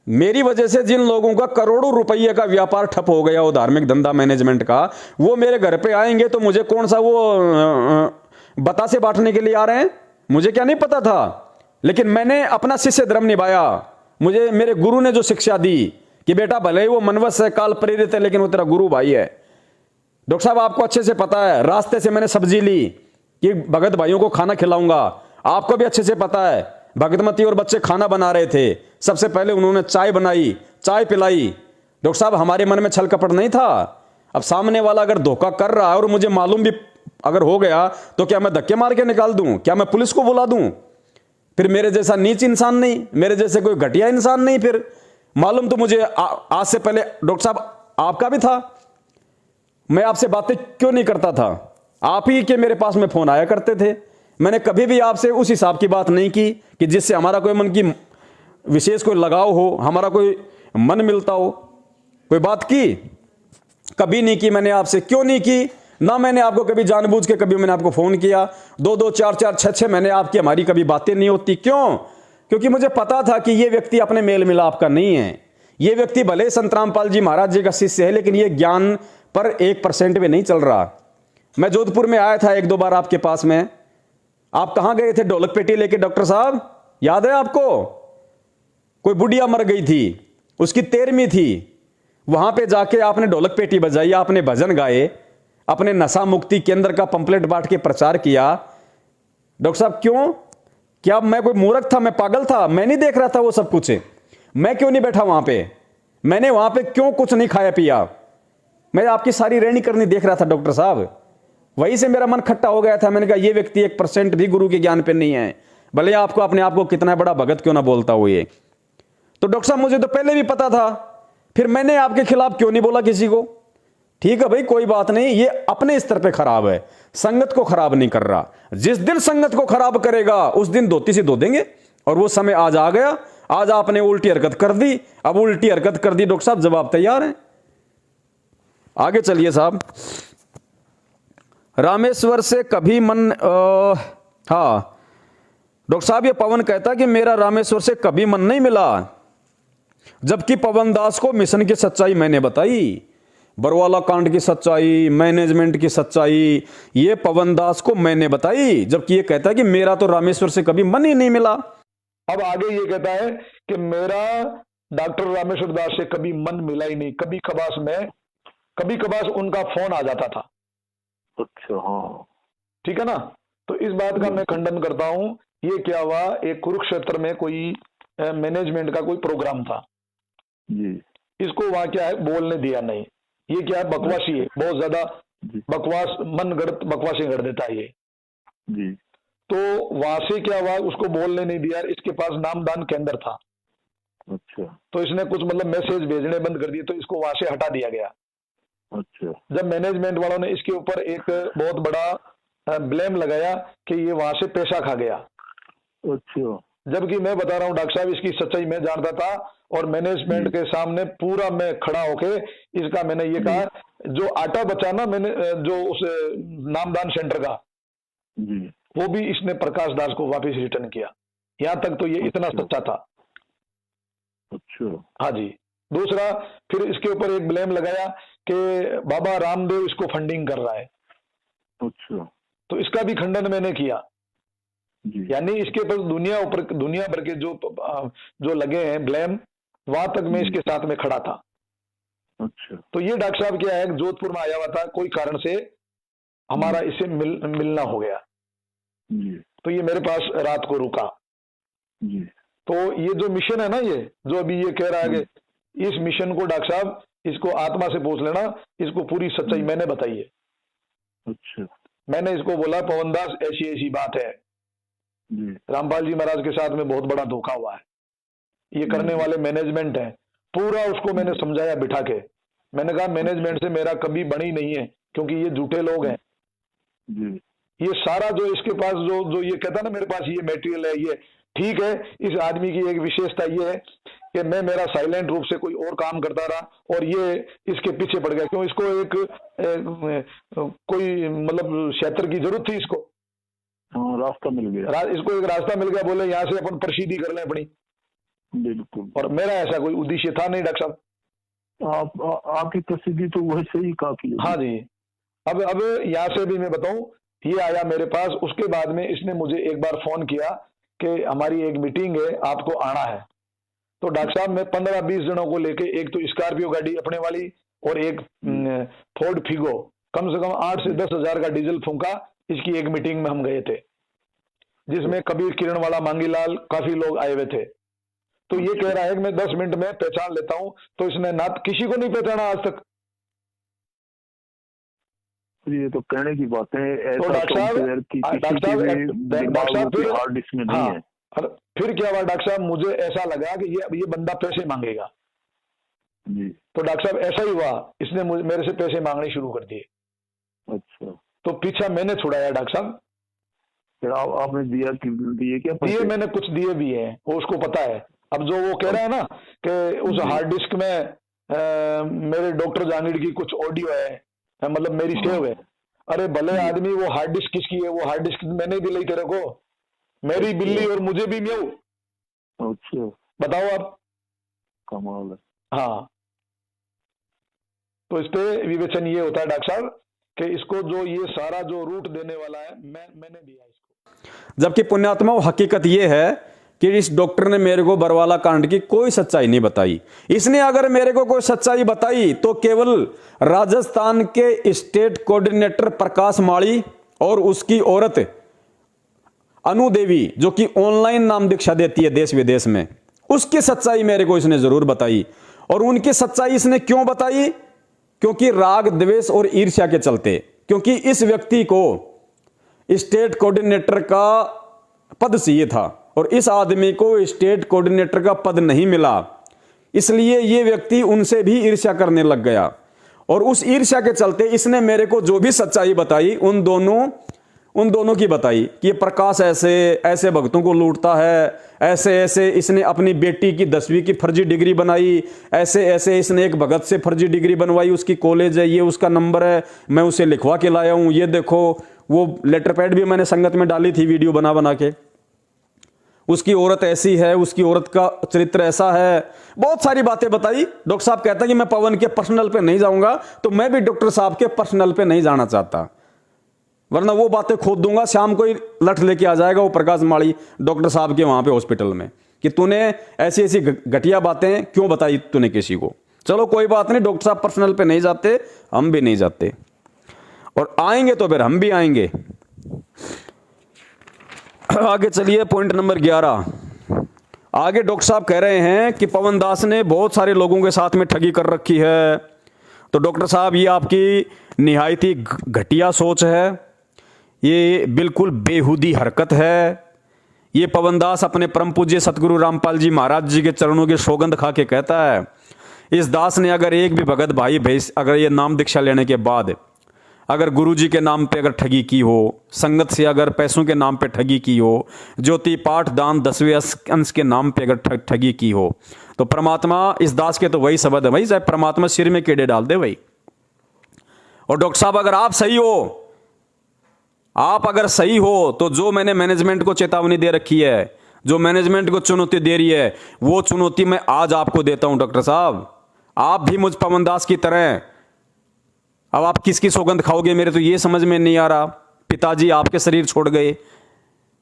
मेरी वजह से जिन लोगों का करोड़ों रुपये का व्यापार ठप हो गया, वो धार्मिक धंधा मैनेजमेंट का, वो मेरे घर पे आएंगे तो मुझे कौन सा वो बतासे बांटने के लिए आ रहे हैं? मुझे क्या नहीं पता था, लेकिन मैंने अपना शिष्य धर्म निभाया। मुझे मेरे गुरु ने जो शिक्षा दी कि बेटा भले ही वो मनवस है, काल प्रेरित है, लेकिन वो तेरा गुरु भाई है। डॉक्टर साहब आपको अच्छे से पता है, रास्ते से मैंने सब्जी ली कि भगत भाइयों को खाना खिलाऊंगा। आपको भी अच्छे से पता है भगतमती और बच्चे खाना बना रहे थे, सबसे पहले उन्होंने चाय बनाई, चाय पिलाई। डॉक्टर साहब हमारे मन में छल कपट नहीं था। अब सामने वाला अगर धोखा कर रहा है और मुझे मालूम भी अगर हो गया तो क्या मैं धक्के मार के निकाल दूं? क्या मैं पुलिस को बुला दूं? फिर मेरे जैसा नीच इंसान नहीं, मेरे जैसे कोई घटिया इंसान नहीं। फिर मालूम तो मुझे आज से पहले डॉक्टर साहब आपका भी था। मैं आपसे बातें क्यों नहीं करता था? आप ही के मेरे पास में फोन आया करते थे। मैंने कभी भी आपसे उस हिसाब की बात नहीं की कि जिससे हमारा कोई मन की विशेष कोई लगाव हो, हमारा कोई मन मिलता हो। कोई बात की? कभी नहीं की मैंने आपसे। क्यों नहीं की? ना मैंने आपको कभी जानबूझ के कभी मैंने आपको फोन किया। 2-2, 4-4, 6-6 महीने आपकी हमारी कभी बातें नहीं होती। क्यों? क्योंकि मुझे पता था कि ये व्यक्ति अपने मेल मिलाप का नहीं है। ये व्यक्ति भले संत रामपाल जी महाराज जी का शिष्य है, लेकिन ये ज्ञान पर 1% भी नहीं चल रहा। मैं जोधपुर में आया था 1-2 बार आपके पास में। आप कहां गए थे ढोलक पेटी लेके डॉक्टर साहब? याद है आपको? कोई बुढ़िया मर गई थी, उसकी 13वीं थी। वहां पे जाके आपने ढोलक पेटी बजाई, आपने भजन गाए, अपने नशा मुक्ति केंद्र का पंपलेट बांट के प्रचार किया। डॉक्टर साहब क्यों? क्या मैं कोई मूर्ख था? मैं पागल था? मैं नहीं देख रहा था वो सब कुछ? मैं क्यों नहीं बैठा वहां पे? मैंने वहां पे क्यों कुछ नहीं खाया पिया? मैं आपकी सारी रहनी करनी देख रहा था डॉक्टर साहब। वहीं से मेरा मन खट्टा हो गया था। मैंने कहा ये व्यक्ति 1% भी गुरु के ज्ञान पे नहीं है, भले आपको अपने आप को कितना बड़ा भगत क्यों ना बोलता हो। ये तो डॉक्टर साहब मुझे तो पहले भी पता था, फिर मैंने आपके खिलाफ क्यों नहीं बोला किसी को? ठीक है भाई, कोई बात नहीं, ये अपने स्तर पे खराब है, संगत को खराब नहीं कर रहा। जिस दिन संगत को खराब करेगा उस दिन धोती से धो देंगे। और वो समय आज आ गया। आज आपने उल्टी हरकत कर दी। अब उल्टी हरकत कर दी डॉक्टर साहब, जवाब तैयार है। आगे चलिए साहब। रामेश्वर से कभी मन हाँ डॉक्टर साहब, ये पवन कहता कि मेरा रामेश्वर से कभी मन नहीं मिला, जबकि पवन दास को मिशन की सच्चाई मैंने बताई, बरवाला कांड की सच्चाई, मैनेजमेंट की सच्चाई, ये पवन दास को मैंने बताई, जबकि ये कहता है कि मेरा तो रामेश्वर से कभी मन ही नहीं मिला। अब आगे ये कहता है कि मेरा डॉक्टर रामेश्वर दास से कभी मन मिला ही नहीं। कभी कभास उनका फोन आ जाता था। अच्छा, हाँ, ठीक है ना? तो इस बात का मैं खंडन करता हूं। ये क्या हुआ, एक कुरुक्षेत्र में कोई मैनेजमेंट का कोई प्रोग्राम था जी, इसको वहां क्या है बोलने दिया नहीं। ये क्या है, बकवासी है, बहुत ज्यादा बकवास, मन गढ़ बकवासी कर देता है ये जी। तो वहां से क्या हुआ, उसको बोलने नहीं दिया। इसके पास नामदान केंद्र था। अच्छा, तो इसने कुछ मतलब मैसेज भेजने बंद कर दिए, तो इसको वहां से हटा दिया गया। अच्छा, जब मैनेजमेंट वालों ने इसके ऊपर एक बहुत बड़ा ब्लेम लगाया कि ये वहां से पैसा खा गया। अच्छा, जबकि मैं बता रहा हूँ डॉक्टर साहब, इसकी सच्चाई मैं जानता था और मैनेजमेंट के सामने पूरा मैं खड़ा होके इसका मैंने ये कहा, जो आटा बचा ना मैंने जो उस नामदान सेंटर का, जी, वो भी इसने प्रकाश दास को वापस रिटर्न किया। यहां तक तो ये इतना सच्चा था। अच्छा, हाँ जी। दूसरा, फिर इसके ऊपर एक ब्लेम लगाया कि बाबा रामदेव इसको फंडिंग कर रहा है। अच्छा, तो इसका भी खंडन मैंने किया। जी, यानी इसके ऊपर दुनिया भर के जो लगे हैं ब्लेम, वहां तक मैं इसके साथ में खड़ा था। अच्छा, तो ये डॉक्टर साहब क्या है, जोधपुर में आया हुआ था, कोई कारण से हमारा इससे मिलना हो गया। जी, तो ये मेरे पास रात को रुका। जी, तो ये जो मिशन है ना, ये जो अभी ये कह रहा है कि इस मिशन को डॉक्टर साहब इसको आत्मा से पूछ लेना, इसको पूरी सच्चाई मैंने बताई है। अच्छा, मैंने इसको बोला पवन दास ऐसी ऐसी बात है, जी, रामपाल जी महाराज के साथ में बहुत बड़ा धोखा हुआ है, ये करने वाले मैनेजमेंट है। पूरा उसको मैंने समझाया बिठा के। मैंने कहा मैनेजमेंट से मेरा कभी बनी नहीं है, क्योंकि ये झूठे लोग हैं। जी, ये सारा जो इसके पास जो ये कहता ना मेरे पास ये मटेरियल है, ये ठीक है। इस आदमी की एक विशेषता ये है कि मैं मेरा साइलेंट रूप से कोई और काम करता रहा और ये इसके पीछे पड़ गया। क्यों? इसको कोई मतलब क्षेत्र की जरूरत थी इसको। हाँ, रास्ता मिल गया। इसको एक रास्ता मिल गया, बोले यहाँ से अपन प्रसिद्धि कर लें अपनी। बिल्कुल। और मेरा ऐसा कोई उद्देश्य था नहीं डॉक्टर साहब। आपकी प्रसिद्धि तो वैसे ही काफी है। हाँ जी। अब यहाँ से भी मैं बताऊं, ये आया मेरे पास। उसके बाद में इसने मुझे एक बार फोन किया कि हमारी एक मीटिंग है, आपको आना है। तो डॉक्टर साहब मैं 15-20 जनों को लेके, एक तो स्कॉर्पियो गाड़ी अपने वाली और एक फोर्ड फिगो कम से कम 8 से 10 हजार का डीजल फूंका। इसकी एक मीटिंग में हम गए थे, जिसमें कबीर किरण वाला, मांगीलाल, काफी लोग आए हुए थे। तो ये कह रहा है कि मैं 10 मिनट में पहचान लेता हूं, तो इसने ना किसी को नहीं पहचाना आज तक। ये तो कहने की बात है। तो डॉक्टर साहब हार्ड डिस्क में नहीं है। फिर क्या हुआ डॉक्टर साहब, मुझे ऐसा लगा कि ये बंदा पैसे मांगेगा जी। तो डॉक्टर साहब ऐसा ही हुआ, इसने मेरे से पैसे मांगने शुरू कर दिए। अच्छा, तो पीछा मैंने छुड़ाया डॉक्टर साहब। फिर आपने दिए क्या? दिए मैंने, कुछ दिए भी हैं, वो उसको पता है। अब जो वो कह रहा है ना कि उस हार्ड डिस्क में मेरे डॉक्टर जहांगीर की कुछ ऑडियो है, मतलब मेरी सेव है। अरे भले आदमी, वो हार्ड डिस्क किसकी है? वो हार्ड डिस्क मैंने दिलाई तेरे को, मेरी बिल्ली और मुझे भी म्याऊ। अच्छा, बताओ आप, कमाल है। हाँ, तो इस पे विवेचन ये होता है डॉक्टर साहब कि इसको जो ये सारा जो रूट देने वाला है, मैंने दिया इसको। जबकि पुण्यात्मा हकीकत ये है कि इस डॉक्टर ने मेरे को बरवाला कांड की कोई सच्चाई नहीं बताई। इसने अगर मेरे को कोई सच्चाई बताई तो केवल राजस्थान के स्टेट कोऑर्डिनेटर प्रकाश माड़ी और उसकी औरत अनु देवी, जो कि ऑनलाइन नाम दीक्षा देती है देश विदेश में, उसकी सच्चाई मेरे को इसने जरूर बताई। और उनकी सच्चाई इसने क्यों बताई? क्योंकि राग, द्वेष और ईर्ष्या के चलते। क्योंकि इस व्यक्ति को स्टेट कोऑर्डिनेटर का पद चाहिए था और इस आदमी को स्टेट कोऑर्डिनेटर का पद नहीं मिला, इसलिए ये व्यक्ति उनसे भी ईर्ष्या करने लग गया। और उस ईर्ष्या के चलते इसने मेरे को जो भी सच्चाई बताई उन दोनों की बताई कि ये प्रकाश ऐसे ऐसे भक्तों को लूटता है, ऐसे ऐसे इसने अपनी बेटी की 10वीं की फर्जी डिग्री बनाई, ऐसे ऐसे इसने एक भगत से फर्जी डिग्री बनवाई, उसकी कॉलेज है, ये उसका नंबर है, मैं उसे लिखवा के लाया हूं, ये देखो। वो लेटर पैड भी मैंने संगत में डाली थी वीडियो बना के। उसकी औरत ऐसी है, उसकी औरत का चरित्र ऐसा है, बहुत सारी बातें बताई। डॉक्टर साहब कहता है कि मैं पवन के पर्सनल पे नहीं जाऊंगा, तो मैं भी डॉक्टर साहब के पर्सनल पे नहीं जाना चाहता, वरना वो बातें खोद दूंगा। शाम को ही लठ लेके आ जाएगा वो प्रकाश माड़ी डॉक्टर साहब के वहां पे हॉस्पिटल में कि तूने ऐसी ऐसी घटिया बातें क्यों बताई तूने किसी को। चलो कोई बात नहीं, डॉक्टर साहब पर्सनल पे नहीं जाते, हम भी नहीं जाते, और आएंगे तो फिर हम भी आएंगे। आगे चलिए, पॉइंट नंबर 11। आगे डॉक्टर साहब कह रहे हैं कि पवन दास ने बहुत सारे लोगों के साथ में ठगी कर रखी है। तो डॉक्टर साहब ये आपकी निहायत ही घटिया सोच है, ये बिल्कुल बेहुदी हरकत है। ये पवन दास अपने परम पूज्य सतगुरु रामपाल जी महाराज जी के चरणों की सौगंध खा के कहता है, इस दास ने अगर एक भी भगत भाई भेज, अगर ये नाम दीक्षा लेने के बाद अगर गुरु जी के नाम पे अगर ठगी की हो, संगत से अगर पैसों के नाम पे ठगी की हो, ज्योति पाठ दान 10वें अंश के नाम पे अगर ठगी की हो, तो परमात्मा, इस दास के तो वही शब्द है भाई, चाहे परमात्मा सिर में कीड़े डाल दे भाई। और डॉक्टर साहब अगर आप सही हो, आप अगर सही हो, तो जो मैंने मैनेजमेंट को चेतावनी दे रखी है, जो मैनेजमेंट को चुनौती दे रही है, वो चुनौती मैं आज आपको देता हूं डॉक्टर साहब। आप भी मुझ पवन दास की तरह, अब आप किसकी सौगंध खाओगे मेरे तो ये समझ में नहीं आ रहा। पिताजी आपके शरीर छोड़ गए,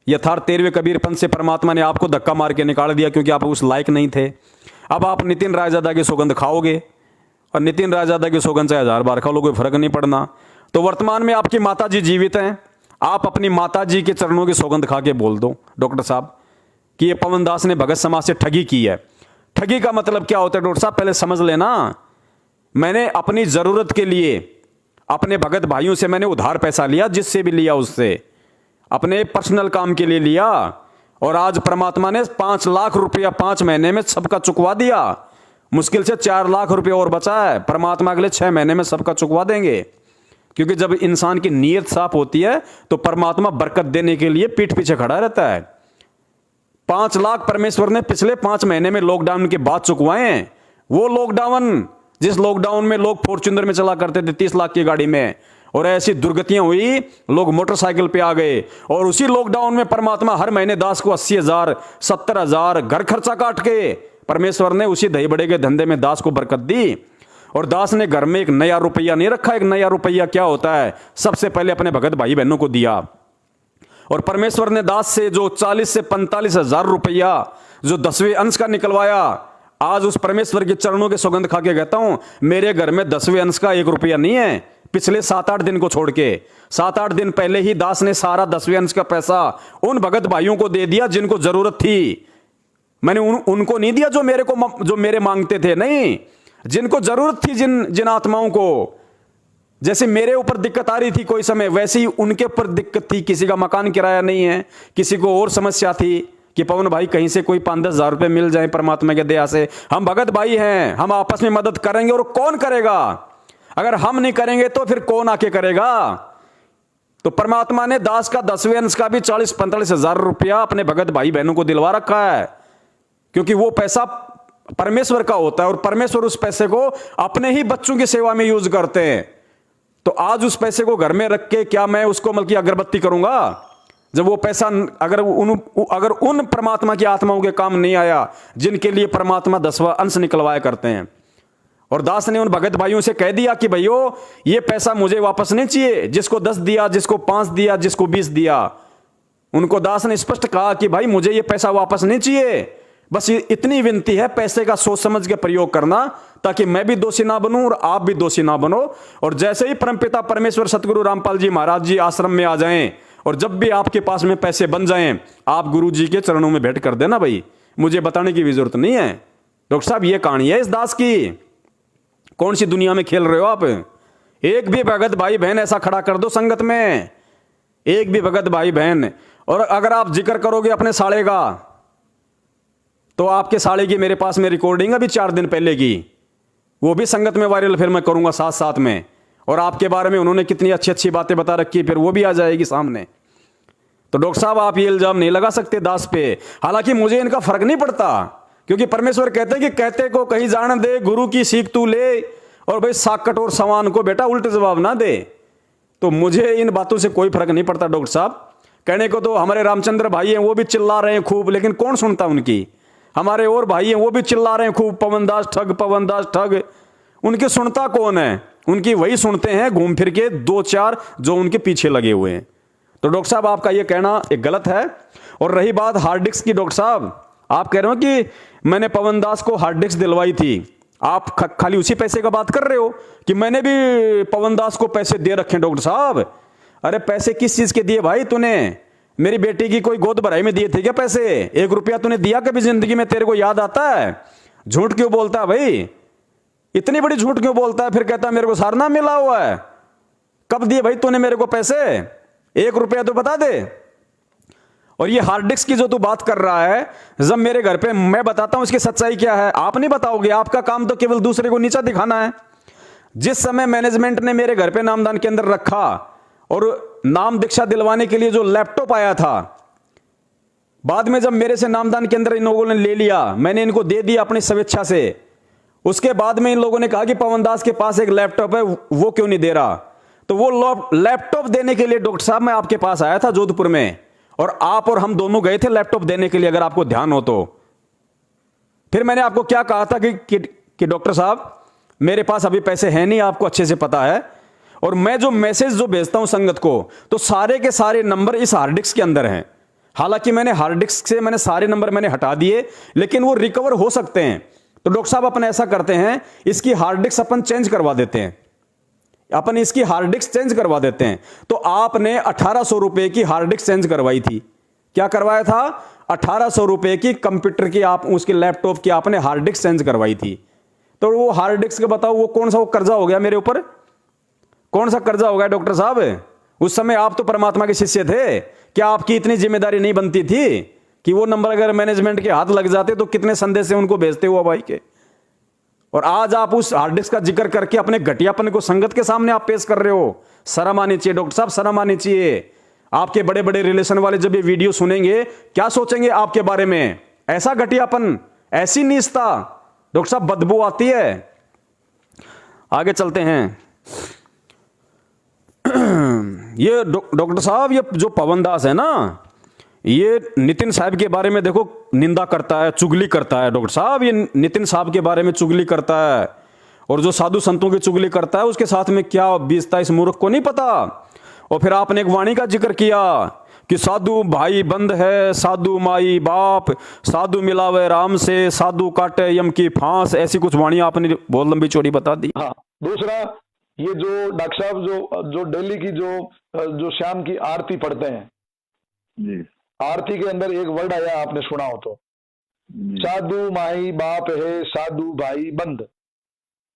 यथार्थ 13वें कबीरपंथ से परमात्मा ने आपको धक्का मार के निकाल दिया क्योंकि आप उस लायक नहीं थे। अब आप नितिन रायजादा की सौगंध खाओगे, और नितिन रायजादा की सौगंध से 1000 बार खा लो, कोई फर्क नहीं पड़ना। तो वर्तमान में आपकी माताजी जीवित हैं, आप अपनी माताजी के चरणों की सौगंध खा के बोल दो डॉक्टर साहब कि ये पवन दास ने भगत समाज से ठगी की है। ठगी का मतलब क्या होता है डॉक्टर साहब, पहले समझ लेना। मैंने अपनी जरूरत के लिए अपने भगत भाइयों से मैंने उधार पैसा लिया, जिससे भी लिया उससे अपने पर्सनल काम के लिए लिया, और आज परमात्मा ने 5 लाख रुपया 5 महीने में सबका चुकवा दिया। मुश्किल से 4 लाख रुपया और बचा है, परमात्मा अगले 6 महीने में सबका चुकवा देंगे। क्योंकि जब इंसान की नीयत साफ होती है तो परमात्मा बरकत देने के लिए पीठ पीछे खड़ा रहता है। 5 लाख परमेश्वर ने पिछले 5 महीने में लॉकडाउन के बाद चुकवाए हैं। वो लॉकडाउन, जिस लॉकडाउन में लोग फॉर्च्यूनर में चला करते थे 30 लाख की गाड़ी में, और ऐसी दुर्गतियां हुई, लोग मोटरसाइकिल पे आ गए, और उसी लॉकडाउन में परमात्मा हर महीने दास को 80,000 70,000 घर खर्चा काट के परमेश्वर ने उसी दही बड़े के धंधे में दास को बरकत दी। और दास ने घर में एक नया रुपया नहीं रखा। एक नया रुपया क्या होता है, सबसे पहले अपने भगत भाई बहनों को दिया। और परमेश्वर ने दास से जो 40 से 45 हजार रुपया जो 10वें अंश का निकलवाया, आज उस परमेश्वर के चरणों के सौगंध खा के कहता हूं, मेरे घर में 10वें अंश का 1 रुपया नहीं है। पिछले 7-8 दिन को छोड़ के 7-8 दिन पहले ही दास ने सारा 10वें अंश का पैसा उन भगत भाइयों को दे दिया जिनको जरूरत थी। मैंने उनको नहीं दिया जो मेरे मांगते थे, नहीं, जिनको जरूरत थी, जिन आत्माओं को। जैसे मेरे ऊपर दिक्कत आ रही थी कोई समय, वैसे ही उनके ऊपर दिक्कत थी। किसी का मकान किराया नहीं है, किसी को और समस्या थी कि पवन भाई कहीं से कोई 5-10 हजार रुपए मिल जाए परमात्मा के दया से। हम भगत भाई हैं, हम आपस में मदद करेंगे। और कौन करेगा? अगर हम नहीं करेंगे तो फिर कौन आके करेगा? तो परमात्मा ने दास का 10वें अंश का भी 40-45 हजार रुपया अपने भगत भाई बहनों को दिलवा रखा है, क्योंकि वो पैसा परमेश्वर का होता है और परमेश्वर उस पैसे को अपने ही बच्चों की सेवा में यूज करते हैं। तो आज उस पैसे को घर में रख के क्या मैं उसको मतलब अगरबत्ती करूंगा? जब वो पैसा अगर उन परमात्मा की आत्माओं के काम नहीं आया जिनके लिए परमात्मा 10वां अंश निकलवाया करते हैं। और दास ने उन भगत भाइयों से कह दिया कि भाइयों ये पैसा मुझे वापस नहीं चाहिए। जिसको 10 दिया, जिसको 5 दिया, जिसको 20 दिया, उनको दास ने स्पष्ट कहा कि भाई मुझे ये पैसा वापस नहीं चाहिए। बस इतनी विनती है, पैसे का सोच समझ के प्रयोग करना, ताकि मैं भी दोषी ना बनूं और आप भी दोषी ना बनो। और जैसे ही परमपिता परमेश्वर सतगुरु रामपाल जी महाराज जी आश्रम में आ जाएं और जब भी आपके पास में पैसे बन जाएं, आप गुरु जी के चरणों में भेंट कर देना। भाई मुझे बताने की भी जरूरत नहीं है। डॉक्टर साहब ये कहानी है इस दास की। कौन सी दुनिया में खेल रहे हो आप? एक भी भगत भाई बहन ऐसा खड़ा कर दो संगत में, एक भी भगत भाई बहन। और अगर आप जिक्र करोगे अपने साले का, तो आपके साले की मेरे पास में रिकॉर्डिंग अभी 4 दिन पहले की, वो भी संगत में वायरल फिर मैं करूंगा साथ साथ में। और आपके बारे में उन्होंने कितनी अच्छी अच्छी बातें बता रखी, फिर वो भी आ जाएगी सामने। तो डॉक्टर साहब आप ये इल्जाम नहीं लगा सकते दास पे। हालांकि मुझे इनका फर्क नहीं पड़ता, क्योंकि परमेश्वर कहते हैं कि कहते को कहीं जान दे, गुरु की सीख तू ले, और भाई साकट और सवान को बेटा उल्टे जवाब ना दे। तो मुझे इन बातों से कोई फर्क नहीं पड़ता डॉक्टर साहब। कहने को तो हमारे रामचंद्र भाई हैं, वो भी चिल्ला रहे हैं खूब, लेकिन कौन सुनता उनकी? हमारे और भाई हैं, वो भी चिल्ला रहे हैं खूब, पवनदास ठग, पवनदास ठग। उनकी सुनता कौन है? उनकी वही सुनते हैं घूम फिर के 2-4 जो उनके पीछे लगे हुए हैं। तो डॉक्टर साहब आपका ये कहना एक गलत है। और रही बात हार्ड डिस्क की, डॉक्टर साहब आप कह रहे हो कि मैंने पवनदास को हार्ड डिस्क दिलवाई थी। आप खाली उसी पैसे का बात कर रहे हो कि मैंने भी पवनदास को पैसे दे रखे हैं? डॉक्टर साहब अरे पैसे किस चीज के दिए भाई तूने? मेरी बेटी की कोई गोद भराई में दिए थे क्या पैसे? 1 रुपया तूने दिया कभी जिंदगी में? तेरे को याद आता है? झूठ क्यों बोलता है भाई? इतनी बड़ी झूठ क्यों बोलता है? फिर कहता है मेरे को सारना मिला हुआ है। कब दिए भाई तूने मेरे को पैसे? 1 रुपया तो बता दे। और ये हार्ड डिस्क की जो तू बात कर रहा है, जब मेरे घर पे मैं बताता हूं इसकी सच्चाई क्या है, आप नहीं बताओगे। आपका काम तो केवल दूसरे को नीचा दिखाना है। जिस समय मैनेजमेंट ने मेरे घर पे नामदान केंद्र रखा और नाम दीक्षा दिलवाने के लिए जो लैपटॉप आया था, बाद में जब मेरे से नामदान केंद्र इन लोगों ने ले लिया, मैंने इनको दे दिया अपनी स्वेच्छा से। उसके बाद में इन लोगों ने कहा कि पवनदास के पास एक लैपटॉप है, वो क्यों नहीं दे रहा? तो वो लैपटॉप देने के लिए डॉक्टर साहब मैं आपके पास आया था जोधपुर में, और आप और हम दोनों गए थे लैपटॉप देने के लिए, अगर आपको ध्यान हो तो। फिर मैंने आपको क्या कहा था कि डॉक्टर साहब मेरे पास अभी पैसे हैं नहीं, आपको अच्छे से पता है। और मैं जो मैसेज जो भेजता हूं संगत को, तो सारे के सारे नंबर इस हार्ड डिस्क के अंदर हैं। हालांकि मैंने हार्ड डिस्क से सारे नंबर मैंने हटा दिए, लेकिन वो रिकवर हो सकते हैं। तो डॉक्टर साहब अपन ऐसा करते हैं, इसकी हार्ड डिस्क अपन चेंज करवा देते हैं, अपन इसकी हार्ड डिस्क चेंज करवा देते हैं। तो आपने 1800 रुपए की हार्ड डिस्क चेंज करवाई थी। क्या करवाया था? 1800 रुपए की कंप्यूटर की, आप उसके लैपटॉप की आपने हार्ड डिस्क चेंज करवाई थी। तो वो हार्ड डिस्क का बताओ वो कौन सा वो कर्जा हो गया मेरे ऊपर? कौन सा कर्जा हो गया डॉक्टर साहब? उस समय आप तो परमात्मा के शिष्य थे। क्या आपकी इतनी जिम्मेदारी नहीं बनती थी कि वो नंबर अगर मैनेजमेंट के हाथ लग जाते तो कितने संदेश से उनको भेजते हुआ भाई के? और आज आप उस हार्ड डिस्क का जिक्र करके अपने घटियापन को संगत के सामने आप पेश कर रहे हो। शर्म आनी चाहिए डॉक्टर साहब, शर्म आनी चाहिए। आपके बड़े बड़े रिलेशन वाले जब ये वीडियो सुनेंगे क्या सोचेंगे आपके बारे में? ऐसा घटियापन, ऐसी नीचता, डॉक्टर साहब बदबू आती है। आगे चलते हैं। ये डॉक्टर साहब ये जो पवनदास है ना, ये नितिन साहब के बारे में देखो निंदा करता है, चुगली करता है। डॉक्टर साहब ये नितिन साहब के बारे में चुगली करता है, और जो साधु संतों की चुगली करता है उसके साथ में क्या बीतता है इस मूर्ख को नहीं पता। और फिर आपने एक वाणी का जिक्र किया, कि साधु भाई बंद है, साधु माई बाप, साधु मिलावे राम से, साधु काटे यम की फांस, ऐसी कुछ वाणियां आपने बहुत लंबी चौड़ी बता दी। हाँ, दूसरा ये जो डॉक्टर साहब जो डेली की जो शाम की आरती पढ़ते हैं जी आरती के अंदर एक वर्ड आया, आपने सुना हो तो, साधु माई बाप है, साधु भाई बंद,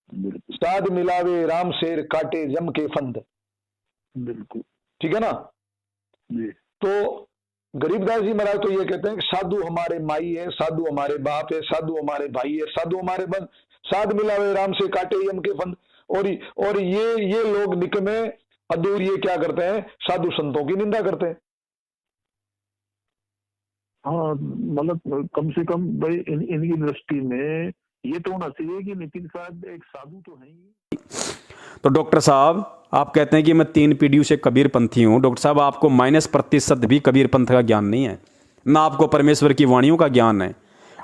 बिल्कुल साध मिलावे राम शेर, काटे जम के फंद। बिल्कुल ठीक है ना। जी तो गरीबदास जी महाराज तो ये कहते हैं कि साधु हमारे माई है, साधु हमारे बाप है, साधु हमारे भाई है, साधु हमारे बंद, साध मिलावे राम से, काटे यम के फंद। और ये लोग निकमे अधूर ये क्या करते हैं, साधु संतों की निंदा करते हैं। हाँ, मतलब कम से कम भाई इनकी दृष्टि में ये तो होना चाहिए कि नितिन साहब एक साधु तो है ही। तो डॉक्टर साहब आप कहते हैं कि मैं 3 पीढ़ियों से कबीर पंथी हूं। डॉक्टर साहब आपको -% भी कबीर पंथ का ज्ञान नहीं है, ना आपको परमेश्वर की वाणियों का ज्ञान है।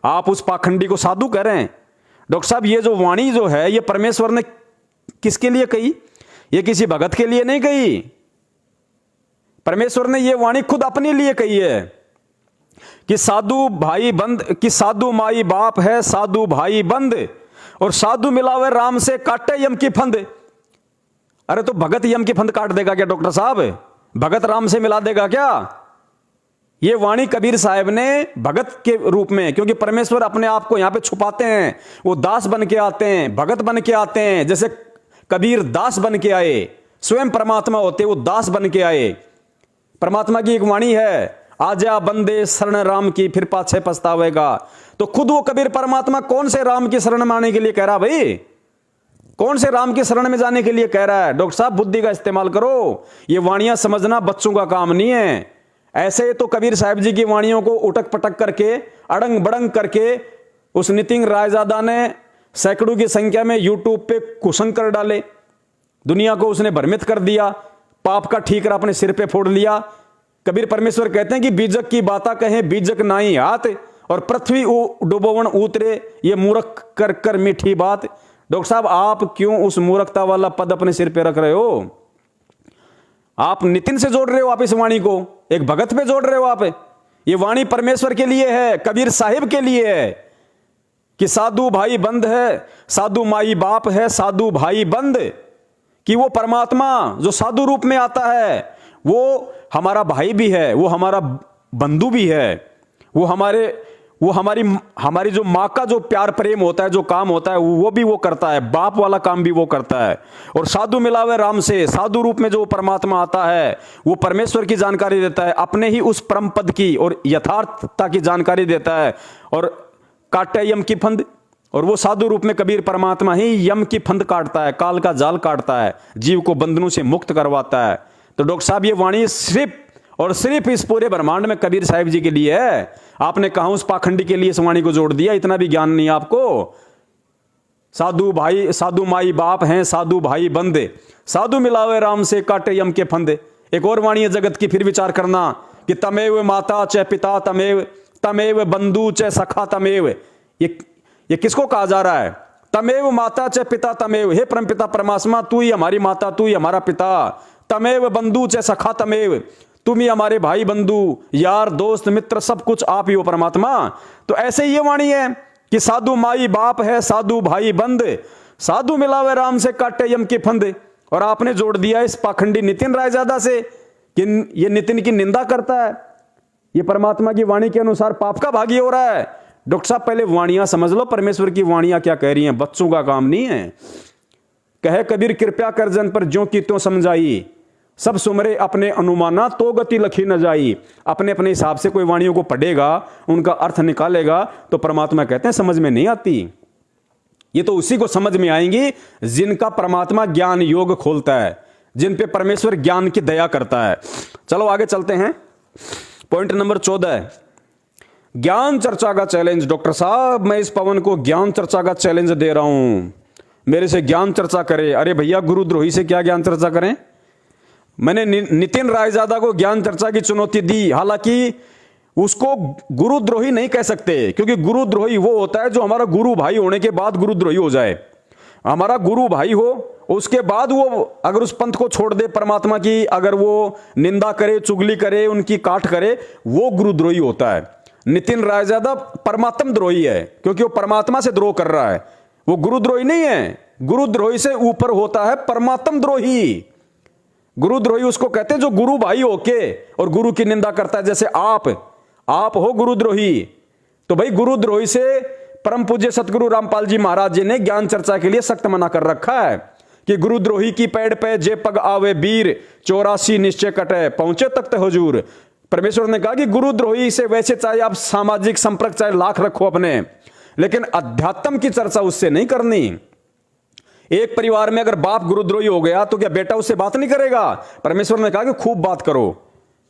आप उस पाखंडी को साधु कह रहे हैं। डॉक्टर साहब ये जो वाणी जो है ये परमेश्वर ने किसके लिए कही? ये किसी भगत के लिए नहीं कही। परमेश्वर ने ये वाणी खुद अपने लिए कही है कि साधु भाई बंद, कि साधु माई बाप है, साधु भाई बंद, और साधु मिलावे राम से, काटे यम की फंद। अरे तो भगत यम की फंद काट देगा क्या डॉक्टर साहब? भगत राम से मिला देगा क्या? ये वाणी कबीर साहब ने भगत के रूप में, क्योंकि परमेश्वर अपने आप को यहां पे छुपाते हैं, वो दास बन के आते हैं, भगत बन के आते हैं। जैसे कबीर दास बन के आए, स्वयं परमात्मा होते वो दास बन के आए। परमात्मा की एक वाणी है, आजा बंदे शरण राम की, फिर पाछे पछतावेगा। तो खुद वो कबीर परमात्मा कौन से राम की शरण में आने के लिए कह रहा भाई? कौन से राम की शरण में जाने के लिए कह रहा है? डॉक्टर साहब बुद्धि का इस्तेमाल करो। ये वाणियां समझना बच्चों का काम नहीं है। ऐसे तो कबीर साहब जी की वाणियों को उटक पटक करके, अड़ंग बड़ंग करके उस नितिन रायजादा ने सैकड़ों की संख्या में यूट्यूब पे कुसंग कर डाले। दुनिया को उसने भ्रमित कर दिया, पाप का ठीकरा अपने सिर पे फोड़ लिया। कबीर परमेश्वर कहते हैं कि बीजक की बाता कहें बीजक नाई हाथ, और पृथ्वी डुबोवन उतरे, ये मूर्ख कर कर मीठी बात। डॉक्टर साहब आप क्यों उस मूर्खता वाला पद अपने सिर पे रख रहे हो? आप नितिन से जोड़ रहे हो, आप इस वाणी को एक भगत पे जोड़ रहे हो आप। ये वाणी परमेश्वर के लिए है, कबीर साहिब के लिए है कि साधु भाई बंद है, साधु माई बाप है, साधु भाई बंद, कि वो परमात्मा जो साधु रूप में आता है वो हमारा भाई भी है, वो हमारा बंधु भी है, वो हमारी जो माँ का जो प्यार प्रेम होता है, जो काम होता है वो भी वो करता है, बाप वाला काम भी वो करता है। और साधु मिलावे राम से, साधु रूप में जो परमात्मा आता है वो परमेश्वर की जानकारी देता है, अपने ही उस परम पद की और यथार्थता की जानकारी देता है। और काटे यम की फंद, और वो साधु रूप में कबीर परमात्मा ही यम की फंद काटता है, काल का जाल काटता है, जीव को बंधनों से मुक्त करवाता है। तो डॉक्टर साहब ये वाणी सिर्फ और सिर्फ इस पूरे ब्रह्मांड में कबीर साहिब जी के लिए है। आपने कहा उस पाखंडी के लिए इस वाणी को जोड़ दिया, इतना भी ज्ञान नहीं आपको। साधु भाई, साधु माई बाप हैं, साधु भाई बंदे, साधु मिलावे राम से, काटे यम के फंदे। एक और वाणी है जगत की, फिर विचार करना कि तमेव माता च पिता तमेव, तमेव बंधु च सखा तमेव। ये किसको कहा जा रहा है? तमेव माता च पिता तमेव, हे परमपिता परमात्मा तू ही हमारी माता, तू ही हमारा पिता। तमेव बंधु च सखा तमेव, तुम ही हमारे भाई बंधु, यार दोस्त मित्र सब कुछ आप ही हो परमात्मा। तो ऐसे ये वाणी है कि साधु माई बाप है, साधु भाई बंद, साधु मिलावे राम से, काटे यम के फंदे। और आपने जोड़ दिया इस पाखंडी नितिन रायजादा से कि ये नितिन की निंदा करता है, ये परमात्मा की वाणी के अनुसार पाप का भागी हो रहा है। डॉक्टर साहब पहले वाणियां समझ लो, परमेश्वर की वाणियां क्या कह रही हैं, बच्चों का काम नहीं है। कहे कबीर कृपया कर जन पर ज्यों की त्यों समझाई, सब सुमरे अपने अनुमाना तो गति लखी न जाई। अपने अपने हिसाब से कोई वाणियों को पढ़ेगा, उनका अर्थ निकालेगा, तो परमात्मा कहते हैं समझ में नहीं आती। ये तो उसी को समझ में आएंगी जिनका परमात्मा ज्ञान योग खोलता है, जिन पे परमेश्वर ज्ञान की दया करता है। चलो आगे चलते हैं। पॉइंट नंबर 14, ज्ञान चर्चा का चैलेंज। डॉक्टर साहब मैं इस पवन को ज्ञान चर्चा का चैलेंज दे रहा हूं, मेरे से ज्ञान चर्चा करे। अरे भैया गुरुद्रोही से क्या ज्ञान चर्चा करें? मैंने नितिन रायजादा को ज्ञान चर्चा की चुनौती दी, हालांकि उसको गुरुद्रोही नहीं कह सकते, क्योंकि गुरुद्रोही वो होता है जो हमारा गुरु भाई होने के बाद गुरुद्रोही हो जाए। हमारा गुरु भाई हो उसके बाद वो अगर उस पंथ को छोड़ दे, परमात्मा की अगर वो निंदा करे, चुगली करे, उनकी काट करे, वो गुरुद्रोही होता है। नितिन रायजादा परमात्म द्रोही है, क्योंकि वो परमात्मा से द्रोह कर रहा है, वो गुरुद्रोही नहीं है। गुरुद्रोही से ऊपर होता है परमात्म द्रोही। गुरुद्रोही उसको कहते हैं जो गुरु भाई होके और गुरु की निंदा करता है, जैसे आप हो गुरुद्रोही। तो भाई गुरुद्रोही से परम पूज्य सतगुरु रामपाल जी महाराज जी ने ज्ञान चर्चा के लिए सख्त मना कर रखा है कि गुरुद्रोही की पैड़ पे जे पग आवे बीर, 84 निश्चय कटे पहुंचे तख्त हुजूर। परमेश्वर ने कहा कि गुरुद्रोही से वैसे चाहे आप सामाजिक संपर्क चाहे लाख रखो अपने, लेकिन अध्यात्म की चर्चा उससे नहीं करनी। एक परिवार में अगर बाप गुरुद्रोही हो गया तो क्या बेटा उससे बात नहीं करेगा? परमेश्वर ने कहा कि खूब बात करो,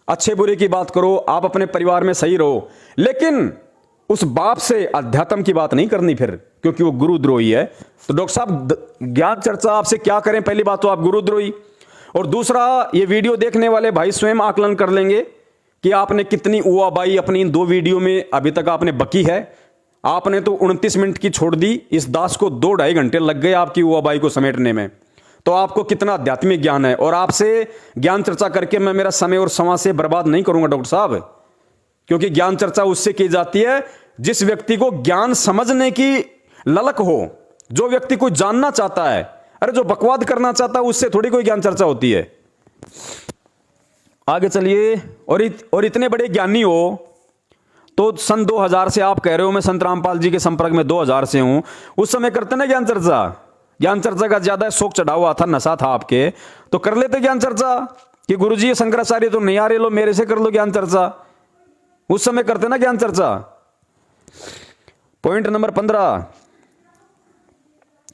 अच्छे बुरे की बात करो, आप अपने परिवार में सही रहो, लेकिन उस बाप से अध्यात्म की बात नहीं करनी फिर, क्योंकि वो गुरुद्रोही है। तो डॉक्टर साहब ज्ञान चर्चा आपसे क्या करें? पहली बात तो आप गुरुद्रोही, और दूसरा ये वीडियो देखने वाले भाई स्वयं आकलन कर लेंगे कि आपने कितनी उआबाई अपनी इन 2 वीडियो में अभी तक आपने बकी है। आपने तो 29 मिनट की छोड़ दी, इस दास को 2-2.5 घंटे लग गए आपकी उआबाई को समेटने में। तो आपको कितना आध्यात्मिक ज्ञान है, और आपसे ज्ञान चर्चा करके मैं मेरा समय और समय से बर्बाद नहीं करूंगा डॉक्टर साहब, क्योंकि ज्ञान चर्चा उससे की जाती है जिस व्यक्ति को ज्ञान समझने की ललक हो, जो व्यक्ति को जानना चाहता है। अरे जो बकवाद करना चाहता है उससे थोड़ी कोई ज्ञान चर्चा होती है। आगे चलिए। और इतने बड़े ज्ञानी हो तो सन 2000 से आप कह रहे हो मैं संत रामपाल जी के संपर्क में 2000 से हूं, उस समय करते ना ज्ञान चर्चा? ज्ञान चर्चा का ज्यादा शौक चढ़ा हुआ था, नशा था आपके, तो कर लेते ज्ञान चर्चा कि गुरुजी ये शंकराचार्य तो नहीं आ रहे, लो मेरे से कर लो ज्ञान चर्चा। उस समय करते ना ज्ञान चर्चा। पॉइंट नंबर 15,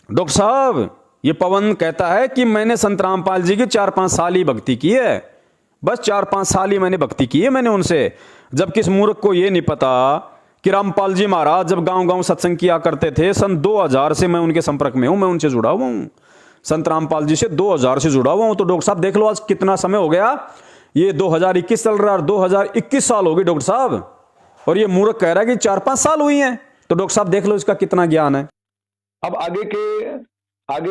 डॉक्टर साहब ये पवन कहता है कि मैंने संत रामपाल जी की 4-5 साल ही भक्ति की है, बस 4-5 साल ही मैंने भक्ति की है मैंने उनसे। जबकि इस मूर्ख को यह नहीं पता कि रामपाल जी महाराज जब गांव-गांव सत्संग किया करते थे, सन 2000 से मैं उनके संपर्क में हूं, मैं उनसे जुड़ा हुआ हूं, संत रामपाल जी से 2000 से जुड़ा हुआ हूं। तो डॉक्टर साहब देख लो आज कितना समय हो गया, ये 2021 चल रहा है, 2021 साल हो गई डॉक्टर साहब, और ये मूर्ख कह रहा है कि 4-5 साल हुई हैं। तो डॉक्टर साहब देख लो इसका कितना ज्ञान है। अब आगे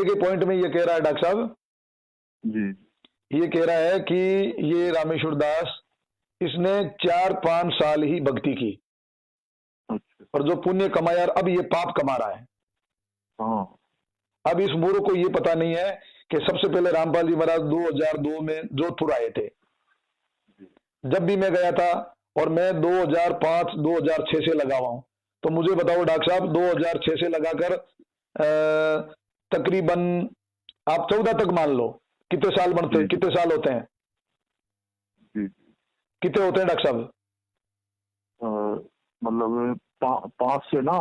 के पॉइंट में ये कह रहा है डॉक्टर साहब जी, ये कह रहा है कि ये रामेश्वर दास इसने 4-5 साल ही भक्ति की, अच्छा, और जो पुण्य कमाया अब ये पाप कमा रहा है। हाँ, अब इस मूर्ख को ये पता नहीं है कि सबसे पहले रामपाल जी महाराज 2002 में जोधपुर आए थे। जब भी मैं गया था, और मैं 2005-2006 से लगा हुआ हूं, तो मुझे बताओ डॉक्टर साहब 2006 से लगाकर तकरीबन आप 14 तक मान लो, कितने साल बनते, कितने साल होते हैं, कितने होते हैं डॉक्टर साहब? मतलब 5 से ना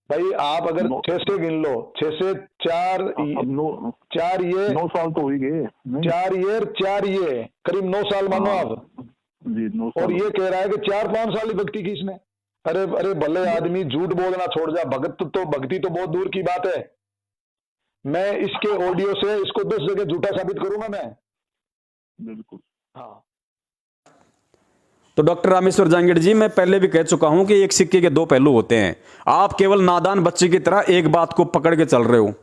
भाई आप अगर 6 से गिन लो, 6 से 4 4 ये 9 साल तो हो ही गए, 4 ये करीब 9 साल मानो आप जी, 9 साल। और ये कह रहा है कि 4-5 साल ही भक्ति की इसने। अरे भले आदमी झूठ बोलना छोड़ जा, भक्ति तो बहुत दूर की बात है। मैं इसके ऑडियो से इसको 10 जगह झूठा साबित करूंगा मैं। बिल्कुल, हाँ। तो डॉक्टर रामेश्वर जांगीड़ जी, मैं पहले भी कह चुका हूं कि एक सिक्के के 2 पहलू होते हैं। आप केवल नादान बच्चे की तरह एक बात को पकड़ के चल रहे हो।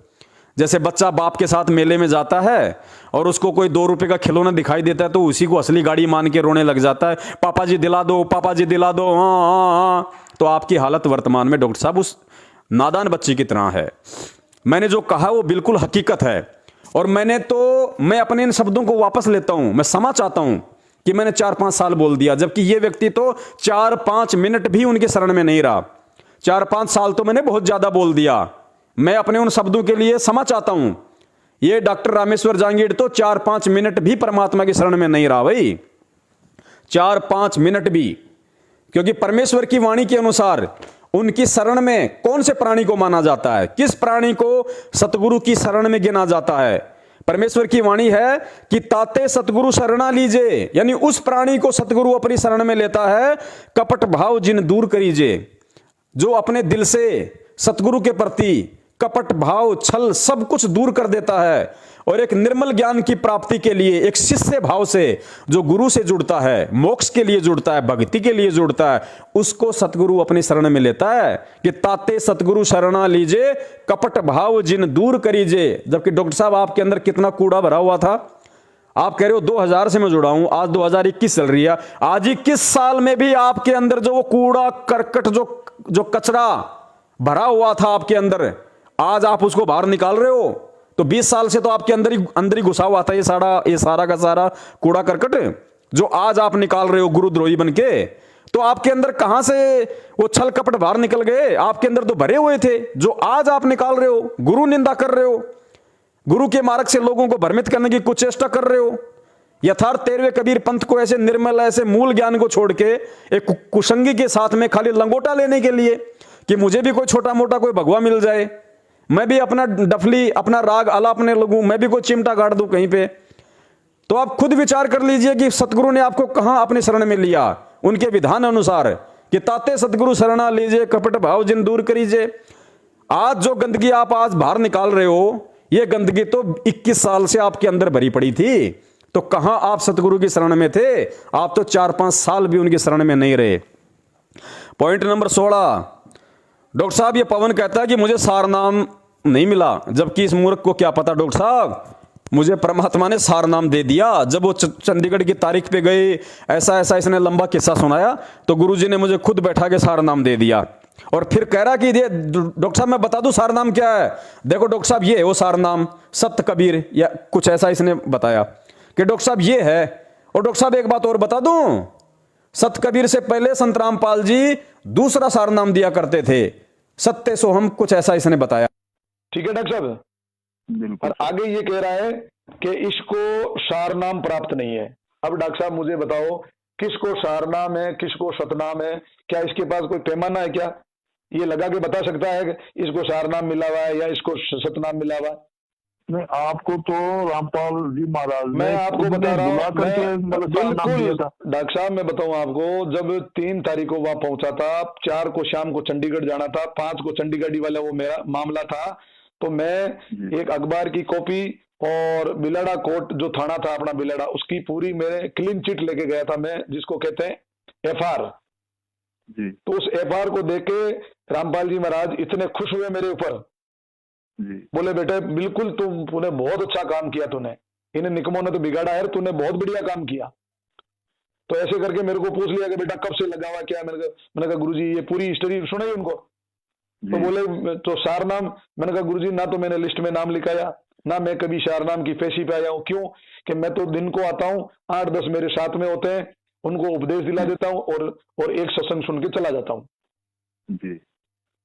जैसे बच्चा बाप के साथ मेले में जाता है और उसको कोई 2 रुपए का खिलौना दिखाई देता है तो उसी को असली गाड़ी मान के रोने लग जाता है, पापा जी दिला दो, पापा जी दिला दो, हाँ हाँ हाँ। तो आपकी हालत वर्तमान में डॉक्टर साहब उस नादान बच्चे की तरह है। मैंने जो कहा वो बिल्कुल हकीकत है, और मैं अपने इन शब्दों को वापस लेता हूं। मैं क्षमा चाहता हूं कि मैंने 4-5 साल बोल दिया, जबकि ये व्यक्ति तो 4-5 मिनट भी उनके शरण में नहीं रहा। 4-5 साल तो मैंने बहुत ज्यादा बोल दिया। मैं अपने उन शब्दों के लिए क्षमा चाहता हूं। ये डॉक्टर रामेश्वर जांगीड़ तो 4-5 मिनट भी परमात्मा की शरण में नहीं रहा भाई, 4-5 मिनट भी। क्योंकि परमेश्वर की वाणी के अनुसार उनकी शरण में कौन से प्राणी को माना जाता है, किस प्राणी को सतगुरु की शरण में गिना जाता है? परमेश्वर की वाणी है कि ताते सतगुरु शरणा लीजिए, यानी उस प्राणी को सतगुरु अपनी शरण में लेता है। कपट भाव जिन दूर करीजिए, जो अपने दिल से सतगुरु के प्रति कपट भाव छल सब कुछ दूर कर देता है और एक निर्मल ज्ञान की प्राप्ति के लिए एक शिष्य भाव से जो गुरु से जुड़ता है, मोक्ष के लिए जुड़ता है, भक्ति के लिए जुड़ता है, उसको सतगुरु अपनी शरण में लेता है कि ताते सतगुरु शरणा लीजे कपट भाव जिन दूर करीजे। जबकि डॉक्टर साहब आपके अंदर कितना कूड़ा भरा हुआ था। आप कह रहे हो 2000 से मैं जुड़ा हूं, आज 2021 चल रही है, आज 21 साल में भी आपके अंदर जो वो कूड़ा करकट जो कचरा भरा हुआ था आपके अंदर, आज आप उसको बाहर निकाल रहे हो। तो 20 साल से तो आपके अंदर ही घुसा हुआ था ये सारा का सारा कूड़ा करकट जो आज आप निकाल रहे हो गुरुद्रोही बनके। तो आपके अंदर कहां से वो छल कपट बाहर निकल गए? आपके अंदर तो भरे हुए थे जो आज आप निकाल रहे हो, गुरु निंदा कर रहे हो, गुरु के मार्ग से लोगों को भ्रमित करने की कुचेष्टा कर रहे हो। यथार्थ 13वें कबीर पंथ को ऐसे निर्मल ऐसे मूल ज्ञान को छोड़ के एक कुसंगी के साथ में खाली लंगोटा लेने के लिए कि मुझे भी कोई छोटा मोटा कोई भगवा मिल जाए, मैं भी अपना डफली अपना राग आलापने लगूं, मैं भी कोई चिमटा गाड़ दूं कहीं पे। तो आप खुद विचार कर लीजिए कि सतगुरु ने आपको कहां अपने शरण में लिया, उनके विधान अनुसार कि ताते सतगुरु शरणा लीजिए कपट भाव जिन दूर करीजिए। आज जो गंदगी आप आज बाहर निकाल रहे हो, ये गंदगी तो 21 साल से आपके अंदर भरी पड़ी थी। तो कहां आप सतगुरु की शरण में थे? आप तो 4-5 साल भी उनकी शरण में नहीं रहे। पॉइंट नंबर 16, डॉक्टर साहब ये पवन कहता है कि मुझे सार नाम नहीं मिला, जबकि इस मूर्ख को क्या पता डॉक्टर साहब, मुझे परमात्मा ने सार नाम दे दिया। जब वो चंडीगढ़ की तारीख पे गए, ऐसा इसने लंबा किस्सा सुनाया, तो गुरुजी ने मुझे खुद बैठा के सार नाम दे दिया और फिर कह रहा कि ये डॉक्टर साहब मैं बता दूं सार नाम क्या है। देखो डॉक्टर साहब ये है वो सार नाम, सत्य कबीर या कुछ ऐसा इसने बताया कि डॉक्टर साहब ये है। और डॉक्टर साहब एक बात और बता दूं, सत्य कबीर से पहले संत रामपाल जी दूसरा सार नाम दिया करते थे, सत्य सोहम, कुछ ऐसा इसने बताया। ठीक है डॉक्टर साहब। और आगे ये कह रहा है कि इसको सार नाम प्राप्त नहीं है। अब डॉक्टर साहब मुझे बताओ, किसको सार नाम है, किसको सतनाम है? क्या इसके पास कोई पैमाना है? क्या ये लगा के बता सकता है कि इसको सार नाम मिला हुआ है या इसको सतनाम मिला हुआ है? नहीं, आपको तो रामपाल जी महाराज मैं आपको बता रहा हूँ, बिल्कुल डॉक्टर साहब मैं बताऊं आपको, जब 3 तारीख को वहां पहुंचा था, 4 को शाम को चंडीगढ़ जाना था, 5 को चंडीगढ़ वाला वो मेरा मामला था, तो मैं एक अखबार की कॉपी और बिलाड़ा कोर्ट जो थाना था अपना बिलाड़ा, उसकी पूरी मेरे क्लीन चिट लेके गया था मैं, जिसको कहते हैं FR। तो उस FR को देख के रामपाल जी महाराज इतने खुश हुए मेरे ऊपर, बोले बेटे बिल्कुल तूने बहुत अच्छा काम किया, तूने इन्हें निकमों ने तो बिगाड़ा है, तूने बहुत बढ़िया काम किया। तो ऐसे करके मेरे को पूछ लिया कि बेटा कब से लगा हुआ क्या? मैंने कहा गुरुजी ये पूरी हिस्ट्री सुनाई उनको। तो बोले तो सार नाम, मैंने कहा गुरुजी ना तो मैंने लिस्ट में नाम लिखाया, ना मैं कभी सार नाम की पेशी पे आया हूँ। क्यों कि मैं तो दिन को आता हूँ, 8-10 मेरे साथ में होते हैं, उनको उपदेश दिला देता हूँ और एक सत्संग सुन के चला जाता हूँ।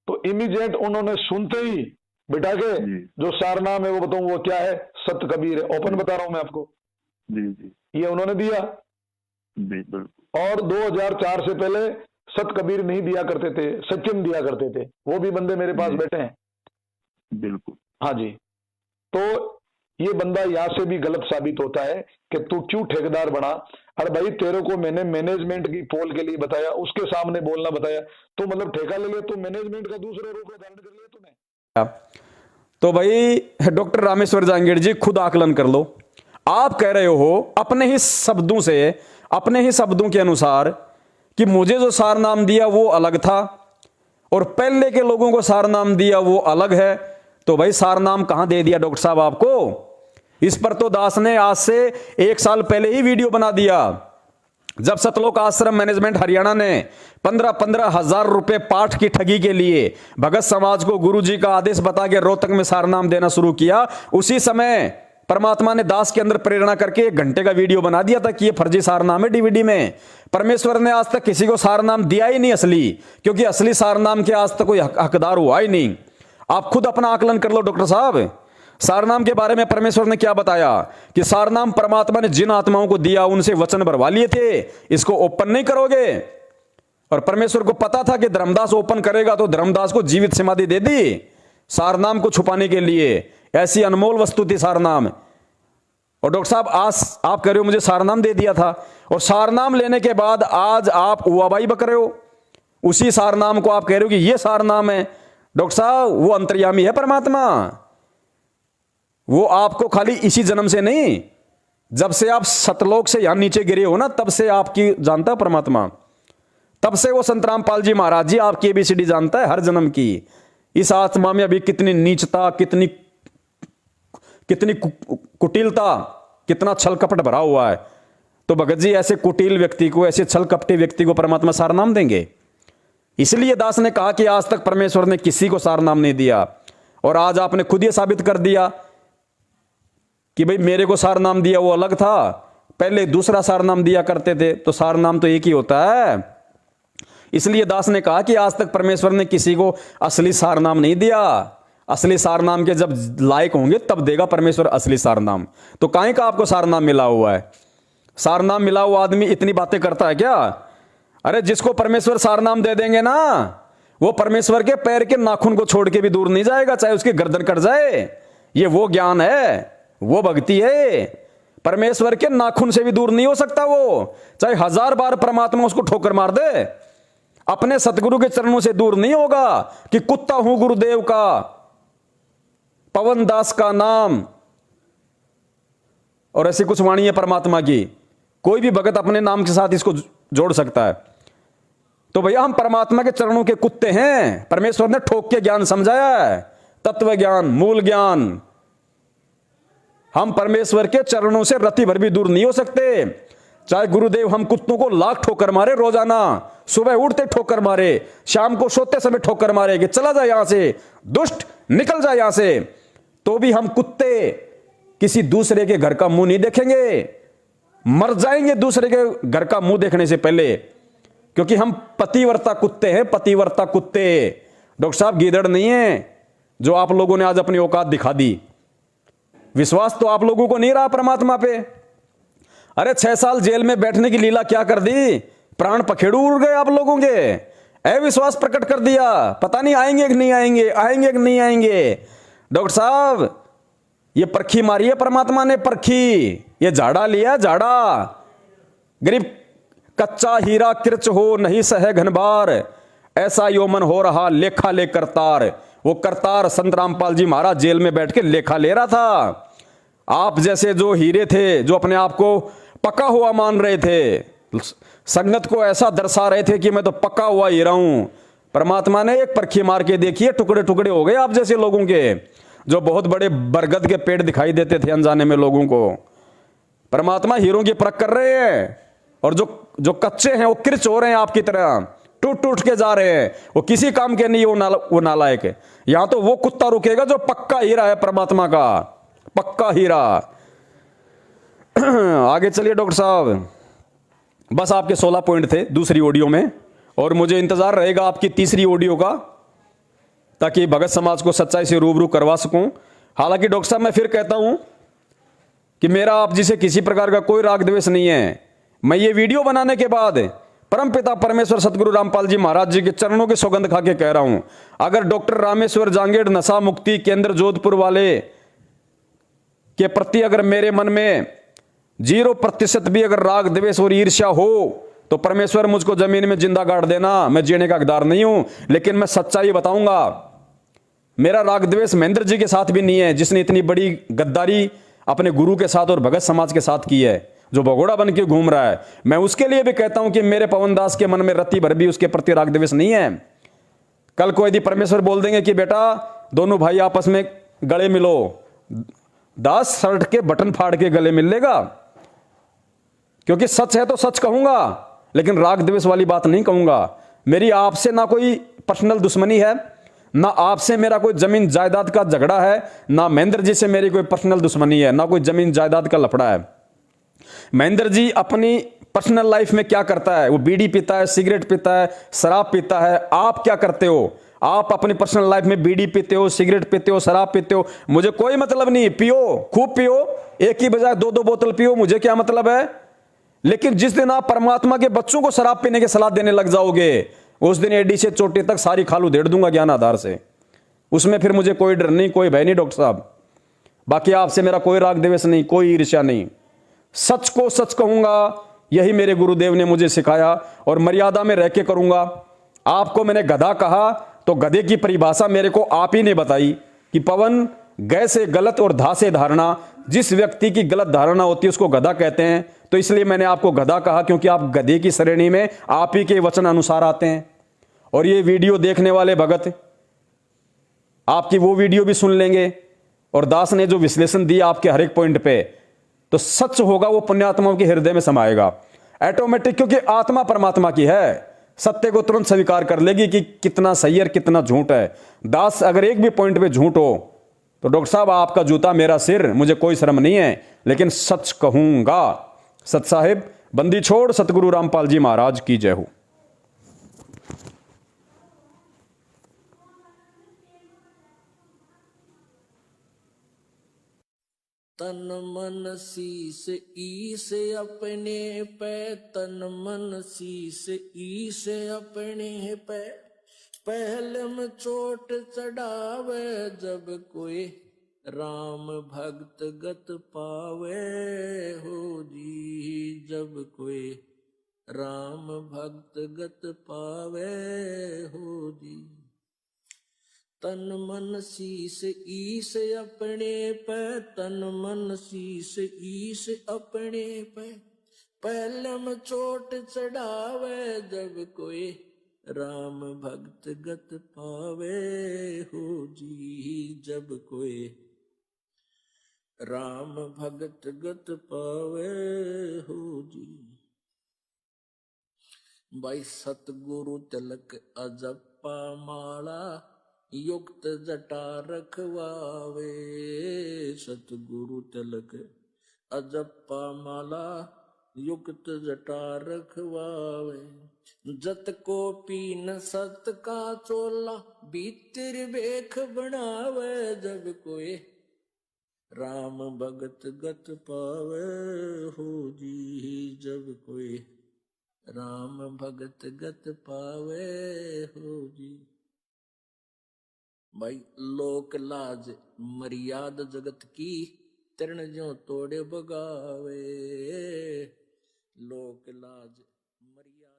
तो इमीडिएट उन्होंने सुनते ही बेटा के जो सार नाम है वो बताऊं वो क्या है, सत्य कबीर है, ओपन बता रहा हूं मैं आपको। ये उन्होंने दिया। और 2004 से पहले सत्य कबीर नहीं दिया करते थे, सत्यम दिया करते थे, वो भी बंदे मेरे पास बैठे हैं। बिल्कुल हाँ जी। तो ये बंदा यहां से भी गलत साबित होता है कि तू क्यों ठेकेदार बना। अरे भाई तेरे को मैंने मैनेजमेंट की पोल के लिए बताया, उसके सामने बोलना बताया, तो मतलब ठेका ले लिया, तो मैनेजमेंट का दूसरे रूप में धारण कर लिया तूने। तो भाई डॉक्टर रामेश्वर जांगीर जी खुद आकलन कर लो। आप कह रहे हो अपने ही शब्दों से, अपने ही शब्दों के अनुसार कि मुझे जो सार नाम दिया वो अलग था और पहले के लोगों को सार नाम दिया वो अलग है। तो भाई सार नाम कहां दे दिया डॉक्टर साहब आपको? इस पर तो दास ने आज से 1 साल पहले ही वीडियो बना दिया, जब सतलोक आश्रम मैनेजमेंट हरियाणा ने 15-15 हजार रुपए पाठ की ठगी के लिए भगत समाज को गुरुजी का आदेश बता के रोहतक में सारनाम देना शुरू किया। उसी समय परमात्मा ने दास के अंदर प्रेरणा करके 1 घंटे का वीडियो बना दिया था कि ये फर्जी सारनाम है डीवीडी में। परमेश्वर ने आज तक किसी को सारनाम दिया ही नहीं असली, क्योंकि असली सारनाम के आज तक कोई हकदार हुआ ही नहीं। आप खुद अपना आकलन कर लो डॉक्टर साहब। सारनाम के बारे में परमेश्वर ने क्या बताया कि सारनाम परमात्मा ने जिन आत्माओं को दिया उनसे वचन भरवा लिए थे, इसको ओपन नहीं करोगे। और परमेश्वर को पता था कि धर्मदास ओपन करेगा तो धर्मदास को जीवित समाधि दे दी सारनाम को छुपाने के लिए। ऐसी अनमोल वस्तु थी सारनाम। और डॉक्टर साहब आज आप कह रहे हो मुझे सारनाम दे दिया था, और सारनाम लेने के बाद आज आप हुआबाई बक रहे हो। उसी सारनाम को आप कह रहे हो कि ये सारनाम है। डॉक्टर साहब वो अंतर्यामी है परमात्मा। वो आपको खाली इसी जन्म से नहीं, जब से आप सतलोक से यहां नीचे गिरे हो ना, तब से आपकी जानता है परमात्मा। तब से वो संत रामपाल जी महाराज जी आपकी ABCD जानता है हर जन्म की। इस आत्मा में अभी कितनी नीचता, कितनी कुटिलता, कितना छल कपट भरा हुआ है। तो भगत जी ऐसे कुटिल व्यक्ति को, ऐसे छल कपटी व्यक्ति को परमात्मा सार नाम देंगे? इसलिए दास ने कहा कि आज तक परमेश्वर ने किसी को सार नाम नहीं दिया, और आज आपने खुद ये साबित कर दिया कि भाई मेरे को सार नाम दिया वो अलग था, पहले दूसरा सार नाम दिया करते थे। तो सार नाम तो एक ही होता है। इसलिए दास ने कहा कि आज तक परमेश्वर ने किसी को असली सार नाम नहीं दिया। असली सार नाम के जब लायक होंगे तब देगा परमेश्वर असली सार नाम। तो काहे का आपको सार नाम मिला हुआ है? सार नाम मिला हुआ आदमी इतनी बातें करता है क्या? अरे जिसको परमेश्वर सार नाम दे देंगे ना, वो परमेश्वर के पैर के नाखून को छोड़ के भी दूर नहीं जाएगा, चाहे उसकी गर्दन कट जाए। ये वो ज्ञान है, वो भक्ति है। परमेश्वर के नाखून से भी दूर नहीं हो सकता वो, चाहे 1000 बार परमात्मा उसको ठोकर मार दे, अपने सतगुरु के चरणों से दूर नहीं होगा। कि कुत्ता हूं गुरुदेव का, पवन दास का नाम, और ऐसी कुछ वाणी है परमात्मा की। कोई भी भगत अपने नाम के साथ इसको जोड़ सकता है। तो भैया हम परमात्मा के चरणों के कुत्ते हैं। परमेश्वर ने ठोक के ज्ञान समझाया है, तत्व ज्ञान, मूल ज्ञान। हम परमेश्वर के चरणों से रति भर भी दूर नहीं हो सकते। चाहे गुरुदेव हम कुत्तों को लाख ठोकर मारे रोजाना, सुबह उठते ठोकर मारे, शाम को सोते समय ठोकर मारे कि चला जाए यहां से, दुष्ट निकल जाए यहां से, तो भी हम कुत्ते किसी दूसरे के घर का मुंह नहीं देखेंगे। मर जाएंगे दूसरे के घर का मुंह देखने से पहले, क्योंकि हम पतिव्रता कुत्ते हैं, पतिव्रता कुत्ते। डॉक्टर साहब गीदड़ नहीं है जो आप लोगों ने आज अपनी औकात दिखा दी। विश्वास तो आप लोगों को नहीं रहा परमात्मा पे। अरे 6 साल जेल में बैठने की लीला क्या कर दी, प्राण पखेड़ू उड़ गए आप लोगों के। अविश्वास प्रकट कर दिया, पता नहीं आएंगे कि नहीं आएंगे, आएंगे कि नहीं आएंगे। डॉक्टर साहब ये परखी मारी है परमात्मा ने, परखी। ये झाड़ा लिया, झाड़ा। गरीब कच्चा हीरा किरच हो नहीं सहे घनबार, ऐसा यो मन हो रहा लेखा ले करतार। वो करतार संत रामपाल जी महाराज जेल में बैठ के लेखा ले रहा था। आप जैसे जो हीरे थे, जो अपने आप को पका हुआ मान रहे थे, संगत को ऐसा दर्शा रहे थे कि मैं तो पका हुआ हीरा हूं, परमात्मा ने एक परखी मार के देखिए, टुकड़े टुकड़े हो गए आप जैसे लोगों के। जो बहुत बड़े बरगद के पेड़ दिखाई देते थे अनजाने में लोगों को, परमात्मा हीरों की परख कर रहे हैं। और जो कच्चे हैं वो किरच हो रहे हैं आपकी तरह, टूट टूट के जा रहे हैं। वो किसी काम के नहीं, वो नालायक है। यहां तो वो कुत्ता रुकेगा जो पक्का हीरा है परमात्मा का, पक्का हीरा। आगे चलिए डॉक्टर साहब। बस आपके 16 पॉइंट थे दूसरी ऑडियो में, और मुझे इंतजार रहेगा आपकी तीसरी ऑडियो का, ताकि भगत समाज को सच्चाई से रूबरू करवा सकूं। हालांकि डॉक्टर साहब मैं फिर कहता हूं कि मेरा आप जी से किसी प्रकार का कोई राग द्वेष नहीं है। मैं ये वीडियो बनाने के बाद परमपिता परमेश्वर सतगुरु रामपाल जी महाराज जी के चरणों की सौगंध खा के कह रहा हूं, अगर डॉक्टर रामेश्वर जांगेड़ नशा मुक्ति केंद्र जोधपुर वाले के प्रति अगर मेरे मन में 0% भी अगर राग द्वेष और ईर्ष्या हो, तो परमेश्वर मुझको जमीन में जिंदा गाड़ देना, मैं जीने का हकदार नहीं हूं। लेकिन मैं सच्चाई बताऊंगा, मेरा राग द्वेष महेंद्र जी के साथ भी नहीं है, जिसने इतनी बड़ी गद्दारी अपने गुरु के साथ और भगत समाज के साथ की है, जो भगोड़ा बन के घूम रहा है। मैं उसके लिए भी कहता हूं कि मेरे पवन दास के मन में रत्ती भर भी उसके प्रति राग द्वेष नहीं है। कल को यदि परमेश्वर बोल देंगे कि बेटा दोनों भाई आपस में गले मिलो, दास शर्ट के बटन फाड़ के गले मिल लेगा, क्योंकि सच है तो सच कहूंगा, लेकिन राग द्वेष वाली बात नहीं कहूंगा। मेरी आपसे ना कोई पर्सनल दुश्मनी है, ना आपसे मेरा कोई जमीन जायदाद का झगड़ा है, ना महेंद्र जी से मेरी कोई पर्सनल दुश्मनी है, ना कोई जमीन जायदाद का लफड़ा है। महेंद्र जी अपनी पर्सनल लाइफ में क्या करता है, वो बीड़ी पीता है, सिगरेट पीता है, शराब पीता है। आप क्या करते हो? आप अपनी पर्सनल लाइफ में बीड़ी पीते हो, सिगरेट पीते हो, शराब पीते हो, मुझे कोई मतलब नहीं। पियो, खूब पियो, एक ही बजाय 2-2 बोतल पियो, मुझे क्या मतलब है। लेकिन जिस दिन आप परमात्मा के बच्चों को शराब पीने की सलाह देने लग जाओगे, उस दिन एडी से चोटी तक सारी खाल उधेड़ दूंगा ज्ञान आधार से। उसमें फिर मुझे कोई डर नहीं, कोई भय नहीं डॉक्टर साहब। बाकी आपसे मेरा कोई राग द्वेष नहीं, कोई ईर्ष्या नहीं। सच को सच कहूंगा, यही मेरे गुरुदेव ने मुझे सिखाया, और मर्यादा में रह के करूंगा। आपको मैंने गधा कहा तो गधे की परिभाषा मेरे को आप ही ने बताई कि पवन, गै से गलत और धा से धारणा, जिस व्यक्ति की गलत धारणा होती है उसको गधा कहते हैं। तो इसलिए मैंने आपको गधा कहा, क्योंकि आप गधे की श्रेणी में आप ही के वचन अनुसार आते हैं। और ये वीडियो देखने वाले भगत आपकी वो वीडियो भी सुन लेंगे, और दास ने जो विश्लेषण दिया आपके हर एक पॉइंट पे, तो सच होगा वो पुण्यात्माओं के हृदय में समाएगा ऑटोमेटिक, क्योंकि आत्मा परमात्मा की है। सत्य को तुरंत स्वीकार कर लेगी कि कितना सही और कितना झूठ है। दास अगर एक भी पॉइंट पे झूठ हो तो डॉक्टर साहब आपका जूता मेरा सिर, मुझे कोई शर्म नहीं है, लेकिन सच कहूंगा। सत साहिब बंदी छोड़, सतगुरु रामपाल जी महाराज की जय हो। तन मन शीस ईस अपने पे, तन मन शीस ईस अपने पे, पहले में चोट चढ़ावे जब कोई राम भक्त गत पावे हो जी, जब कोई राम भक्त गत पावे हो जी। तन मन शीस ईस अपने पे, तन मन शीस ईस अपने पे, पहले में चोट चढ़ावे जब कोई राम भक्त गत पावे हो जी, जब कोई राम भक्त गत पावे हो जी। भाई सतगुरु तिलक अजप्पा माला, युक्त जटा रखवावे, सतगुरु तिलक अजप्पा माला, युक्त जटा रखवावे। जत को पीन सत का चोला, भीतर बेख बनावे जब कोई राम भगत गत पावे हो जी, जब कोई राम भगत गत पावे हो जी। भाई लोक लाज मर्याद जगत की, तरण ज्यों तोड़े बगावे, लोक लाज मर्यादा।